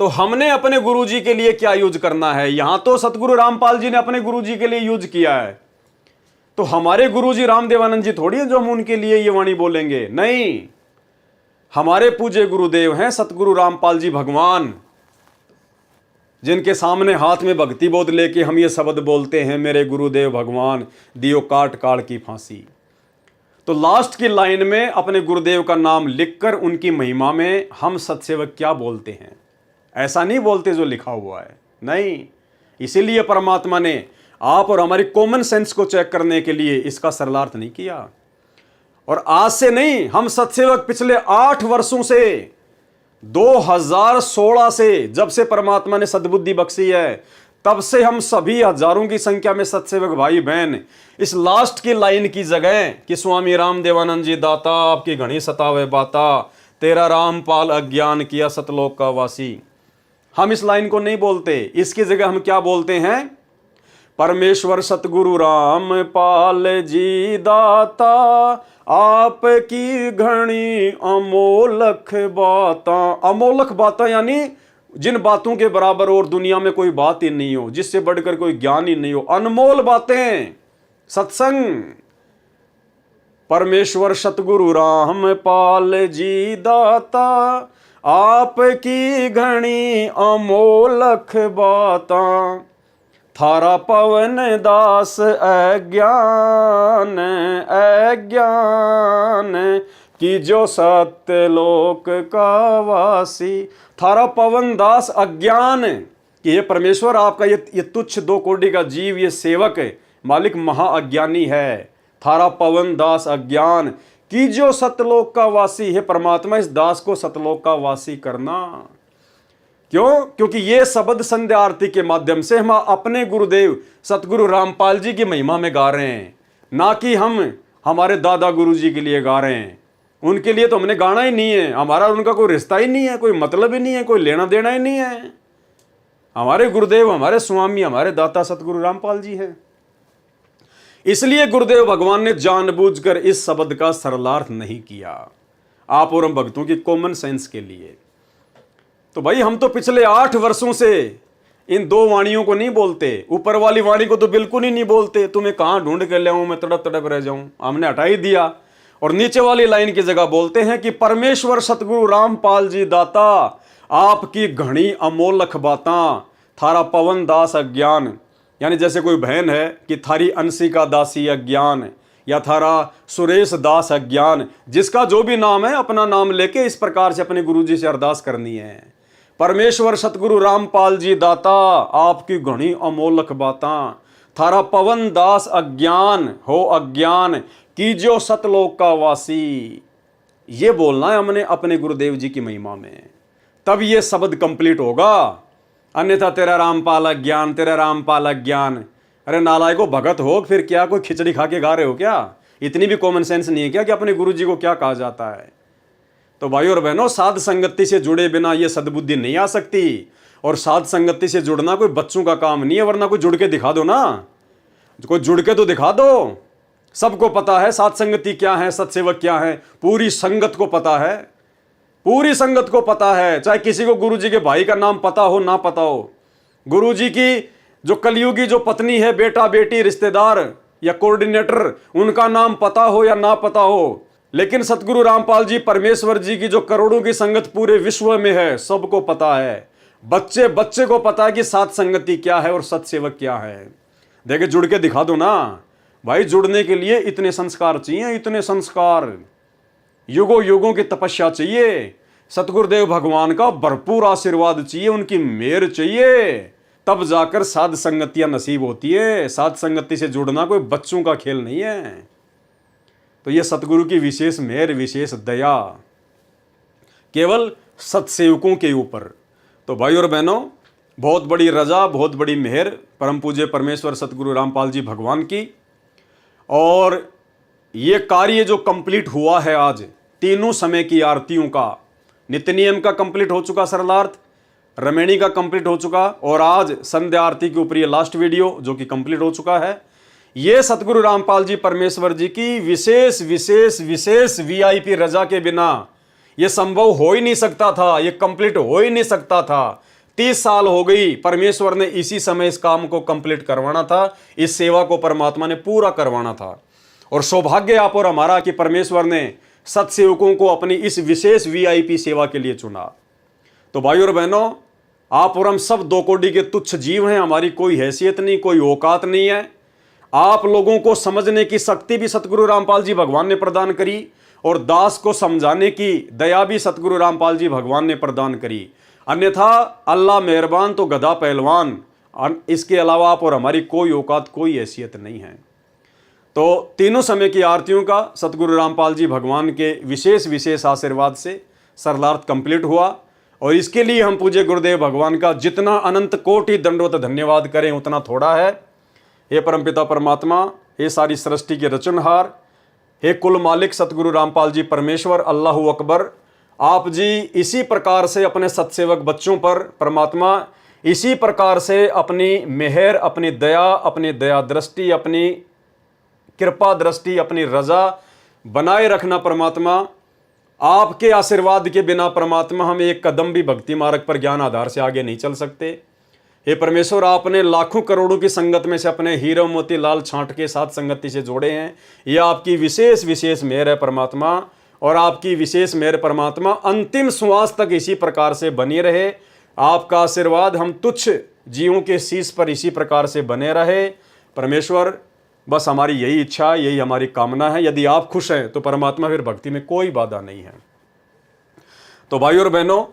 तो हमने अपने गुरुजी के लिए क्या यूज करना है, यहां तो सतगुरु रामपाल जी ने अपने गुरुजी के लिए यूज किया है। तो हमारे गुरुजी रामदेवानंद जी थोड़ी है जो हम उनके लिए ये वाणी बोलेंगे, नहीं। हमारे पूज्य गुरुदेव हैं सतगुरु रामपाल जी भगवान, जिनके सामने हाथ में भक्ति बोध लेके हम ये शब्द बोलते हैं, मेरे गुरुदेव भगवान दियो काट काट की फांसी। तो लास्ट की लाइन में अपने गुरुदेव का नाम लिखकर उनकी महिमा में हम सत्सेवक क्या बोलते हैं, ऐसा नहीं बोलते जो लिखा हुआ है, नहीं। इसीलिए परमात्मा ने आप और हमारी कॉमन सेंस को चेक करने के लिए इसका सरलार्थ नहीं किया। और आज से नहीं, हम सत्सेवक पिछले 8 वर्षों से, 2016 से, जब से परमात्मा ने सद्बुद्धि बख्शी है, तब से हम सभी हजारों की संख्या में सत्सेवक भाई बहन इस लास्ट की लाइन की जगह कि स्वामी रामदेवानंद जी दाता आपकी घनी सतावे बाता, तेरा रामपाल अज्ञान किया सतलोक का वासी, हम इस लाइन को नहीं बोलते। इसकी जगह हम क्या बोलते हैं, परमेश्वर सतगुरु रामपाल जी दाता आपकी घनी अमोलक बाता। अमोलक बाता यानी जिन बातों के बराबर और दुनिया में कोई बात ही नहीं हो, जिससे बढ़कर कोई ज्ञान ही नहीं हो, अनमोल बातें, सत्संग। परमेश्वर सतगुरु रामपाल जी दाता आपकी घनी अमोलक बाता, थारा पवन दास अज्ञान अज्ञान कि जो सत्यलोक का वासी। थारा पवन दास अज्ञान कि ये परमेश्वर आपका ये तुच्छ 2 कोटि का जीव, ये सेवक है, मालिक महाअज्ञानी है। थारा पवन दास अज्ञान कि जो सतलोक का वासी है। परमात्मा इस दास को सतलोक का वासी करना। क्यों? क्योंकि ये शब्द संध्या आरती के माध्यम से हम अपने गुरुदेव सतगुरु रामपाल जी की महिमा में गा रहे हैं, ना कि हम हमारे दादा गुरु जी के लिए गा रहे हैं। उनके लिए तो हमने गाना ही नहीं है, हमारा उनका कोई रिश्ता ही नहीं है, कोई मतलब ही नहीं है, कोई लेना देना ही नहीं है। हमारे गुरुदेव, हमारे स्वामी, हमारे दाता सतगुरु रामपाल जी हैं। इसलिए गुरुदेव भगवान ने जानबूझकर इस शब्द का सरलार्थ नहीं किया, आप और हम भक्तों की कॉमन सेंस के लिए। तो भाई हम तो पिछले 8 वर्षों से इन 2 वाणियों को नहीं बोलते, ऊपर वाली वाणी को तो बिल्कुल ही नहीं बोलते। तुम्हें कहां ढूंढ कर ले आऊं, मैं तड़प तड़प रह जाऊं, हमने हटा ही दिया। और नीचे वाली लाइन की जगह बोलते हैं कि परमेश्वर सतगुरु रामपाल जी दाता आपकी घनी अमोलक बाता, थारा पवन दास अज्ञान। यानी जैसे कोई बहन है कि थारी अंशिका दासी अज्ञान, या थारा सुरेश दास अज्ञान, जिसका जो भी नाम है अपना नाम लेके इस प्रकार से अपने गुरु जी से अरदास करनी है। परमेश्वर सतगुरु रामपाल जी दाता आपकी घनी अमोलक बाता, थारा पवन दास अज्ञान हो अज्ञान की जो सतलोक का वासी। ये बोलना है हमने अपने गुरुदेव जी की महिमा में, तब ये शब्द कंप्लीट होगा। अन्यथा तेरा रामपाल अज्ञान, तेरा रामपाल अज्ञान, अरे नालायको, भगत हो फिर क्या कोई खिचड़ी खा के गा रहे हो क्या? इतनी भी कॉमन सेंस नहीं है क्या कि अपने गुरु जी को क्या कहा जाता है? तो भाई और बहनों, साध संगति से जुड़े बिना ये सद्बुद्धि नहीं आ सकती। और साध संगति से जुड़ना कोई बच्चों का काम नहीं है, वरना कोई जुड़ के दिखा दो ना, कोई जुड़ के तो दिखा दो। सबको पता है साध संगति क्या है, सत्सेवक क्या है, पूरी संगत को पता है, पूरी संगत को पता है। चाहे किसी को गुरु जी के भाई का नाम पता हो ना पता हो, गुरु जी की जो कलयुगी जो पत्नी है, बेटा बेटी रिश्तेदार या कोऑर्डिनेटर, उनका नाम पता हो या ना पता हो, लेकिन सतगुरु रामपाल जी परमेश्वर जी की जो करोड़ों की संगत पूरे विश्व में है, सबको पता है। बच्चे बच्चे को पता है कि साध संगति क्या है और सत्सेवक क्या है। देखे, जुड़ के दिखा दो ना भाई। जुड़ने के लिए इतने संस्कार चाहिए, इतने संस्कार, युगों युगों की तपस्या चाहिए, सतगुरुदेव भगवान का भरपूर आशीर्वाद चाहिए, उनकी मेहर चाहिए, तब जाकर साध संगतियां नसीब होती है। साध संगति से जुड़ना कोई बच्चों का खेल नहीं है। तो यह सतगुरु की विशेष मेहर, विशेष दया केवल सत्सेवकों के ऊपर। तो भाई और बहनों, बहुत बड़ी रजा, बहुत बड़ी मेहर परम पूज्य परमेश्वर सतगुरु रामपाल जी भगवान की। और ये कार्य जो कंप्लीट हुआ है आज, तीनों समय की आरतियों का, नित्य नियम का कंप्लीट हो चुका सरलार्थ, रमेणी का कंप्लीट हो चुका, और आज संध्या आरती के ऊपर ये लास्ट वीडियो जो कि कंप्लीट हो चुका है। ये सतगुरु रामपाल जी परमेश्वर जी की विशेष विशेष विशेष वीआईपी रजा के बिना ये संभव हो ही नहीं सकता था, ये कंप्लीट हो ही नहीं सकता था। 30 साल हो गई, परमेश्वर ने इसी समय इस काम को कंप्लीट करवाना था, इस सेवा को परमात्मा ने पूरा करवाना था। और सौभाग्य आप और हमारा कि परमेश्वर ने सत्सेवकों को अपनी इस विशेष वीआईपी सेवा के लिए चुना। तो भाई और बहनों, आप और हम सब दो कोटि के तुच्छ जीव हैं, हमारी कोई हैसियत नहीं, कोई औकात नहीं है। आप लोगों को समझने की शक्ति भी सतगुरु रामपाल जी भगवान ने प्रदान करी, और दास को समझाने की दया भी सतगुरु रामपाल जी भगवान ने प्रदान करी। अन्यथा अल्लाह मेहरबान तो गधा पहलवान, इसके अलावा आप और हमारी कोई औकात, कोई हैसियत नहीं है। तो तीनों समय की आरतियों का सतगुरु रामपाल जी भगवान के विशेष विशेष आशीर्वाद से सरलार्थ कंप्लीट हुआ। और इसके लिए हम पूज्य गुरुदेव भगवान का जितना अनंत कोटि दंडवत धन्यवाद करें उतना थोड़ा है। हे परमपिता परमात्मा, हे सारी सृष्टि के रचनहार, हे कुल मालिक सतगुरु रामपाल जी परमेश्वर, अल्लाहु अकबर, आप जी इसी प्रकार से अपने सत्सेवक बच्चों पर परमात्मा इसी प्रकार से अपनी मेहर, अपनी दया, अपनी दया दृष्टि, अपनी कृपा दृष्टि, अपनी रजा बनाए रखना परमात्मा। आपके आशीर्वाद के बिना परमात्मा हम एक कदम भी भक्ति मार्ग पर ज्ञान आधार से आगे नहीं चल सकते। हे परमेश्वर, आपने लाखों करोड़ों की संगत में से अपने हीरो मोती लाल छांट के साथ संगति से जोड़े हैं। यह आपकी विशेष विशेष मेहर है परमात्मा, और आपकी विशेष मेहर परमात्मा अंतिम श्वास तक इसी प्रकार से बनी रहे। आपका आशीर्वाद हम तुच्छ जीवों के शीश पर इसी प्रकार से बने रहे परमेश्वर। बस हमारी यही इच्छा, यही हमारी कामना है। यदि आप खुश हैं तो परमात्मा फिर भक्ति में कोई बाधा नहीं है। तो भाई और बहनों,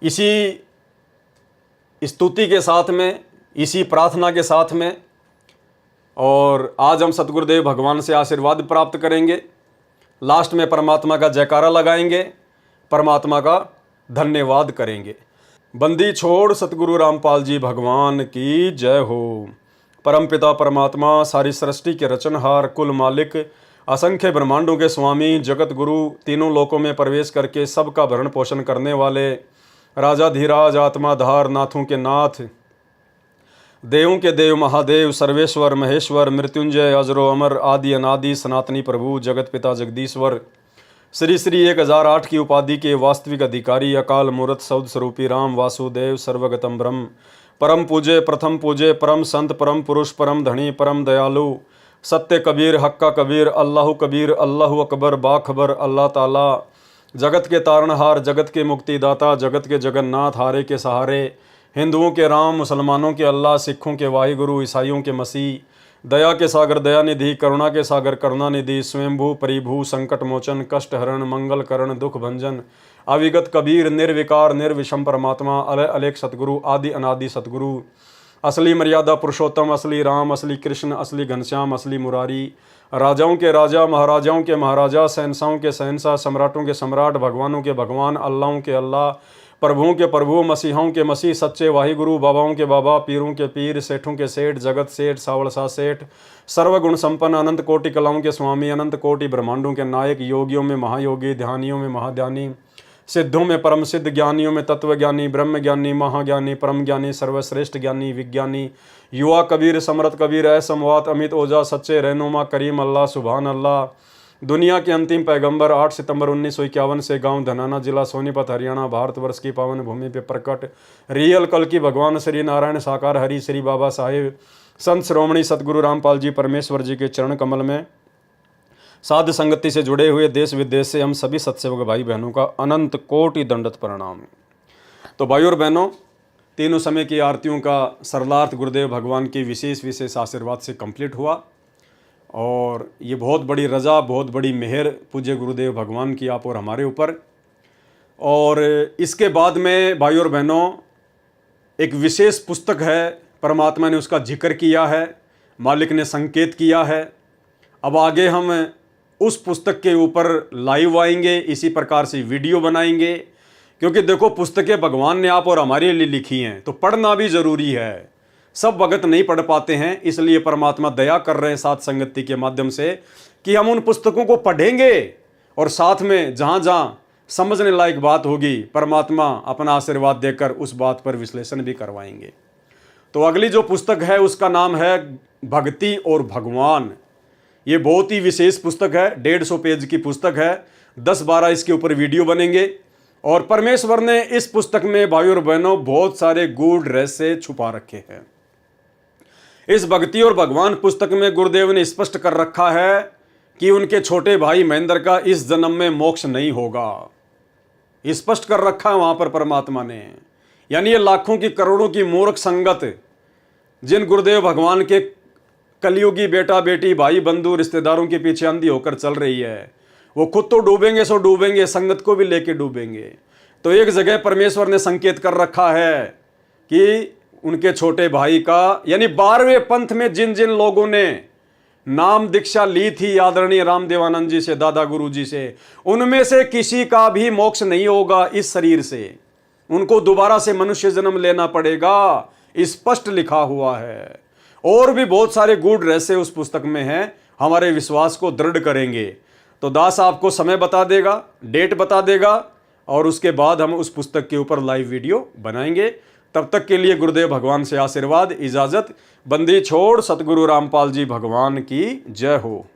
इसी स्तुति के साथ में, इसी प्रार्थना के साथ में, और आज हम सतगुरुदेव भगवान से आशीर्वाद प्राप्त करेंगे। लास्ट में परमात्मा का जयकारा लगाएंगे, परमात्मा का धन्यवाद करेंगे। बंदी छोड़ सतगुरु रामपाल जी भगवान की जय हो। परमपिता परमात्मा, सारी सृष्टि के रचनहार, कुल मालिक, असंख्य ब्रह्मांडों के स्वामी, जगत गुरु, तीनों लोकों में प्रवेश करके सबका भरण पोषण करने वाले, राजाधीराज, आत्माधार, नाथों के नाथ, देवों के देव, महादेव, सर्वेश्वर, महेश्वर, मृत्युंजय, अजरो अमर, आदि अनादि, सनातनी प्रभु, जगत पिता जगदीश्वर, श्री श्री 1008 की उपाधि के वास्तविक अधिकारी, अकाल मूर्त सौद स्वरूपी राम वासुदेव, सर्वगतम ब्रह्म, परम पूज्य, प्रथम पूज्य, परम संत, परम पुरुष, परम धनी, परम दयालु, सत्य कबीर, हक्का कबीर, अल्लाह कबीर, अल्लाह अकबर, बाखबर, अल्लाह ताला, जगत के तारणहार, जगत के मुक्तिदाता, जगत के जगन्नाथ, हारे के सहारे, हिंदुओं के राम, मुसलमानों के अल्लाह, सिखों के वाहिगुरु, ईसाइयों के मसीह, दया के सागर दयानिधि, करुणा के सागर करुणानिधि, स्वयंभू परिभू, संकट मोचन, कष्ट हरण, मंगल करण, दुख भंजन, अविगत कबीर, निर्विकार निर्विषम परमात्मा, अलय अलेख सतगुरु, आदि अनादि सतगुरु, असली मर्यादा पुरुषोत्तम, असली राम, असली कृष्ण, असली घनश्याम, असली मुरारी, राजाओं के राजा, महाराजाओं के महाराजा, शहंशाहों के शहंशाह, सम्राटों के सम्राट, भगवानों के भगवान, अल्लाहों के अल्लाह, प्रभुओं के प्रभु, मसीहों के मसीह, सच्चे वाहिगुरु, बाबाओं के बाबा, पीरों के पीर, सेठों के सेठ, जगत सेठ, सावड़सा सेठ, सर्वगुण संपन्न, अनंत कोटि कलाओं के स्वामी, अनंत कोटि ब्रह्मांडों के नायक, योगियों में महायोगी, ध्यानियों में महाध्यानी, सिद्धों में परम सिद्ध, ज्ञानियों में तत्वज्ञानी, ब्रह्म ज्ञानी, महाज्ञानी, परम ज्ञानी, सर्वश्रेष्ठ ज्ञानी, विज्ञानी, युवा कबीर, समरथ कबीर, असमवात, अमित ओझा, सच्चे रहनुमा, करीम अल्लाह, सुभान अल्लाह, दुनिया के अंतिम पैगंबर, 8 सितंबर 1951 से गांव धनाना, जिला सोनीपत, हरियाणा, भारतवर्ष की पावन भूमि पे प्रकट रियल कल की भगवान श्री नारायण साकार हरि श्री बाबा साहेब संत श्रोमणी सतगुरु रामपाल जी परमेश्वर जी के चरण कमल में साध संगति से जुड़े हुए देश विदेश से हम सभी सत्सेवक भाई बहनों का अनंत कोटि दंडत प्रणाम। तो भाई और बहनों, तीनों समय की आरतियों का सरलार्थ गुरुदेव भगवान की विशेष आशीर्वाद से कंप्लीट हुआ और ये बहुत बड़ी रज़ा, बहुत बड़ी मेहर पूज्य गुरुदेव भगवान की आप और हमारे ऊपर। और इसके बाद में भाई और बहनों एक विशेष पुस्तक है, परमात्मा ने उसका जिक्र किया है, मालिक ने संकेत किया है। अब आगे हम उस पुस्तक के ऊपर लाइव आएंगे, इसी प्रकार से वीडियो बनाएंगे, क्योंकि देखो पुस्तकें भगवान ने आप और हमारे लिए लिखी हैं तो पढ़ना भी ज़रूरी है। सब भगत नहीं पढ़ पाते हैं, इसलिए परमात्मा दया कर रहे हैं साथ संगति के माध्यम से कि हम उन पुस्तकों को पढ़ेंगे और साथ में जहाँ जहाँ समझने लायक बात होगी परमात्मा अपना आशीर्वाद देकर उस बात पर विश्लेषण भी करवाएंगे। तो अगली जो पुस्तक है उसका नाम है भक्ति और भगवान। ये बहुत ही विशेष पुस्तक है, 150 पेज की पुस्तक है, 10-12 इसके ऊपर वीडियो बनेंगे। और परमेश्वर ने इस पुस्तक में भाई और बहनों बहुत सारे गूढ़ रहस्य छुपा रखे हैं। इस भक्ति और भगवान पुस्तक में गुरुदेव ने स्पष्ट कर रखा है कि उनके छोटे भाई महेंद्र का इस जन्म में मोक्ष नहीं होगा। स्पष्ट कर रखा है वहां पर परमात्मा ने। यानी ये लाखों की करोड़ों की मूर्ख संगत जिन गुरुदेव भगवान के कलयुगी बेटा बेटी भाई बंधु रिश्तेदारों के पीछे अंधी होकर चल रही है, वो खुद तो डूबेंगे सो डूबेंगे, संगत को भी लेके डूबेंगे। तो एक जगह परमेश्वर ने संकेत कर रखा है कि उनके छोटे भाई का, यानी 12वें पंथ में जिन जिन लोगों ने नाम दीक्षा ली थी आदरणीय रामदेवानंद जी से, दादा गुरु जी से, उनमें से किसी का भी मोक्ष नहीं होगा इस शरीर से। उनको दोबारा से मनुष्य जन्म लेना पड़ेगा, स्पष्ट लिखा हुआ है। और भी बहुत सारे गूढ़ रहस्य उस पुस्तक में हैं, हमारे विश्वास को दृढ़ करेंगे। तो दास आपको समय बता देगा, डेट बता देगा और उसके बाद हम उस पुस्तक के ऊपर लाइव वीडियो बनाएंगे। तब तक के लिए गुरुदेव भगवान से आशीर्वाद, इजाज़त, बंदी छोड़, सतगुरु रामपाल जी भगवान की जय हो।